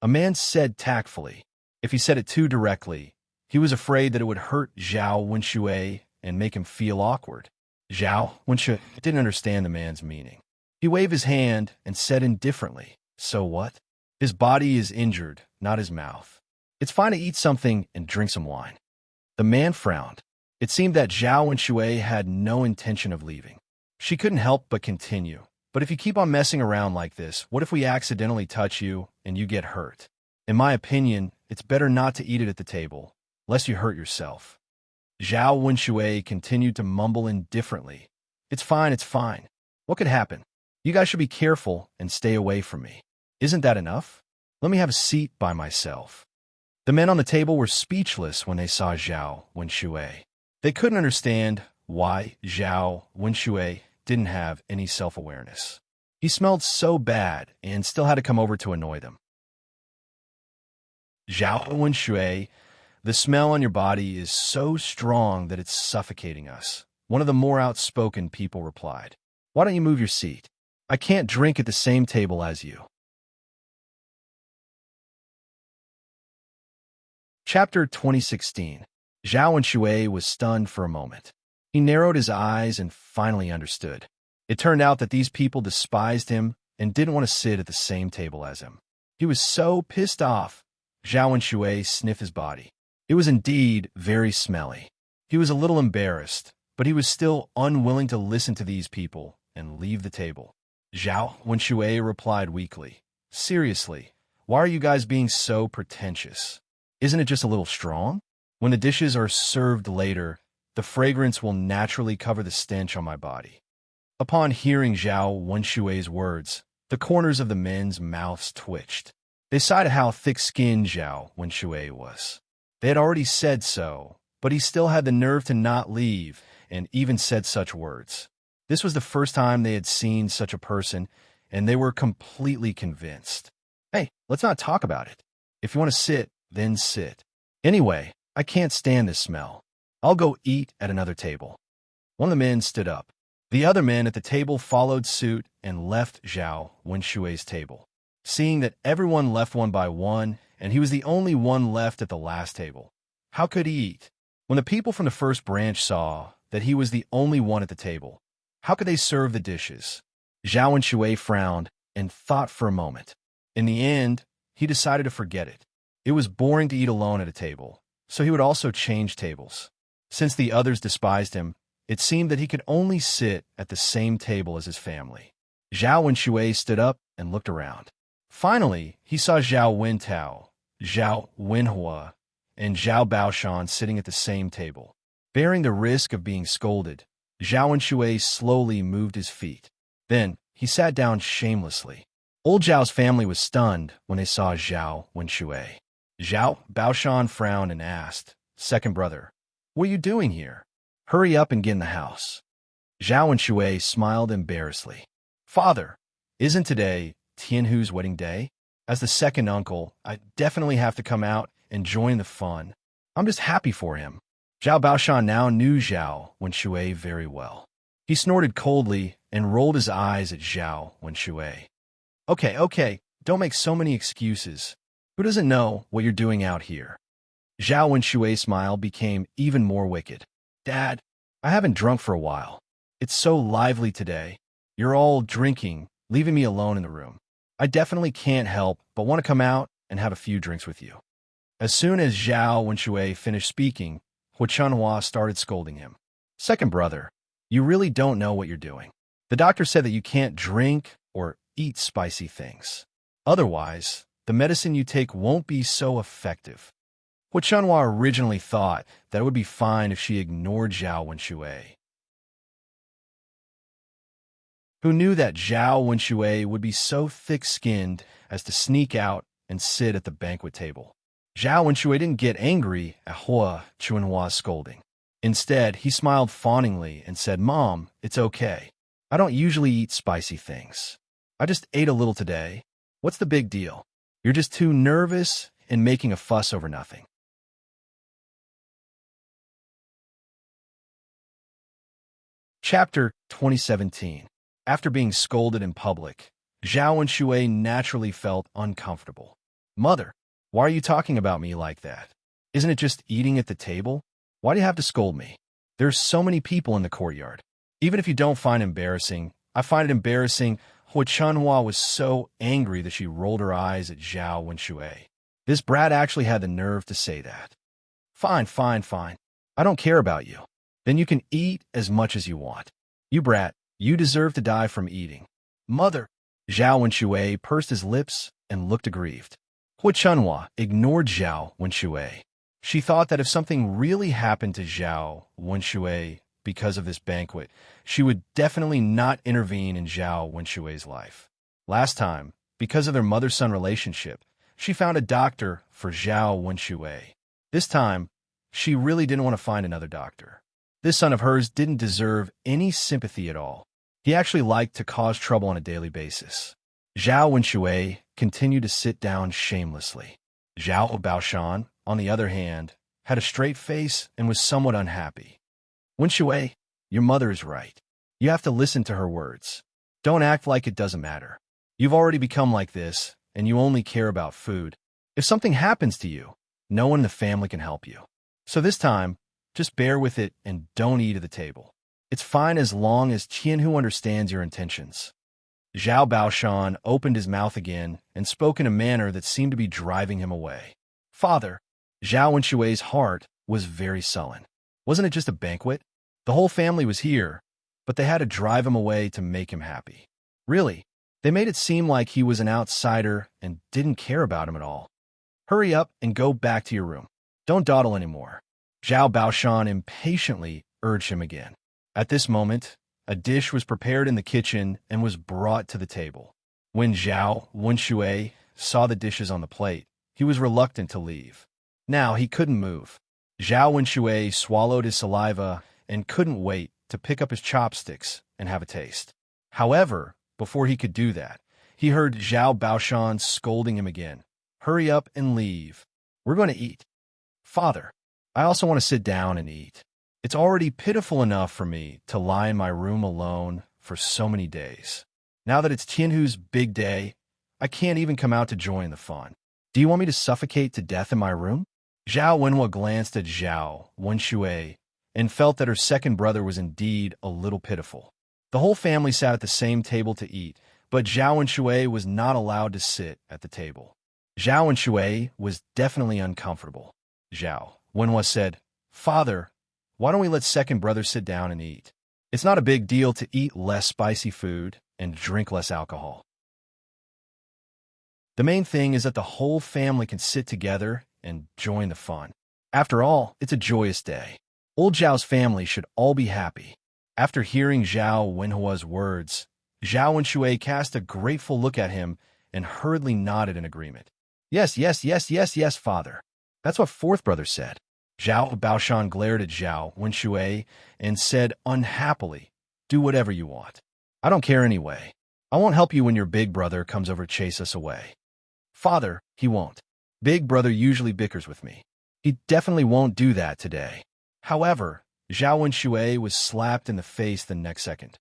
A man said tactfully. If he said it too directly, he was afraid that it would hurt Zhao Wenshui and make him feel awkward. Zhao Wenshui didn't understand the man's meaning. He waved his hand and said indifferently, "So what? His body is injured, not his mouth. It's fine to eat something and drink some wine." The man frowned. It seemed that Zhao Wenshui had no intention of leaving. She couldn't help but continue. "But if you keep on messing around like this, what if we accidentally touch you and you get hurt? In my opinion, it's better not to eat it at the table, lest you hurt yourself." Zhao Wenshui continued to mumble indifferently. It's fine. What could happen? You guys should be careful and stay away from me. Isn't that enough? Let me have a seat by myself." The men on the table were speechless when they saw Zhao Wenshui. They couldn't understand why Zhao Wenshui didn't have any self-awareness. He smelled so bad and still had to come over to annoy them. "Zhao Wenshui, the smell on your body is so strong that it's suffocating us," one of the more outspoken people replied. "Why don't you move your seat? I can't drink at the same table as you." Chapter 2016. Zhao Wenshui was stunned for a moment. He narrowed his eyes and finally understood. It turned out that these people despised him and didn't want to sit at the same table as him. He was so pissed off. Zhao Wenshui sniffed his body. It was indeed very smelly. He was a little embarrassed, but he was still unwilling to listen to these people and leave the table. Zhao Wenshui replied weakly, "Seriously, why are you guys being so pretentious? Isn't it just a little strong? When the dishes are served later, the fragrance will naturally cover the stench on my body." Upon hearing Zhao Wenshui's words, the corners of the men's mouths twitched. They sighed at how thick-skinned Zhao Wenshui was. They had already said so, but he still had the nerve to not leave and even said such words. This was the first time they had seen such a person, and they were completely convinced. "Hey, let's not talk about it. If you want to sit, then sit. Anyway, I can't stand this smell. I'll go eat at another table." One of the men stood up. The other men at the table followed suit and left Zhao Wenshui's table. Seeing that everyone left one by one, and he was the only one left at the last table, how could he eat? When the people from the first branch saw that he was the only one at the table, how could they serve the dishes? Zhao Wenshui frowned and thought for a moment. In the end, he decided to forget it. It was boring to eat alone at a table, so he would also change tables. Since the others despised him, it seemed that he could only sit at the same table as his family. Zhao Wenshui stood up and looked around. Finally, he saw Zhao Wentao, Zhao Wenhua, and Zhao Baoshan sitting at the same table. Bearing the risk of being scolded, Zhao Wenshui slowly moved his feet. Then, he sat down shamelessly. Old Zhao's family was stunned when they saw Zhao Wenshui. Zhao Baoshan frowned and asked, "Second brother, what are you doing here? Hurry up and get in the house." Zhao Wenshui smiled embarrassedly. "Father, isn't today Tianhu's wedding day? As the second uncle, I definitely have to come out and join the fun. I'm just happy for him." Zhao Baoshan now knew Zhao Wenshui very well. He snorted coldly and rolled his eyes at Zhao Wenshui. Okay, don't make so many excuses. Who doesn't know what you're doing out here?" Zhao Wenshui's smile became even more wicked. "Dad, I haven't drunk for a while. It's so lively today. You're all drinking, leaving me alone in the room. I definitely can't help but want to come out and have a few drinks with you." As soon as Zhao Wenshui finished speaking, Hu Chunhua started scolding him. "Second brother, you really don't know what you're doing. The doctor said that you can't drink or eat spicy things. Otherwise, the medicine you take won't be so effective." Hu Chunhua originally thought that it would be fine if she ignored Zhao Wenxuei. Who knew that Zhao Wenxuei would be so thick-skinned as to sneak out and sit at the banquet table. Zhao Wenxuei didn't get angry at Hu Chunhua's scolding. Instead, he smiled fawningly and said, "Mom, it's okay. I don't usually eat spicy things. I just ate a little today. What's the big deal? You're just too nervous and making a fuss over nothing." Chapter 2017. After being scolded in public, Zhao Wenxuei naturally felt uncomfortable. "Mother, why are you talking about me like that? Isn't it just eating at the table? Why do you have to scold me? There's so many people in the courtyard. Even if you don't find it embarrassing, I find it embarrassing." Hu Chunhua was so angry that she rolled her eyes at Zhao Wenxuei. This brat actually had the nerve to say that. Fine. I don't care about you. Then you can eat as much as you want. You brat, you deserve to die from eating." "Mother." Zhao Wenxuei pursed his lips and looked aggrieved. Hu Chunhua ignored Zhao Wenxuei. She thought that if something really happened to Zhao Wenxuei because of this banquet, she would definitely not intervene in Zhao Wenxuei's life. Last time, because of their mother-son relationship, she found a doctor for Zhao Wenxuei. This time, she really didn't want to find another doctor. This son of hers didn't deserve any sympathy at all. He actually liked to cause trouble on a daily basis. Zhao Wenxuei continued to sit down shamelessly. Zhao Baoshan, on the other hand, had a straight face and was somewhat unhappy. "Wenxuei, your mother is right. You have to listen to her words. Don't act like it doesn't matter. You've already become like this, and you only care about food. If something happens to you, no one in the family can help you. So this time, just bear with it and don't eat at the table. It's fine as long as Qianhu understands your intentions." Zhao Baoshan opened his mouth again and spoke in a manner that seemed to be driving him away. "Father." Zhao Wenxuei's heart was very sullen. Wasn't it just a banquet? The whole family was here, but they had to drive him away to make him happy. Really, they made it seem like he was an outsider and didn't care about him at all. "Hurry up and go back to your room. Don't dawdle anymore." Zhao Baoshan impatiently urged him again. At this moment, a dish was prepared in the kitchen and was brought to the table. When Zhao Wenxuei saw the dishes on the plate, he was reluctant to leave. Now he couldn't move. Zhao Wenxuei swallowed his saliva and couldn't wait to pick up his chopsticks and have a taste. However, before he could do that, he heard Zhao Baoshan scolding him again. "Hurry up and leave. We're going to eat." "Father, I also want to sit down and eat. It's already pitiful enough for me to lie in my room alone for so many days. Now that it's Tianhu's big day, I can't even come out to join the fun. Do you want me to suffocate to death in my room?" Zhao Wenhua glanced at Zhao Wenxuei and felt that her second brother was indeed a little pitiful. The whole family sat at the same table to eat, but Zhao Wenxuei was not allowed to sit at the table. Zhao Wenxuei was definitely uncomfortable. Zhao Wenhua said, "Father, why don't we let second brother sit down and eat? It's not a big deal to eat less spicy food and drink less alcohol. The main thing is that the whole family can sit together and join the fun. After all, it's a joyous day. Old Zhao's family should all be happy." After hearing Zhao Wenhua's words, Zhao Wenxuei cast a grateful look at him and hurriedly nodded in agreement. Yes, father. That's what fourth brother said." Zhao Baoshan glared at Zhao Wenxuei and said unhappily, "Do whatever you want. I don't care anyway. I won't help you when your big brother comes over to chase us away." "Father, he won't. Big brother usually bickers with me. He definitely won't do that today." However, Zhao Wenxuei was slapped in the face the next second.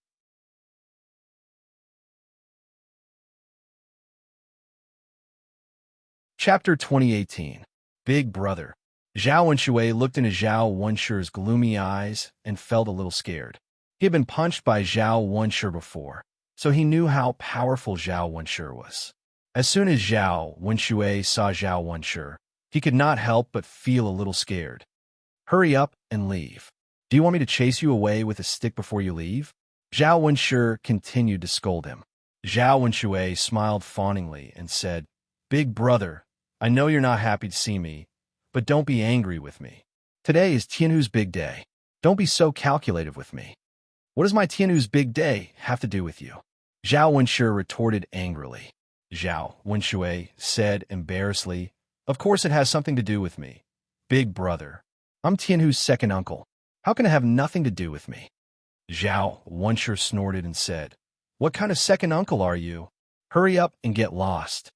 Chapter 2018. Big Brother. Zhao Wenxuei looked into Zhao Wenshi's gloomy eyes and felt a little scared. He had been punched by Zhao Wenshi before, so he knew how powerful Zhao Wenshi was. As soon as Zhao Wenxuei saw Zhao Wenshi, he could not help but feel a little scared. "Hurry up and leave. Do you want me to chase you away with a stick before you leave?" Zhao Wenshi continued to scold him. Zhao Wenxuei smiled fawningly and said, "Big brother, I know you're not happy to see me, but don't be angry with me. Today is Tianhu's big day. Don't be so calculative with me. What does my Tianhu's big day have to do with you? Zhao Wenshi retorted angrily. Zhao Wenshui said embarrassedly, of course it has something to do with me. Big brother. I'm Tianhu's second uncle. How can it have nothing to do with me? Zhao Wenshi snorted and said, what kind of second uncle are you? Hurry up and get lost.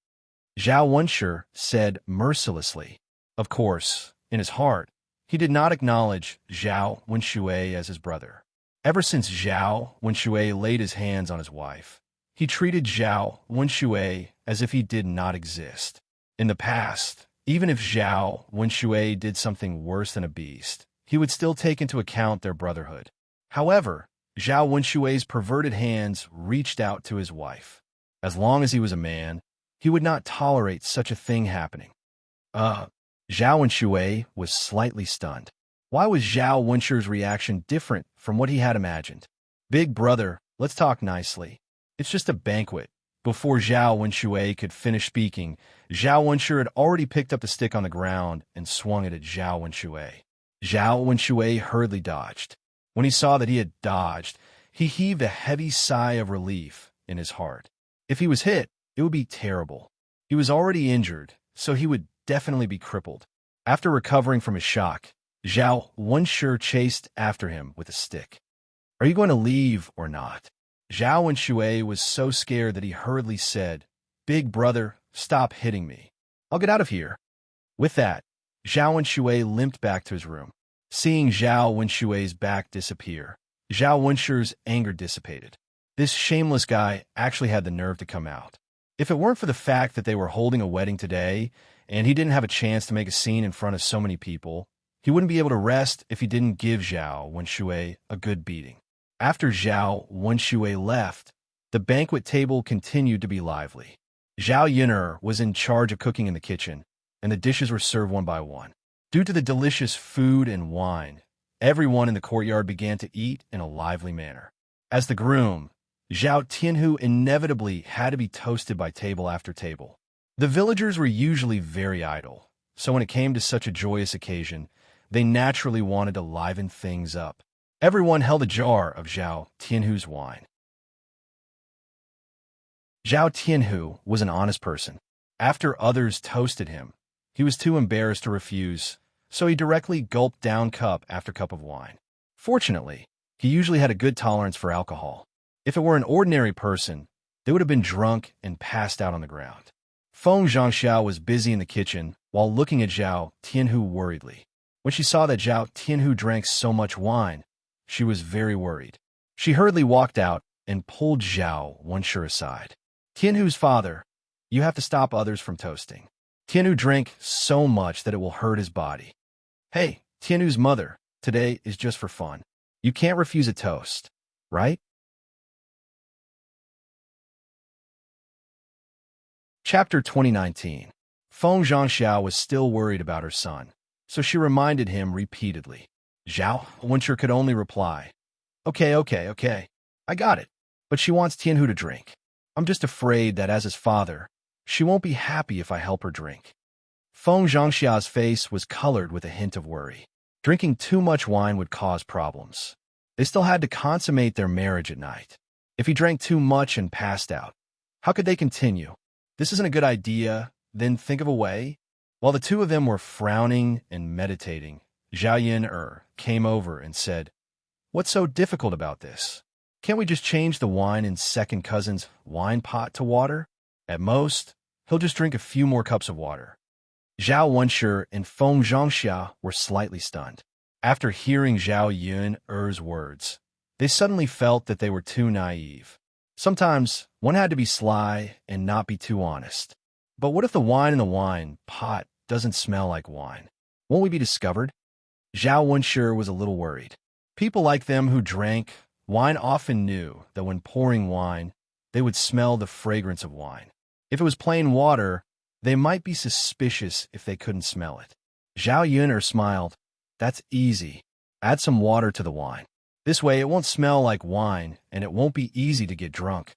Zhao Wenshi said mercilessly. Of course, in his heart, he did not acknowledge Zhao Wenshui as his brother. Ever since Zhao Wenshui laid his hands on his wife, he treated Zhao Wenshui as if he did not exist. In the past, even if Zhao Wenshui did something worse than a beast, he would still take into account their brotherhood. However, Zhao Wenshui's perverted hands reached out to his wife. As long as he was a man, he would not tolerate such a thing happening. Zhao Wenshui was slightly stunned. Why was Zhao Wenshi's reaction different from what he had imagined? Big brother, let's talk nicely. It's just a banquet. Before Zhao Wenshui could finish speaking, Zhao Wenshi had already picked up the stick on the ground and swung it at Zhao Wenshui. Zhao Wenshui hurriedly dodged. When he saw that he had dodged, he heaved a heavy sigh of relief in his heart. If he was hit, it would be terrible. He was already injured, so he would definitely be crippled. After recovering from his shock, Zhao Wenshi chased after him with a stick. Are you going to leave or not? Zhao Wenshui was so scared that he hurriedly said, Big brother, stop hitting me. I'll get out of here. With that, Zhao Wenshui limped back to his room. Seeing Zhao Wenshui's back disappear, Zhao Wenshi's anger dissipated. This shameless guy actually had the nerve to come out. If it weren't for the fact that they were holding a wedding today, and he didn't have a chance to make a scene in front of so many people, he wouldn't be able to rest if he didn't give Zhao Wenshui a good beating. After Zhao Wenshui left, the banquet table continued to be lively. Zhao Yun'er was in charge of cooking in the kitchen, and the dishes were served one by one. Due to the delicious food and wine, everyone in the courtyard began to eat in a lively manner. As the groom, Zhao Tianhu inevitably had to be toasted by table after table. The villagers were usually very idle, so when it came to such a joyous occasion, they naturally wanted to liven things up. Everyone held a jar of Zhao Tianhu's wine. Zhao Tianhu was an honest person. After others toasted him, he was too embarrassed to refuse, so he directly gulped down cup after cup of wine. Fortunately, he usually had a good tolerance for alcohol. If it were an ordinary person, they would have been drunk and passed out on the ground. Feng Zhangxiao was busy in the kitchen while looking at Zhao Tianhu worriedly. When she saw that Zhao Tianhu drank so much wine, she was very worried. She hurriedly walked out and pulled Zhao Wenshi aside. Tianhu's father, you have to stop others from toasting. Tianhu drank so much that it will hurt his body. Hey, Tianhu's mother, today is just for fun. You can't refuse a toast, right? Chapter 2019. Feng Zhangxiao was still worried about her son, so she reminded him repeatedly. Zhao Wenshi could only reply, Okay, I got it. But she wants Tianhu to drink. I'm just afraid that as his father, she won't be happy if I help her drink. Feng Zhangxia's face was colored with a hint of worry. Drinking too much wine would cause problems. They still had to consummate their marriage at night. If he drank too much and passed out, how could they continue? This isn't a good idea, then think of a way. While the two of them were frowning and meditating, Zhao Yun'er came over and said, What's so difficult about this? Can't we just change the wine in second cousin's wine pot to water? At most, he'll just drink a few more cups of water. Zhao Wenshi and Feng Zhangxiao were slightly stunned. After hearing Zhao Yun'er's words, they suddenly felt that they were too naive. Sometimes, one had to be sly and not be too honest. But what if the wine in the wine pot doesn't smell like wine? Won't we be discovered? Zhao Wenshi was a little worried. People like them who drank wine often knew that when pouring wine, they would smell the fragrance of wine. If it was plain water, they might be suspicious if they couldn't smell it. Zhao Yun'er smiled. That's easy. Add some water to the wine. This way it won't smell like wine and it won't be easy to get drunk.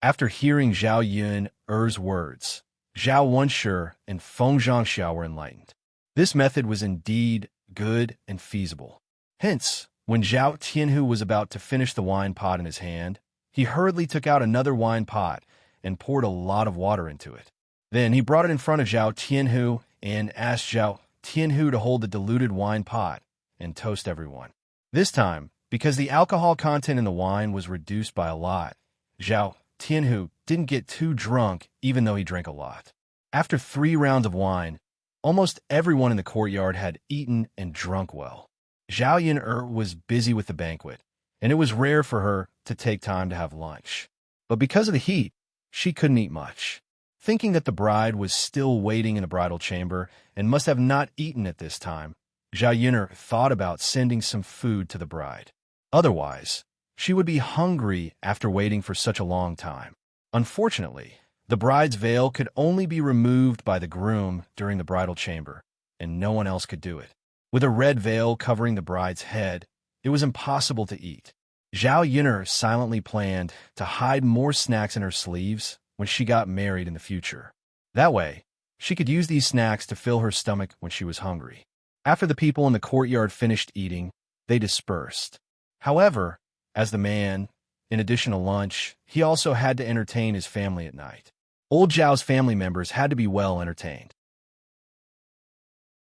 After hearing Zhao Yun'er's words, Zhao Wenshi and Feng Zhangxiao were enlightened. This method was indeed good and feasible. Hence, when Zhao Tianhu was about to finish the wine pot in his hand, he hurriedly took out another wine pot and poured a lot of water into it. Then he brought it in front of Zhao Tianhu and asked Zhao Tianhu to hold the diluted wine pot and toast everyone. This time, because the alcohol content in the wine was reduced by a lot, Zhao Tianhu didn't get too drunk even though he drank a lot. After 3 rounds of wine, almost everyone in the courtyard had eaten and drunk well. Zhao Yin'er was busy with the banquet, and it was rare for her to take time to have lunch. But because of the heat, she couldn't eat much. Thinking that the bride was still waiting in the bridal chamber and must have not eaten at this time, Zhao Yin'er thought about sending some food to the bride. Otherwise, she would be hungry after waiting for such a long time. Unfortunately, the bride's veil could only be removed by the groom during the bridal chamber, and no one else could do it. With a red veil covering the bride's head, it was impossible to eat. Zhao Yin'er silently planned to hide more snacks in her sleeves when she got married in the future. That way, she could use these snacks to fill her stomach when she was hungry. After the people in the courtyard finished eating, they dispersed. However, as the man, in addition to lunch, he also had to entertain his family at night. Old Zhao's family members had to be well entertained.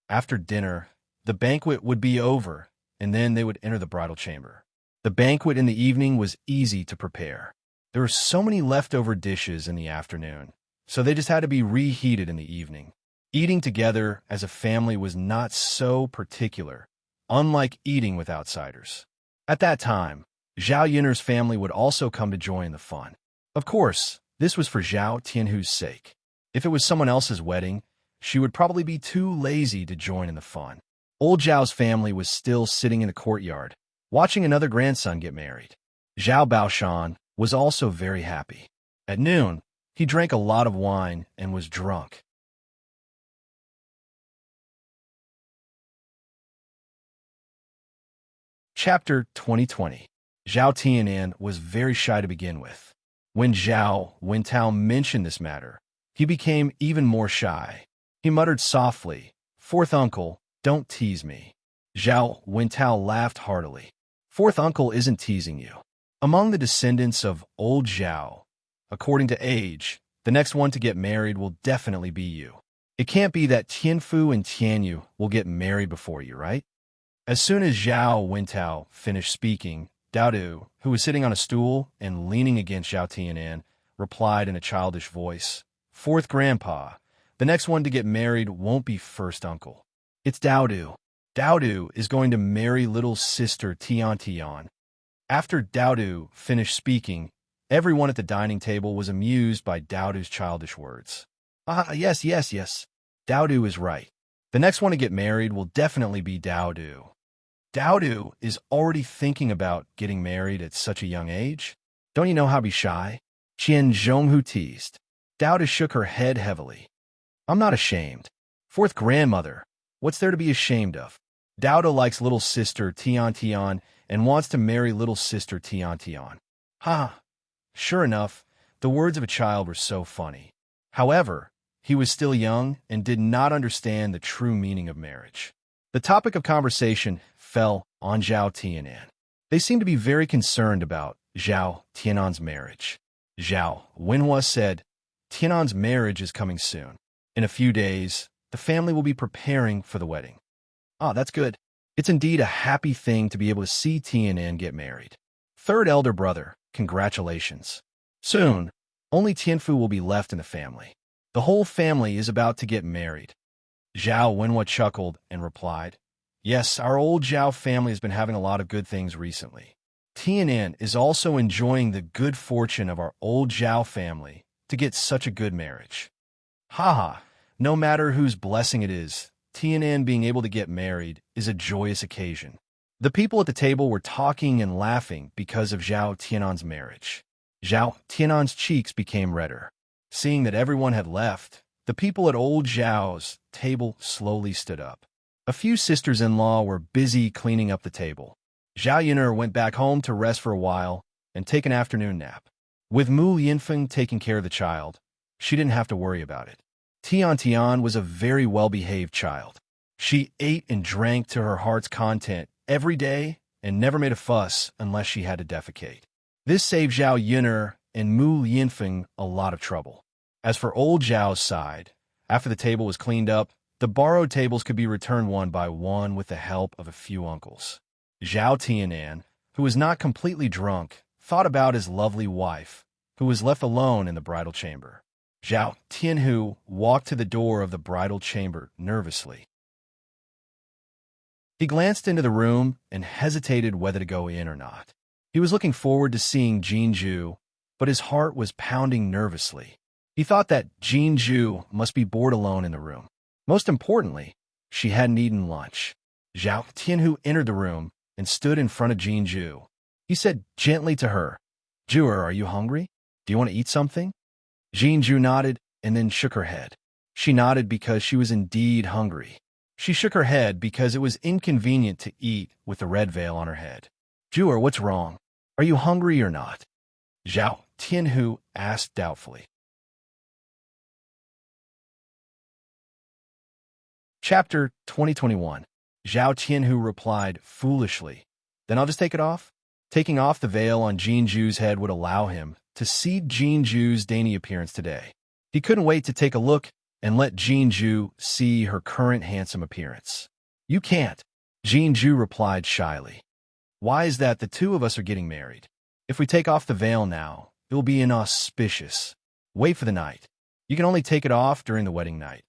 After dinner, the banquet would be over, and then they would enter the bridal chamber. The banquet in the evening was easy to prepare. There were so many leftover dishes in the afternoon, so they just had to be reheated in the evening. Eating together as a family was not so particular, unlike eating with outsiders. At that time, Zhao Yin'er's family would also come to join the fun. Of course, this was for Zhao Tianhu's sake. If it was someone else's wedding, she would probably be too lazy to join in the fun. Old Zhao's family was still sitting in the courtyard, watching another grandson get married. Zhao Baoshan was also very happy. At noon, he drank a lot of wine and was drunk. Chapter 2020. Zhao Tianan was very shy to begin with. When Zhao Wintao mentioned this matter, he became even more shy. He muttered softly, "Fourth uncle, don't tease me." Zhao Wintao laughed heartily. "Fourth uncle isn't teasing you. Among the descendants of old Zhao, according to age, the next one to get married will definitely be you. It can't be that Tianfu and Tianyu will get married before you, right?" As soon as Zhao Wintao finished speaking, Daodu, who was sitting on a stool and leaning against Zhao Tianan, replied in a childish voice, "Fourth grandpa, the next one to get married won't be first uncle. It's Daodu. Daodu is going to marry little sister Tian. After Daodu finished speaking, everyone at the dining table was amused by Daodu's childish words. Yes. Daodu is right. The next one to get married will definitely be Daodu. Daodu is already thinking about getting married at such a young age? Don't you know how to be shy?" Qian Zhonghu teased. Daodu shook her head heavily. "I'm not ashamed. Fourth grandmother, what's there to be ashamed of? Daodu likes little sister Tian and wants to marry little sister Tian. Ha! Sure enough, the words of a child were so funny. However, he was still young and did not understand the true meaning of marriage. The topic of conversation fell on Zhao Tianan. They seemed to be very concerned about Zhao Tianan's marriage. Zhao Wenhua said, "Tianan's marriage is coming soon. In a few days, the family will be preparing for the wedding." That's good. It's indeed a happy thing to be able to see Tianan get married. Third elder brother, congratulations. Soon, only Tianfu will be left in the family. The whole family is about to get married. Zhao Wenhua chuckled and replied, "Yes, our old Zhao family has been having a lot of good things recently. Tianan is also enjoying the good fortune of our old Zhao family to get such a good marriage." Haha, no matter whose blessing it is, Tianan being able to get married is a joyous occasion. The people at the table were talking and laughing because of Zhao Tianan's marriage. Zhao Tianan's cheeks became redder. Seeing that everyone had left, the people at old Zhao's table slowly stood up. A few sisters-in-law were busy cleaning up the table. Zhao Yin'er went back home to rest for a while and take an afternoon nap. With Mu Yinfeng taking care of the child, she didn't have to worry about it. Tian was a very well-behaved child. She ate and drank to her heart's content every day and never made a fuss unless she had to defecate. This saved Zhao Yun'er and Mu Yinfeng a lot of trouble. As for old Zhao's side, after the table was cleaned up, the borrowed tables could be returned one by one with the help of a few uncles. Zhao Tianan, who was not completely drunk, thought about his lovely wife, who was left alone in the bridal chamber. Zhao Tianhu walked to the door of the bridal chamber nervously. He glanced into the room and hesitated whether to go in or not. He was looking forward to seeing Jinju, but his heart was pounding nervously. He thought that Jinju must be bored alone in the room. Most importantly, she hadn't eaten lunch. Zhao Tianhu entered the room and stood in front of Jinju. He said gently to her, "Juer, are you hungry? Do you want to eat something?" Jinju nodded and then shook her head. She nodded because she was indeed hungry. She shook her head because it was inconvenient to eat with the red veil on her head. "Juer, what's wrong? Are you hungry or not?" Zhao Tianhu asked doubtfully. Chapter 2021. Zhao Tianhu replied foolishly, "Then I'll just take it off." Taking off the veil on Jinju's head would allow him to see Jinju's dainty appearance today. He couldn't wait to take a look and let Jinju see her current handsome appearance. "You can't," Jinju replied shyly. "Why is that? The two of us are getting married. If we take off the veil now, it will be inauspicious. Wait for the night. You can only take it off during the wedding night."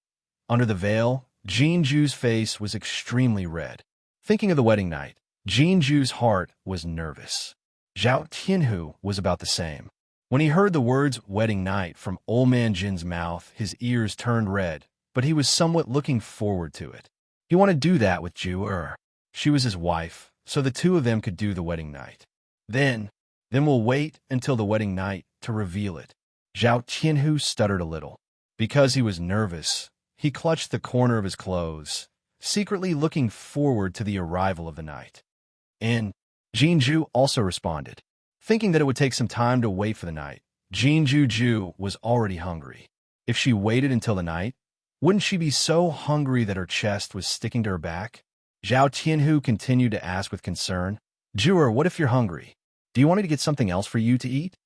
Under the veil, Jinju's face was extremely red. Thinking of the wedding night, Jinju's heart was nervous. Zhao Tianhu was about the same. When he heard the words wedding night from old man Jin's mouth, his ears turned red, but he was somewhat looking forward to it. He wanted to do that with Ju'er. She was his wife, so the two of them could do the wedding night. Then we'll wait until the wedding night to reveal it. Zhao Tianhu stuttered a little. Because he was nervous, he clutched the corner of his clothes, secretly looking forward to the arrival of the night. And Jinju also responded. Thinking that it would take some time to wait for the night, Jinju was already hungry. If she waited until the night, wouldn't she be so hungry that her chest was sticking to her back? Zhao Tianhu continued to ask with concern, "Juer, what if you're hungry? Do you want me to get something else for you to eat?"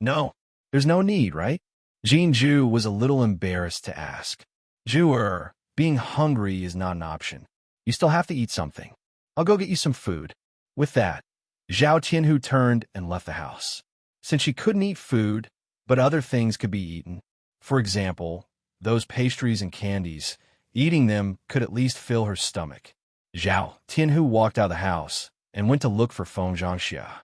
"No, there's no need, right?" Jinju was a little embarrassed to ask. "Juer, being hungry is not an option. You still have to eat something. I'll go get you some food." With that, Zhao Tianhu turned and left the house. Since she couldn't eat food, but other things could be eaten, for example, those pastries and candies, eating them could at least fill her stomach. Zhao Tianhu walked out of the house and went to look for Feng Zhangxia.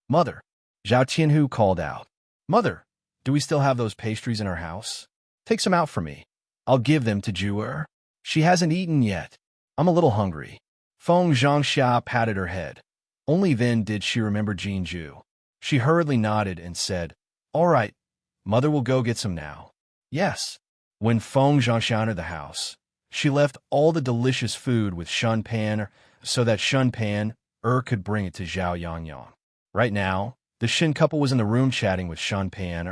"Mother," Zhao Tianhu called out. "Mother, do we still have those pastries in our house? Take some out for me. I'll give them to Ju'er. She hasn't eaten yet. I'm a little hungry." Feng Zhangxia patted her head. Only then did she remember Jinju. She hurriedly nodded and said, "All right, Mother will go get some now." "Yes." When Feng Zhangxia entered the house, she left all the delicious food with Shun Pan so that Shun Pan could bring it to Zhao Yangyang. Right now, the Shin couple was in the room chatting with Shun Pan.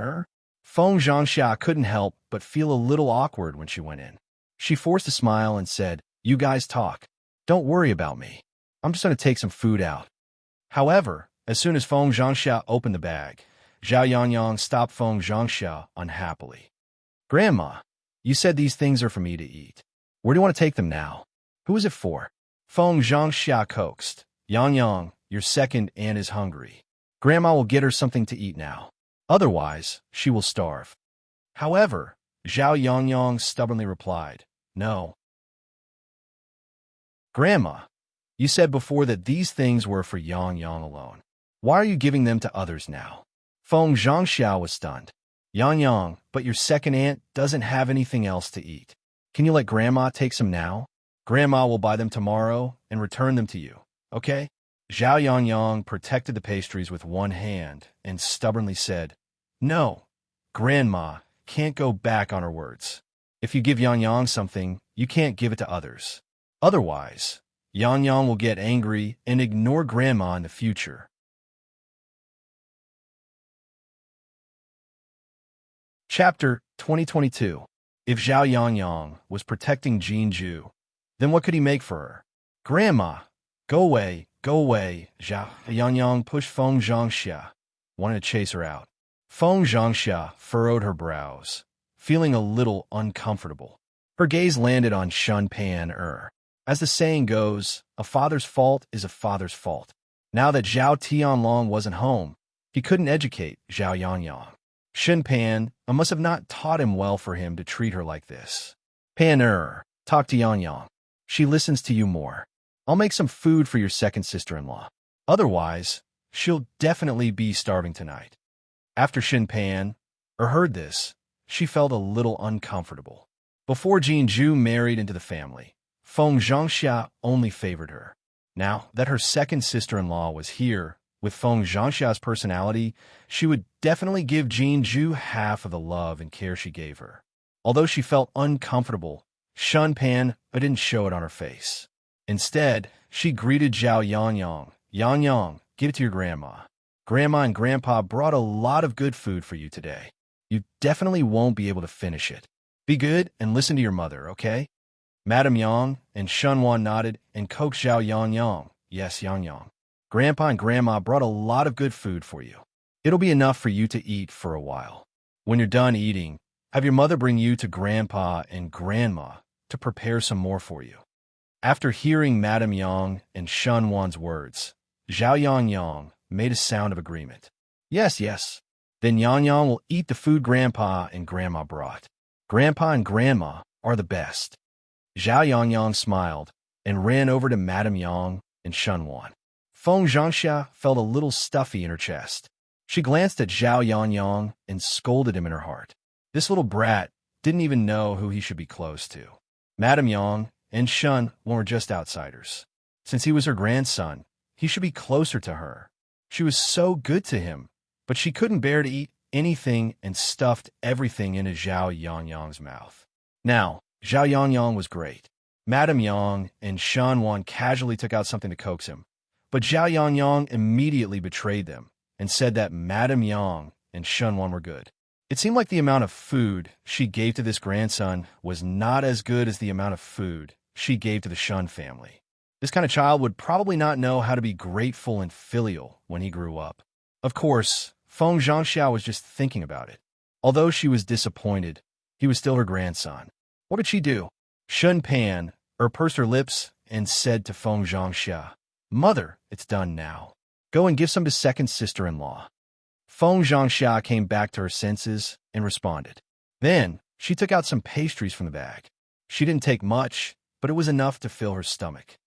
Feng Zhangxia couldn't help but feel a little awkward when she went in. She forced a smile and said, "You guys talk. Don't worry about me. I'm just going to take some food out." However, as soon as Feng Zhangxia opened the bag, Zhao Yangyang stopped Feng Zhangxia unhappily. "Grandma, you said these things are for me to eat. Where do you want to take them now? Who is it for?" Feng Zhangxia coaxed. "Yangyang, your second aunt is hungry. Grandma will get her something to eat now. Otherwise, she will starve." However, Zhao Yangyang stubbornly replied, "No. Grandma, you said before that these things were for Yangyang alone. Why are you giving them to others now?" Feng Zhangxia was stunned. "Yangyang, but your second aunt doesn't have anything else to eat. Can you let Grandma take some now? Grandma will buy them tomorrow and return them to you, okay?" Zhao Yangyang protected the pastries with one hand and stubbornly said, "No, Grandma can't go back on her words. If you give Yangyang something, you can't give it to others. Otherwise, Yangyang will get angry and ignore Grandma in the future." Chapter 2022. If Zhao Yangyang was protecting Jinju, Then what could he make for her? Grandma, go away, go away. Zhao Yangyang pushed Feng Zhangxia, wanted to chase her out. Feng Zhangxia furrowed her brows, feeling a little uncomfortable. Her gaze landed on Shun Pan. As the saying goes, a father's fault is a father's fault. Now that Zhao Tianlong wasn't home, he couldn't educate Zhao Yangyang. Shun Pan must have not taught him well for him to treat her like this. Pan, talk to Yangyang. She listens to you more. I'll make some food for your second sister-in-law. Otherwise, she'll definitely be starving tonight. After Shin Pan heard this, she felt a little uncomfortable. Before Jinju married into the family, Feng Zhangxia only favored her. Now that her second sister-in-law was here, with Feng Zhangxia's personality, she would definitely give Jinju half of the love and care she gave her. Although she felt uncomfortable, Shun Pan didn't show it on her face. Instead, she greeted Zhao Yangyang. Yangyang, give it to your grandma. Grandma and Grandpa brought a lot of good food for you today. You definitely won't be able to finish it. Be good and listen to your mother, okay? Madame Yang and Shunwan nodded and coaxed Zhao Yangyang. Yes, Yangyang. Grandpa and Grandma brought a lot of good food for you. It'll be enough for you to eat for a while. When you're done eating, have your mother bring you to Grandpa and Grandma to prepare some more for you. After hearing Madame Yang and Shunwan's words, Zhao Yangyang made a sound of agreement. Yes, yes. Then Yangyang will eat the food Grandpa and Grandma brought. Grandpa and Grandma are the best. Zhao Yangyang smiled and ran over to Madame Yang and Shunwan. Feng Zhangxia felt a little stuffy in her chest. She glanced at Zhao Yangyang and scolded him in her heart. This little brat didn't even know who he should be close to. Madame Yang and Shun were just outsiders. Since he was her grandson, he should be closer to her. She was so good to him, but she couldn't bear to eat anything and stuffed everything into Zhao Yangyang's mouth. Now, Zhao Yangyang was great. Madame Yang and Shunwan casually took out something to coax him, but Zhao Yangyang immediately betrayed them and said that Madame Yang and Shunwan were good. It seemed like the amount of food she gave to this grandson was not as good as the amount of food she gave to the Shun family. This kind of child would probably not know how to be grateful and filial when he grew up. Of course, Feng Zhangxia was just thinking about it. Although she was disappointed, he was still her grandson. What did she do? Shun Pan pursed her lips and said to Feng Zhangxia, Mother, it's done now. Go and give some to second sister-in-law. Feng Zhangxia came back to her senses and responded. Then, she took out some pastries from the bag. She didn't take much, but it was enough to fill her stomach.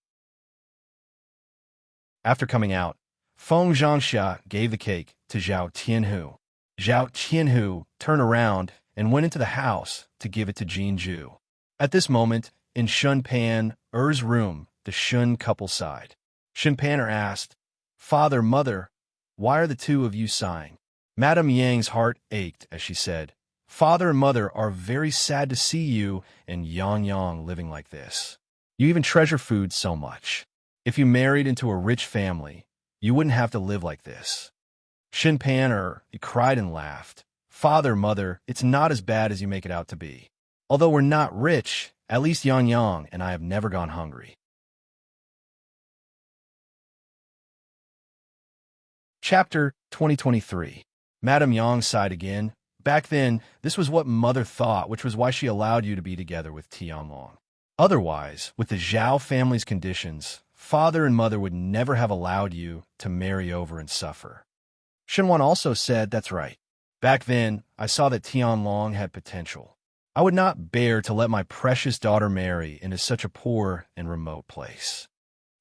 After coming out, Feng Zhangxia gave the cake to Zhao Tianhu. Zhao Tianhu turned around and went into the house to give it to Jinju. At this moment, in Shun Pan's room, the Shun couple sighed. Shun Pan asked, Father, Mother, why are the two of you sighing? Madame Yang's heart ached as she said, Father and Mother are very sad to see you and Yangyang living like this. You even treasure food so much. If you married into a rich family, you wouldn't have to live like this. Shin Pan cried and laughed. Father, Mother, it's not as bad as you make it out to be. Although we're not rich, at least Yangyang and I have never gone hungry. Chapter 2023. Madame Yang sighed again. Back then, this was what Mother thought, which was why she allowed you to be together with Tianlong. Otherwise, with the Zhao family's conditions, Father and Mother would never have allowed you to marry over and suffer. Shenwan also said, That's right. Back then, I saw that Tianlong had potential. I would not bear to let my precious daughter marry into such a poor and remote place.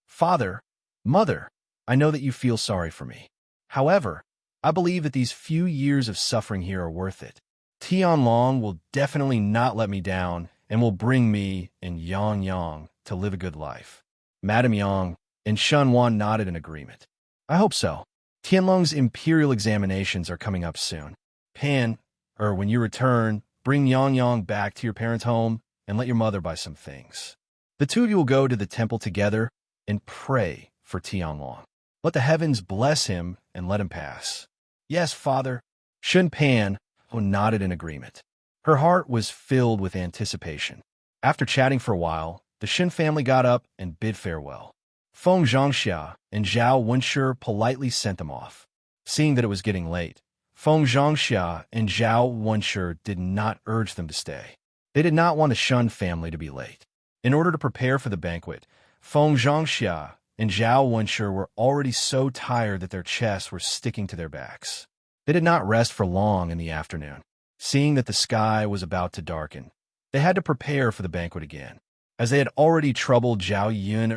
Father, Mother, I know that you feel sorry for me. However, I believe that these few years of suffering here are worth it. Tianlong will definitely not let me down and will bring me and Yangyang to live a good life. Madame Yang and Shunwan nodded in agreement. I hope so. Tianlong's imperial examinations are coming up soon. Pan, when you return, bring Yangyang back to your parents' home and let your mother buy some things. The two of you will go to the temple together and pray for Tianlong. Let the heavens bless him and let him pass. Yes, Father. Shun Pan nodded in agreement. Her heart was filled with anticipation. After chatting for a while, The Shen family got up and bid farewell. Feng Zhangxia and Zhao Wenshi politely sent them off. Seeing that it was getting late, Feng Zhangxia and Zhao Wenshi did not urge them to stay. They did not want the Shen family to be late. In order to prepare for the banquet, Feng Zhangxia and Zhao Wenshi were already so tired that their chests were sticking to their backs. They did not rest for long in the afternoon. Seeing that the sky was about to darken, they had to prepare for the banquet again. As they had already troubled Zhao Yun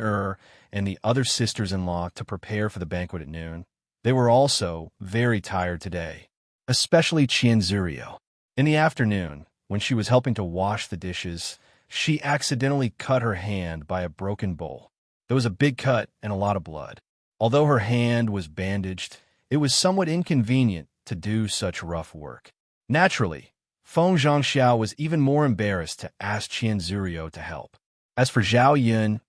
and the other sisters-in-law to prepare for the banquet at noon, they were also very tired today, especially Qian Zurio. In the afternoon, when she was helping to wash the dishes, she accidentally cut her hand by a broken bowl. There was a big cut and a lot of blood. Although her hand was bandaged, it was somewhat inconvenient to do such rough work. Naturally, Feng Zhangxiao was even more embarrassed to ask Qian Zurio to help. As for Zhao Yun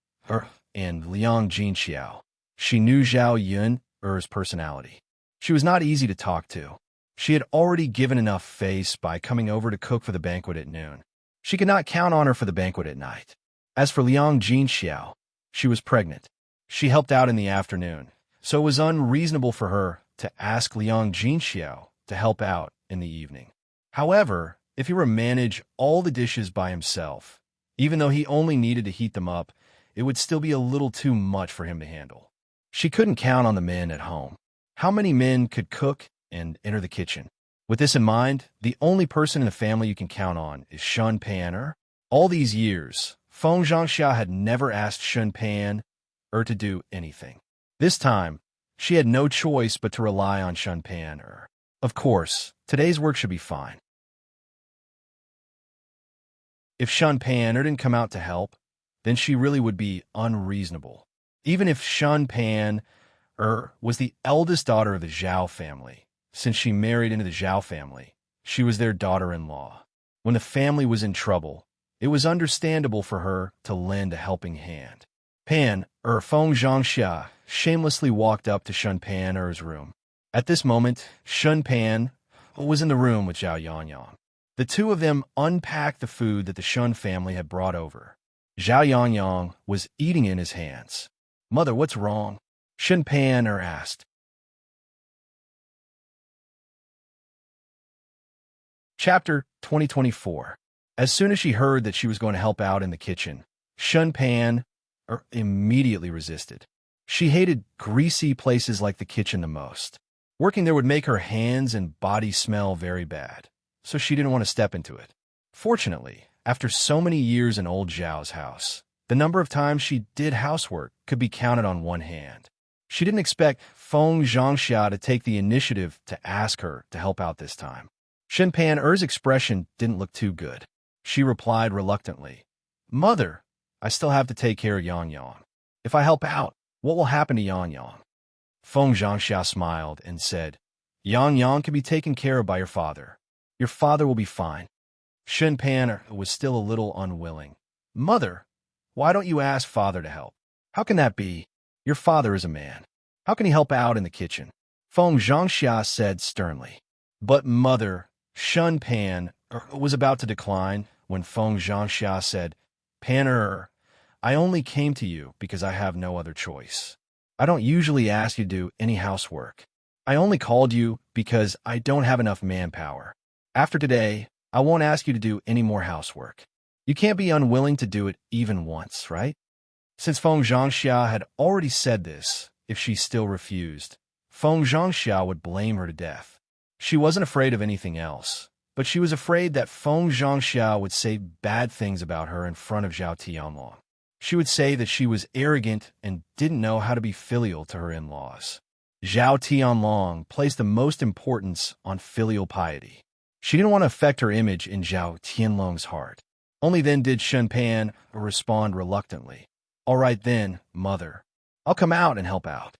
and Liang Jinxiao, she knew Zhao Yun's personality. She was not easy to talk to. She had already given enough face by coming over to cook for the banquet at noon. She could not count on her for the banquet at night. As for Liang Jinxiao, she was pregnant. She helped out in the afternoon, so it was unreasonable for her to ask Liang Jinxiao to help out in the evening. However, if he were to manage all the dishes by himself, even though he only needed to heat them up, it would still be a little too much for him to handle. She couldn't count on the men at home. How many men could cook and enter the kitchen? With this in mind, the only person in the family you can count on is Shen Pan. All these years, Feng Zhangxia had never asked Shen Pan to do anything. This time, she had no choice but to rely on Shen Pan. Of course, today's work should be fine. If Shen Pan didn't come out to help, then she really would be unreasonable. Even if Shen Pan was the eldest daughter of the Zhao family, since she married into the Zhao family, she was their daughter-in-law. When the family was in trouble, it was understandable for her to lend a helping hand. Feng Zhangxia shamelessly walked up to Shen Pan's room. At this moment, Shen Pan was in the room with Zhao Yangyang. The two of them unpacked the food that the Shen family had brought over. Zhao Yangyang was eating in his hands. "Mother, what's wrong?" Shen Pan asked. Chapter 2024. As soon as she heard that she was going to help out in the kitchen, Shen Pan immediately resisted. She hated greasy places like the kitchen the most. Working there would make her hands and body smell very bad, so she didn't want to step into it. Fortunately, after so many years in old Zhao's house, the number of times she did housework could be counted on one hand. She didn't expect Feng Zhangxia to take the initiative to ask her to help out this time. Shen Pan's expression didn't look too good. She replied reluctantly, "Mother, I still have to take care of Yangyang. If I help out, what will happen to Yangyang?" Feng Zhangxia smiled and said, "Yangyang can be taken care of by your father. Your father will be fine." Shen Pan was still a little unwilling. "Mother, why don't you ask father to help? How can that be? Your father is a man. How can he help out in the kitchen?" Feng Zhangxia said sternly. "But mother," Shen Pan was about to decline when Feng Zhangxia said, "Pan, I only came to you because I have no other choice. I don't usually ask you to do any housework. I only called you because I don't have enough manpower. After today, I won't ask you to do any more housework. You can't be unwilling to do it even once, right?" Since Feng Zhangxia had already said this, if she still refused, Feng Zhangxia would blame her to death. She wasn't afraid of anything else, but she was afraid that Feng Zhangxia would say bad things about her in front of Zhao Tianlong. She would say that she was arrogant and didn't know how to be filial to her in-laws. Zhao Tianlong placed the most importance on filial piety. She didn't want to affect her image in Zhao Tianlong's heart. Only then did Shen Pan respond reluctantly. "All right then, mother. I'll come out and help out."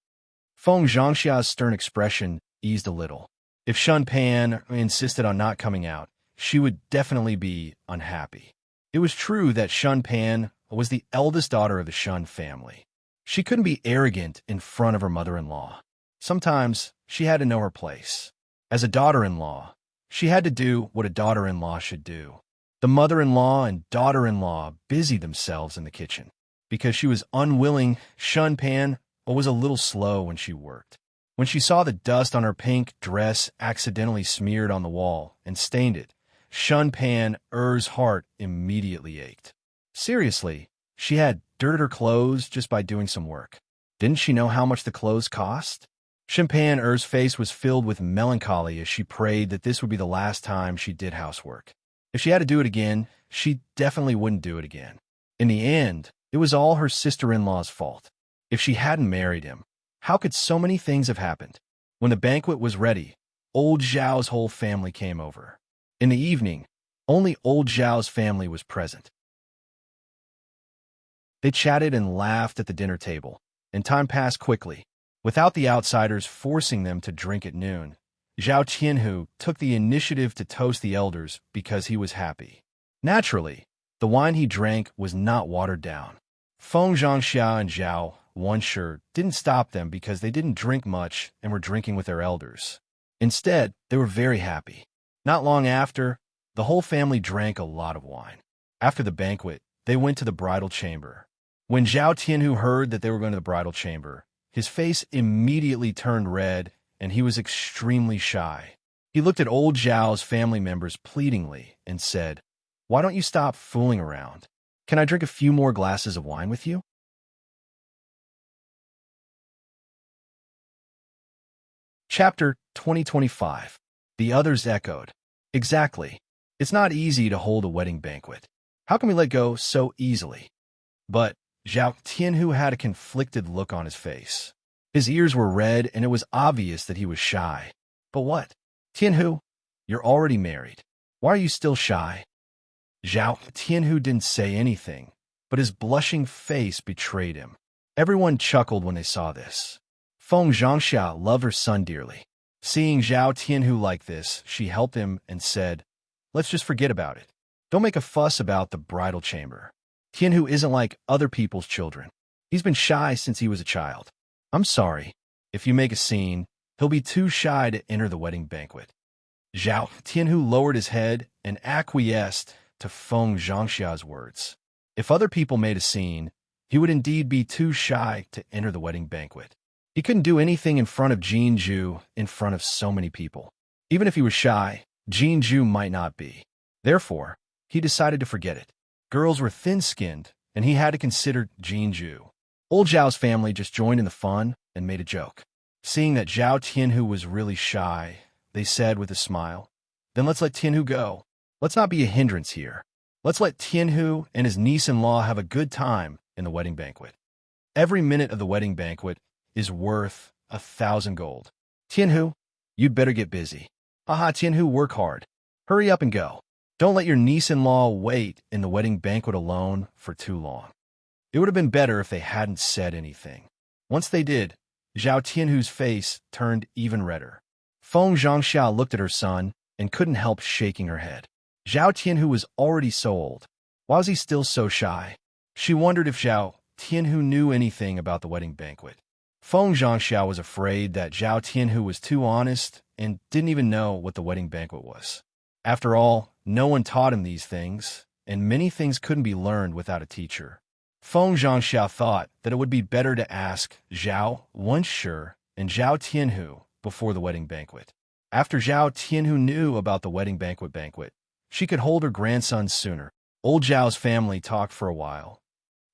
Feng Zhangxia's stern expression eased a little. If Shen Pan insisted on not coming out, she would definitely be unhappy. It was true that Shen Pan was the eldest daughter of the Shen family. She couldn't be arrogant in front of her mother-in-law. Sometimes she had to know her place. As a daughter-in-law, she had to do what a daughter-in-law should do. The mother-in-law and daughter-in-law busied themselves in the kitchen. Because she was unwilling, Shun Pan was a little slow when she worked. When she saw the dust on her pink dress accidentally smeared on the wall and stained it, Shun Pan's heart immediately ached. Seriously, she had dirted her clothes just by doing some work. Didn't she know how much the clothes cost? Shun Pan's face was filled with melancholy as she prayed that this would be the last time she did housework. If she had to do it again, she definitely wouldn't do it again. In the end, it was all her sister-in-law's fault. If she hadn't married him, how could so many things have happened? When the banquet was ready, old Zhao's whole family came over. In the evening, only old Zhao's family was present. They chatted and laughed at the dinner table, and time passed quickly. Without the outsiders forcing them to drink at noon, Zhao Tianhu took the initiative to toast the elders because he was happy. Naturally, the wine he drank was not watered down. Feng Zhangxia and Zhao Wenshi didn't stop them because they didn't drink much and were drinking with their elders. Instead, they were very happy. Not long after, the whole family drank a lot of wine. After the banquet, they went to the bridal chamber. When Zhao Tianhu heard that they were going to the bridal chamber, his face immediately turned red and he was extremely shy. He looked at old Zhao's family members pleadingly and said, "Why don't you stop fooling around? Can I drink a few more glasses of wine with you?" Chapter 2025. The others echoed. Exactly. It's not easy to hold a wedding banquet. How can we let go so easily? But Zhao Tianhu had a conflicted look on his face. His ears were red and it was obvious that he was shy. But what? Tianhu, you're already married. Why are you still shy? Zhao Tianhu didn't say anything, but his blushing face betrayed him. Everyone chuckled when they saw this. Feng Zhangxia loved her son dearly. Seeing Zhao Tianhu like this, she helped him and said, "Let's just forget about it. Don't make a fuss about the bridal chamber. Tianhu isn't like other people's children. He's been shy since he was a child. I'm sorry. If you make a scene, he'll be too shy to enter the wedding banquet." Zhao Tianhu lowered his head and acquiesced to Feng Zhangxia's words. If other people made a scene, he would indeed be too shy to enter the wedding banquet. He couldn't do anything in front of Jinju in front of so many people. Even if he was shy, Jinju might not be. Therefore, he decided to forget it. Girls were thin-skinned, and he had to consider Jinju. Old Zhao's family just joined in the fun and made a joke. Seeing that Zhao Tianhu was really shy, they said with a smile, "Then let's let Tianhu go. Let's not be a hindrance here. Let's let Tianhu and his niece-in-law have a good time in the wedding banquet. Every minute of the wedding banquet is worth 1,000 gold. Tianhu, you'd better get busy. Haha, Tianhu, work hard. Hurry up and go. Don't let your niece-in-law wait in the wedding banquet alone for too long." It would have been better if they hadn't said anything. Once they did, Zhao Tianhu's face turned even redder. Feng Zhangxia looked at her son and couldn't help shaking her head. Zhao Tianhu was already so old. Why was he still so shy? She wondered if Zhao Tianhu knew anything about the wedding banquet. Feng Zhangxia was afraid that Zhao Tianhu was too honest and didn't even know what the wedding banquet was. After all, no one taught him these things, and many things couldn't be learned without a teacher. Feng Zhangxia thought that it would be better to ask Zhao Wenshi and Zhao Tianhu before the wedding banquet. After Zhao Tianhu knew about the wedding banquet, she could hold her grandson sooner. Old Zhao's family talked for a while.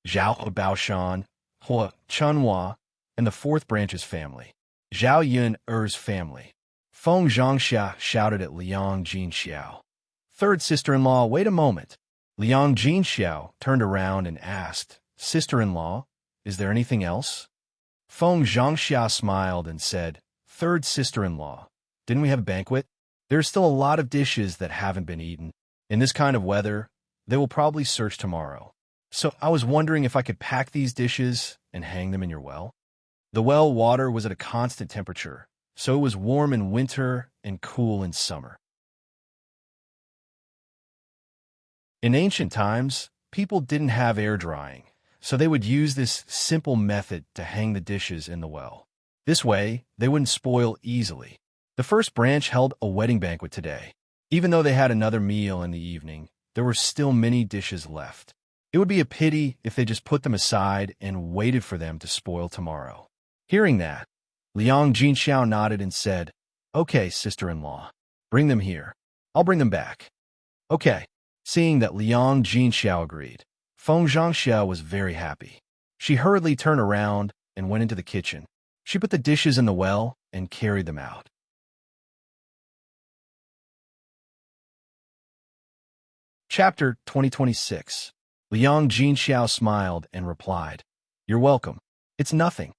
Zhao Baoshan, Hua Chunhua, and the fourth branch's family. Zhao Yun's family. Feng Zhangxia shouted at Liang Jinxiao. "Third sister-in-law, wait a moment." Liang Jinxiao turned around and asked, "Sister-in-law, is there anything else?" Feng Zhangxia smiled and said, "Third sister-in-law, didn't we have a banquet? There's still a lot of dishes that haven't been eaten. In this kind of weather, they will probably search tomorrow. So I was wondering if I could pack these dishes and hang them in your well." The well water was at a constant temperature, so it was warm in winter and cool in summer. In ancient times, people didn't have air drying, so they would use this simple method to hang the dishes in the well. This way, they wouldn't spoil easily. The first branch held a wedding banquet today. Even though they had another meal in the evening, there were still many dishes left. It would be a pity if they just put them aside and waited for them to spoil tomorrow. Hearing that, Liang Jinxiao nodded and said, "Okay, sister-in-law, bring them here. I'll bring them back." "Okay." Seeing that Liang Jinxiao agreed, Feng Zhangxiao was very happy. She hurriedly turned around and went into the kitchen. She put the dishes in the well and carried them out. Chapter 2026. Liang Jinxiao smiled and replied, "You're welcome. It's nothing."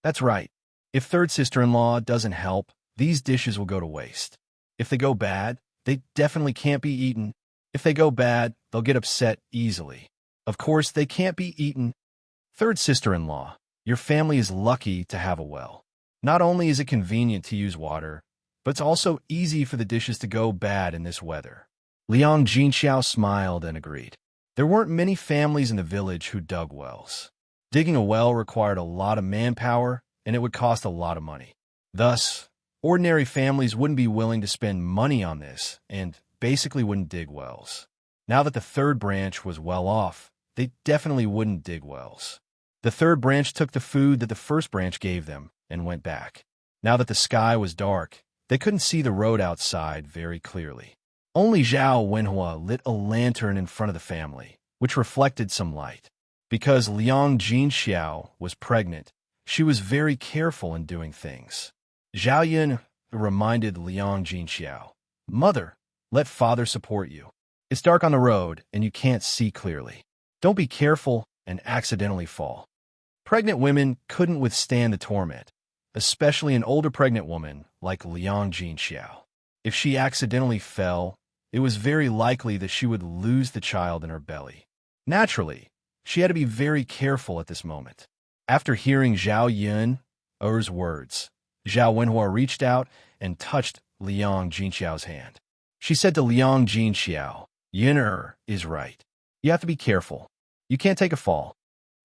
"That's right. If third sister-in-law doesn't help, these dishes will go to waste. If they go bad, they definitely can't be eaten. If they go bad, they'll get upset easily. Of course, they can't be eaten. Third sister-in-law, your family is lucky to have a well. Not only is it convenient to use water, but it's also easy for the dishes to go bad in this weather." Liang Jinxiao smiled and agreed. There weren't many families in the village who dug wells. Digging a well required a lot of manpower, and it would cost a lot of money. Thus, ordinary families wouldn't be willing to spend money on this and basically wouldn't dig wells. Now that the third branch was well off, they definitely wouldn't dig wells. The third branch took the food that the first branch gave them and went back. Now that the sky was dark, they couldn't see the road outside very clearly. Only Zhao Wenhua lit a lantern in front of the family, which reflected some light. Because Liang Jinxiao was pregnant, she was very careful in doing things. Zhao Yun reminded Liang Jinxiao, "Mother, let father support you. It's dark on the road and you can't see clearly. Don't be careful and accidentally fall." Pregnant women couldn't withstand the torment, especially an older pregnant woman like Liang Jinxiao. If she accidentally fell, it was very likely that she would lose the child in her belly. Naturally, she had to be very careful at this moment. After hearing Zhao Yun's words, Zhao Wenhua reached out and touched Liang Jinxiao's hand. She said to Liang Jinxiao, "Yun is right. You have to be careful. You can't take a fall."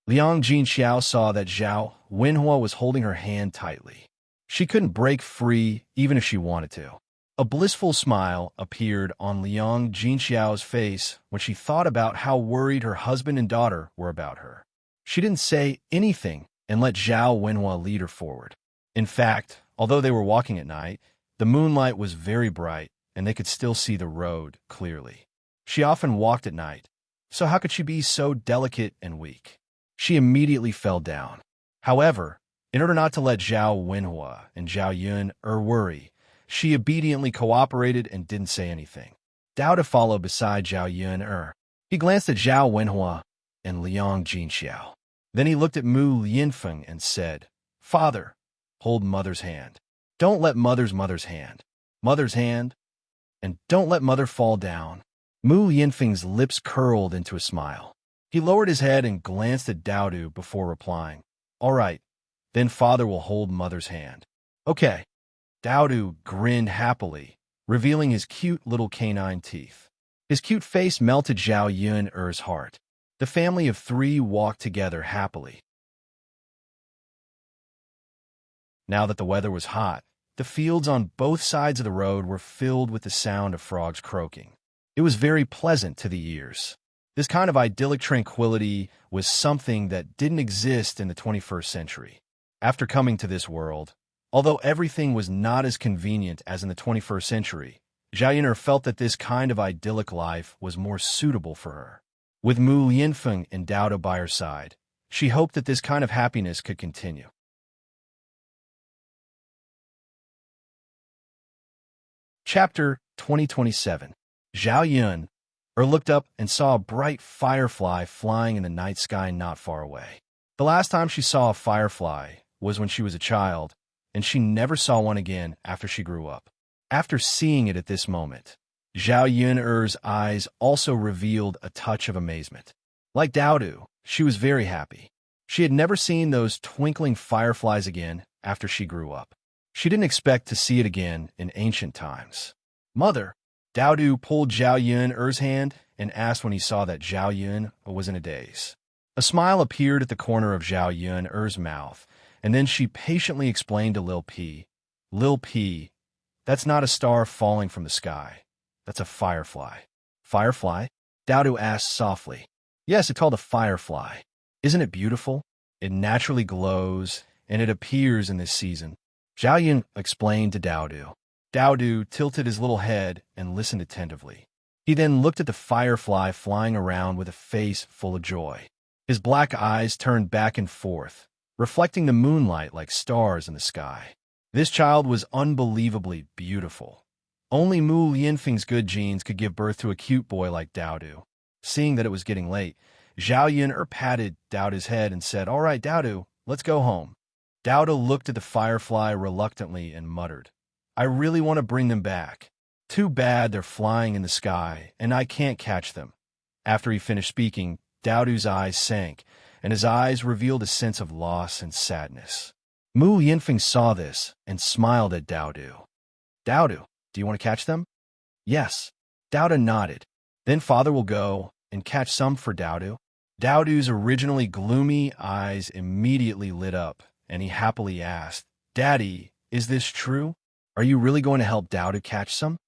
Liang Jinxiao saw that Zhao Wenhua was holding her hand tightly. She couldn't break free even if she wanted to. A blissful smile appeared on Liang Jinxiao's face when she thought about how worried her husband and daughter were about her. She didn't say anything and let Zhao Wenhua lead her forward. In fact, although they were walking at night, the moonlight was very bright and they could still see the road clearly. She often walked at night, so how could she be so delicate and weak? She immediately fell down. However, in order not to let Zhao Wenhua and Zhao Yun worry, she obediently cooperated and didn't say anything. Dao followed beside Zhao Yun. He glanced at Zhao Wenhua and Liang Jinxiao. Then he looked at Mu Yinfeng and said, "Father, hold mother's hand. Don't let mother's hand. Mother's hand. And don't let mother fall down." Mu Yinfeng's lips curled into a smile. He lowered his head and glanced at Dao before replying, "All right, then father will hold mother's hand." "Okay." Dao grinned happily, revealing his cute little canine teeth. His cute face melted Zhao Yun's heart. The family of three walked together happily. Now that the weather was hot, the fields on both sides of the road were filled with the sound of frogs croaking. It was very pleasant to the ears. This kind of idyllic tranquility was something that didn't exist in the 21st century. After coming to this world, although everything was not as convenient as in the 21st century, Zhao Yun felt that this kind of idyllic life was more suitable for her. With Mu Yinfeng and Dao by her side, she hoped that this kind of happiness could continue. Chapter 2027. Zhao Yun looked up and saw a bright firefly flying in the night sky not far away. The last time she saw a firefly was when she was a child, and she never saw one again after she grew up. After seeing it at this moment, Zhao Yun's eyes also revealed a touch of amazement. Like Dao, she was very happy. She had never seen those twinkling fireflies again after she grew up. She didn't expect to see it again in ancient times. "Mother," Dao pulled Zhao Yun's hand and asked when he saw that Zhao Yun was in a daze. A smile appeared at the corner of Zhao Yun's mouth, and then she patiently explained to Lil P, that's not a star falling from the sky. That's a firefly." "Firefly?" Dowdu asked softly. Yes, it's called a firefly. Isn't it beautiful? It naturally glows, and it appears in this season. Zhao Yun explained to Dowdu. Dowdu tilted his little head and listened attentively. He then looked at the firefly flying around with a face full of joy. His black eyes turned back and forth, reflecting the moonlight like stars in the sky. This child was unbelievably beautiful. Only Mu Lianfeng's good genes could give birth to a cute boy like Dowdu. Seeing that it was getting late, Zhao Yun patted Dowdu's head and said, All right, Dowdu, let's go home. Dowdu looked at the firefly reluctantly and muttered, I really want to bring them back. Too bad they're flying in the sky, and I can't catch them. After he finished speaking, Dowdu's eyes sank, and his eyes revealed a sense of loss and sadness. Mu Yinfeng saw this and smiled at Dowdu. Dowdu, do you want to catch them? Yes. Dowdu nodded. Then father will go and catch some for Dowdu. Dowdu's originally gloomy eyes immediately lit up, and he happily asked, Daddy, is this true? Are you really going to help Dowdu catch some?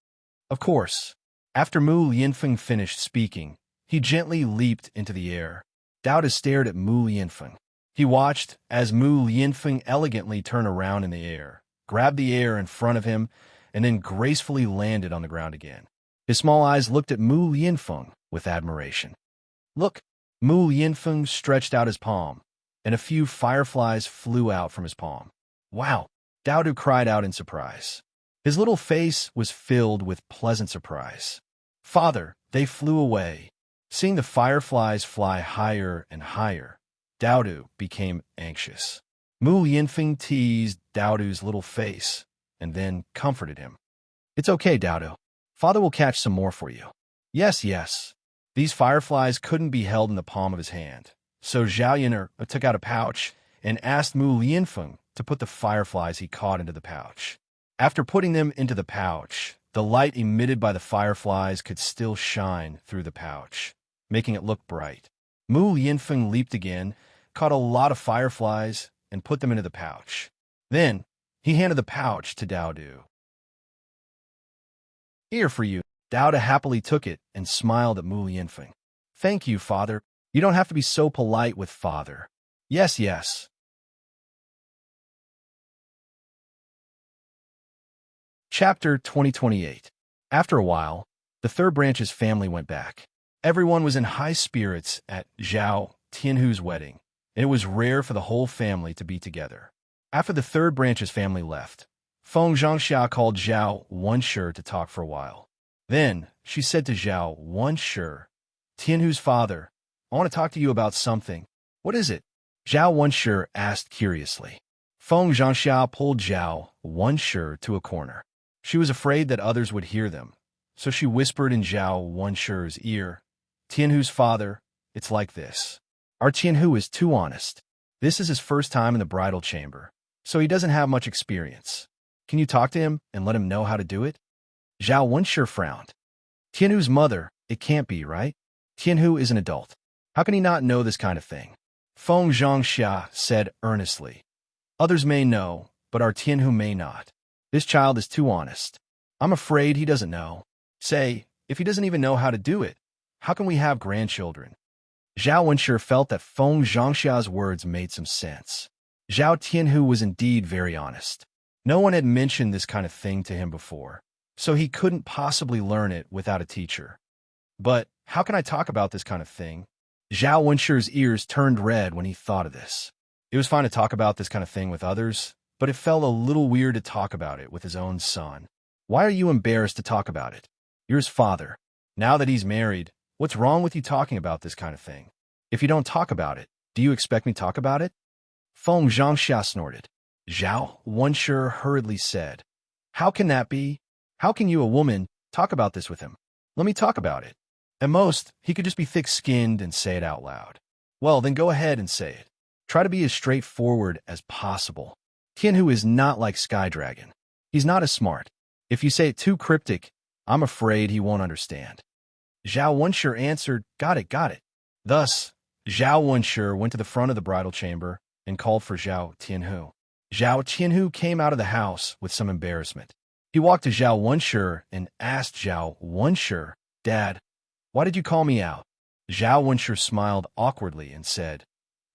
Of course. After Mu Yinfeng finished speaking, he gently leaped into the air. Dowdu stared at Mu Yinfeng. He watched as Mu Yinfeng elegantly turned around in the air, grabbed the air in front of him, and then gracefully landed on the ground again. His small eyes looked at Mu Yinfeng with admiration. Look, Mu Yinfeng stretched out his palm, and a few fireflies flew out from his palm. Wow! Dowdu cried out in surprise. His little face was filled with pleasant surprise. Father, they flew away. Seeing the fireflies fly higher and higher, Dowdu became anxious. Mu Yinfeng teased Dowdu's little face, and then comforted him. It's okay, Dowdu. Father will catch some more for you. Yes, yes. These fireflies couldn't be held in the palm of his hand, so Zhao Yun took out a pouch and asked Mu Yinfeng to put the fireflies he caught into the pouch. After putting them into the pouch, the light emitted by the fireflies could still shine through the pouch, making it look bright. Mu Yinfeng leaped again, caught a lot of fireflies, and put them into the pouch. Then, he handed the pouch to Dowdu. Here for you. Dowdu happily took it and smiled at Mu Yinfeng. Thank you, Father. You don't have to be so polite with Father. Yes, yes. Chapter 2028. After a while, the third branch's family went back. Everyone was in high spirits at Zhao Tianhu's wedding, and it was rare for the whole family to be together. After the third branch's family left, Feng Zhangxia called Zhao Wenshi to talk for a while. Then, she said to Zhao Wenshi, Tianhu's father, I want to talk to you about something. What is it? Zhao Wenshi asked curiously. Feng Zhangxia pulled Zhao Wenshi to a corner. She was afraid that others would hear them, so she whispered in Zhao Wenshi's ear, Tianhu's father, it's like this. Our Tianhu is too honest. This is his first time in the bridal chamber, so he doesn't have much experience. Can you talk to him and let him know how to do it? Zhao Wenshi frowned. Tianhu's mother, it can't be, right? Tianhu is an adult. How can he not know this kind of thing? Feng Zhangxia said earnestly. Others may know, but our Tianhu may not. This child is too honest. I'm afraid he doesn't know. Say, if he doesn't even know how to do it, how can we have grandchildren? Zhao Wenshi felt that Feng Zhangxia's words made some sense. Zhao Tianhu was indeed very honest. No one had mentioned this kind of thing to him before, so he couldn't possibly learn it without a teacher. But how can I talk about this kind of thing? Zhao Wenshi's ears turned red when he thought of this. It was fine to talk about this kind of thing with others, but it felt a little weird to talk about it with his own son. Why are you embarrassed to talk about it? You're his father. Now that he's married, what's wrong with you talking about this kind of thing? If you don't talk about it, do you expect me to talk about it? Feng Zhangxia snorted. Zhao Wenshi hurriedly said, How can that be? How can you, a woman, talk about this with him? Let me talk about it. At most, he could just be thick-skinned and say it out loud. Well, then go ahead and say it. Try to be as straightforward as possible. Tianhu is not like Sky Dragon. He's not as smart. If you say it too cryptic, I'm afraid he won't understand. Zhao Wenshi answered, Got it, got it. Thus, Zhao Wenshi went to the front of the bridal chamber and called for Zhao Tianhu. Zhao Tianhu came out of the house with some embarrassment. He walked to Zhao Wenshi and asked Zhao Wenshi, Dad, Why did you call me out? Zhao Wenshi smiled awkwardly and said,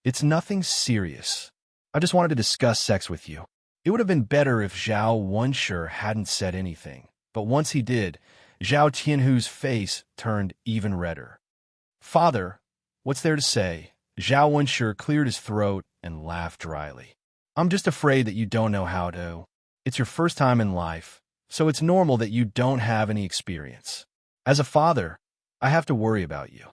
It's nothing serious. I just wanted to discuss sex with you. It would have been better if Zhao Wenshi hadn't said anything, but once he did, Zhao Tianhu's face turned even redder. Father, what's there to say? Zhao Wenshi cleared his throat and laughed dryly. I'm just afraid that you don't know how to. It's your first time in life, so it's normal that you don't have any experience. As a father, I have to worry about you.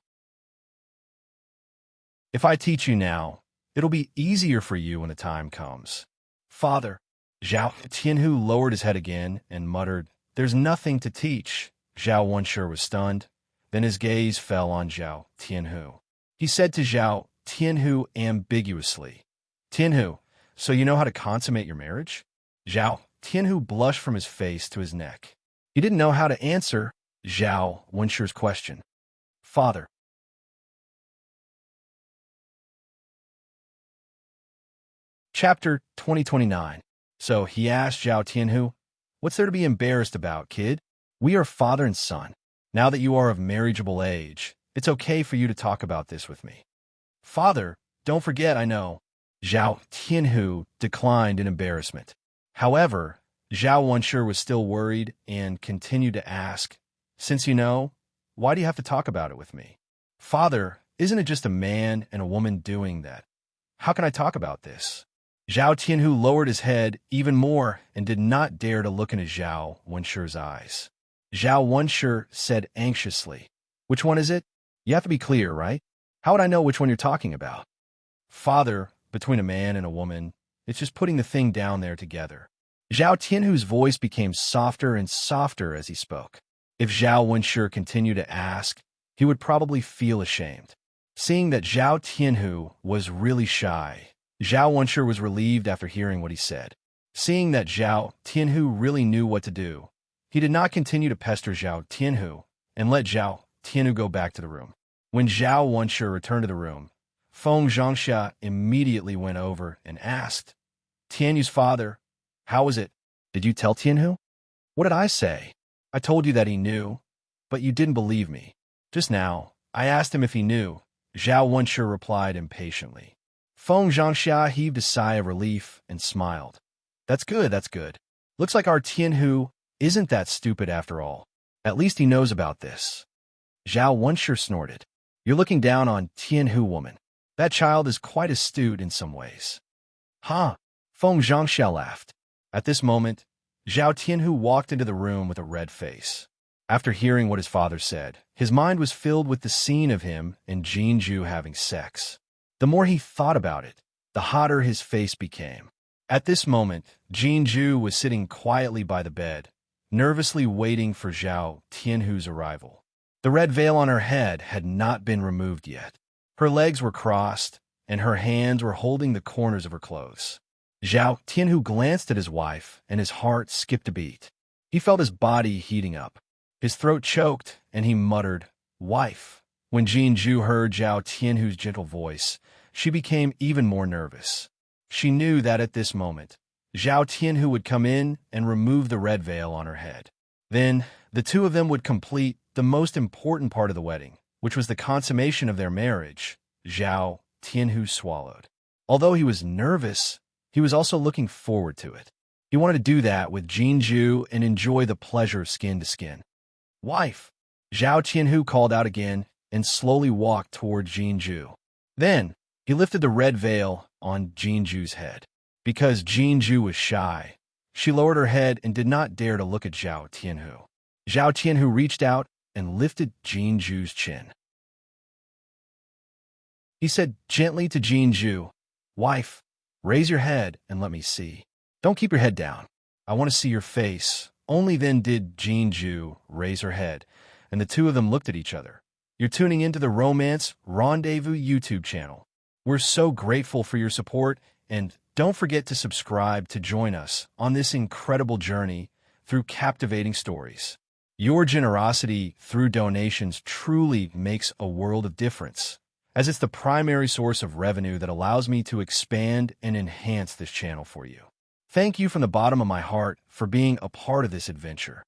If I teach you now, it'll be easier for you when the time comes. Father, Zhao Tianhu lowered his head again and muttered, There's nothing to teach. Zhao Wenshi was stunned. Then his gaze fell on Zhao Tianhu. He said to Zhao Tianhu ambiguously, Tianhu, so you know how to consummate your marriage? Zhao Tianhu blushed from his face to his neck. He didn't know how to answer Zhao Wenshi's question. Father. Chapter 2029. So he asked Zhao Tianhu, What's there to be embarrassed about, kid? We are father and son. Now that you are of marriageable age, it's okay for you to talk about this with me. Father, don't forget, I know. Zhao Tianhu declined in embarrassment. However, Zhao Wenshi was still worried and continued to ask, Since you know, why do you have to talk about it with me? Father, isn't it just a man and a woman doing that? How can I talk about this? Zhao Tianhu lowered his head even more and did not dare to look into Zhao Wenshi's eyes. Zhao Wenshi said anxiously, Which one is it? You have to be clear, right? How would I know which one you're talking about? Father, between a man and a woman, it's just putting the thing down there together. Zhao Tianhu's voice became softer and softer as he spoke. If Zhao Wenshi continued to ask, he would probably feel ashamed. Seeing that Zhao Tianhu was really shy, Zhao Wenshi was relieved after hearing what he said. Seeing that Zhao Tianhu really knew what to do, he did not continue to pester Zhao Tianhu and let Zhao Tianhu go back to the room. When Zhao Wenshi returned to the room, Feng Zhangxia immediately went over and asked, Tianhu's father, how was it? Did you tell Tianhu? What did I say? I told you that he knew, but you didn't believe me. Just now, I asked him if he knew. Zhao Wenshi replied impatiently. Feng Zhangxia heaved a sigh of relief and smiled. That's good, that's good. Looks like our Tianhu isn't that stupid after all. At least he knows about this. Zhao Wenshi snorted. You're looking down on Tianhu, woman. That child is quite astute in some ways. Huh? Feng Zhangxia laughed. At this moment, Zhao Tianhu walked into the room with a red face. After hearing what his father said, his mind was filled with the scene of him and Jinju having sex. The more he thought about it, the hotter his face became. At this moment, Jinju was sitting quietly by the bed, nervously waiting for Zhao Tianhu's arrival. The red veil on her head had not been removed yet. Her legs were crossed, and her hands were holding the corners of her clothes. Zhao Tianhu glanced at his wife, and his heart skipped a beat. He felt his body heating up. His throat choked, and he muttered, Wife. When Jinju heard Zhao Tianhu's gentle voice, she became even more nervous. She knew that at this moment, Zhao Tianhu would come in and remove the red veil on her head. Then, the two of them would complete the most important part of the wedding, which was the consummation of their marriage. Zhao Tianhu swallowed. Although he was nervous, he was also looking forward to it. He wanted to do that with Jinju and enjoy the pleasure of skin to skin. Wife! Zhao Tianhu called out again and slowly walked toward Jinju. Then, he lifted the red veil on Jinju's head. Because Jinju was shy, she lowered her head and did not dare to look at Zhao Tianhu. Zhao Tianhu reached out and lifted Jinju's chin. He said gently to Jinju, Wife, raise your head and let me see. Don't keep your head down. I want to see your face. Only then did Jinju raise her head, and the two of them looked at each other. You're tuning into the Romance Rendezvous YouTube channel. We're so grateful for your support, and don't forget to subscribe to join us on this incredible journey through captivating stories. Your generosity through donations truly makes a world of difference, as it's the primary source of revenue that allows me to expand and enhance this channel for you. Thank you from the bottom of my heart for being a part of this adventure.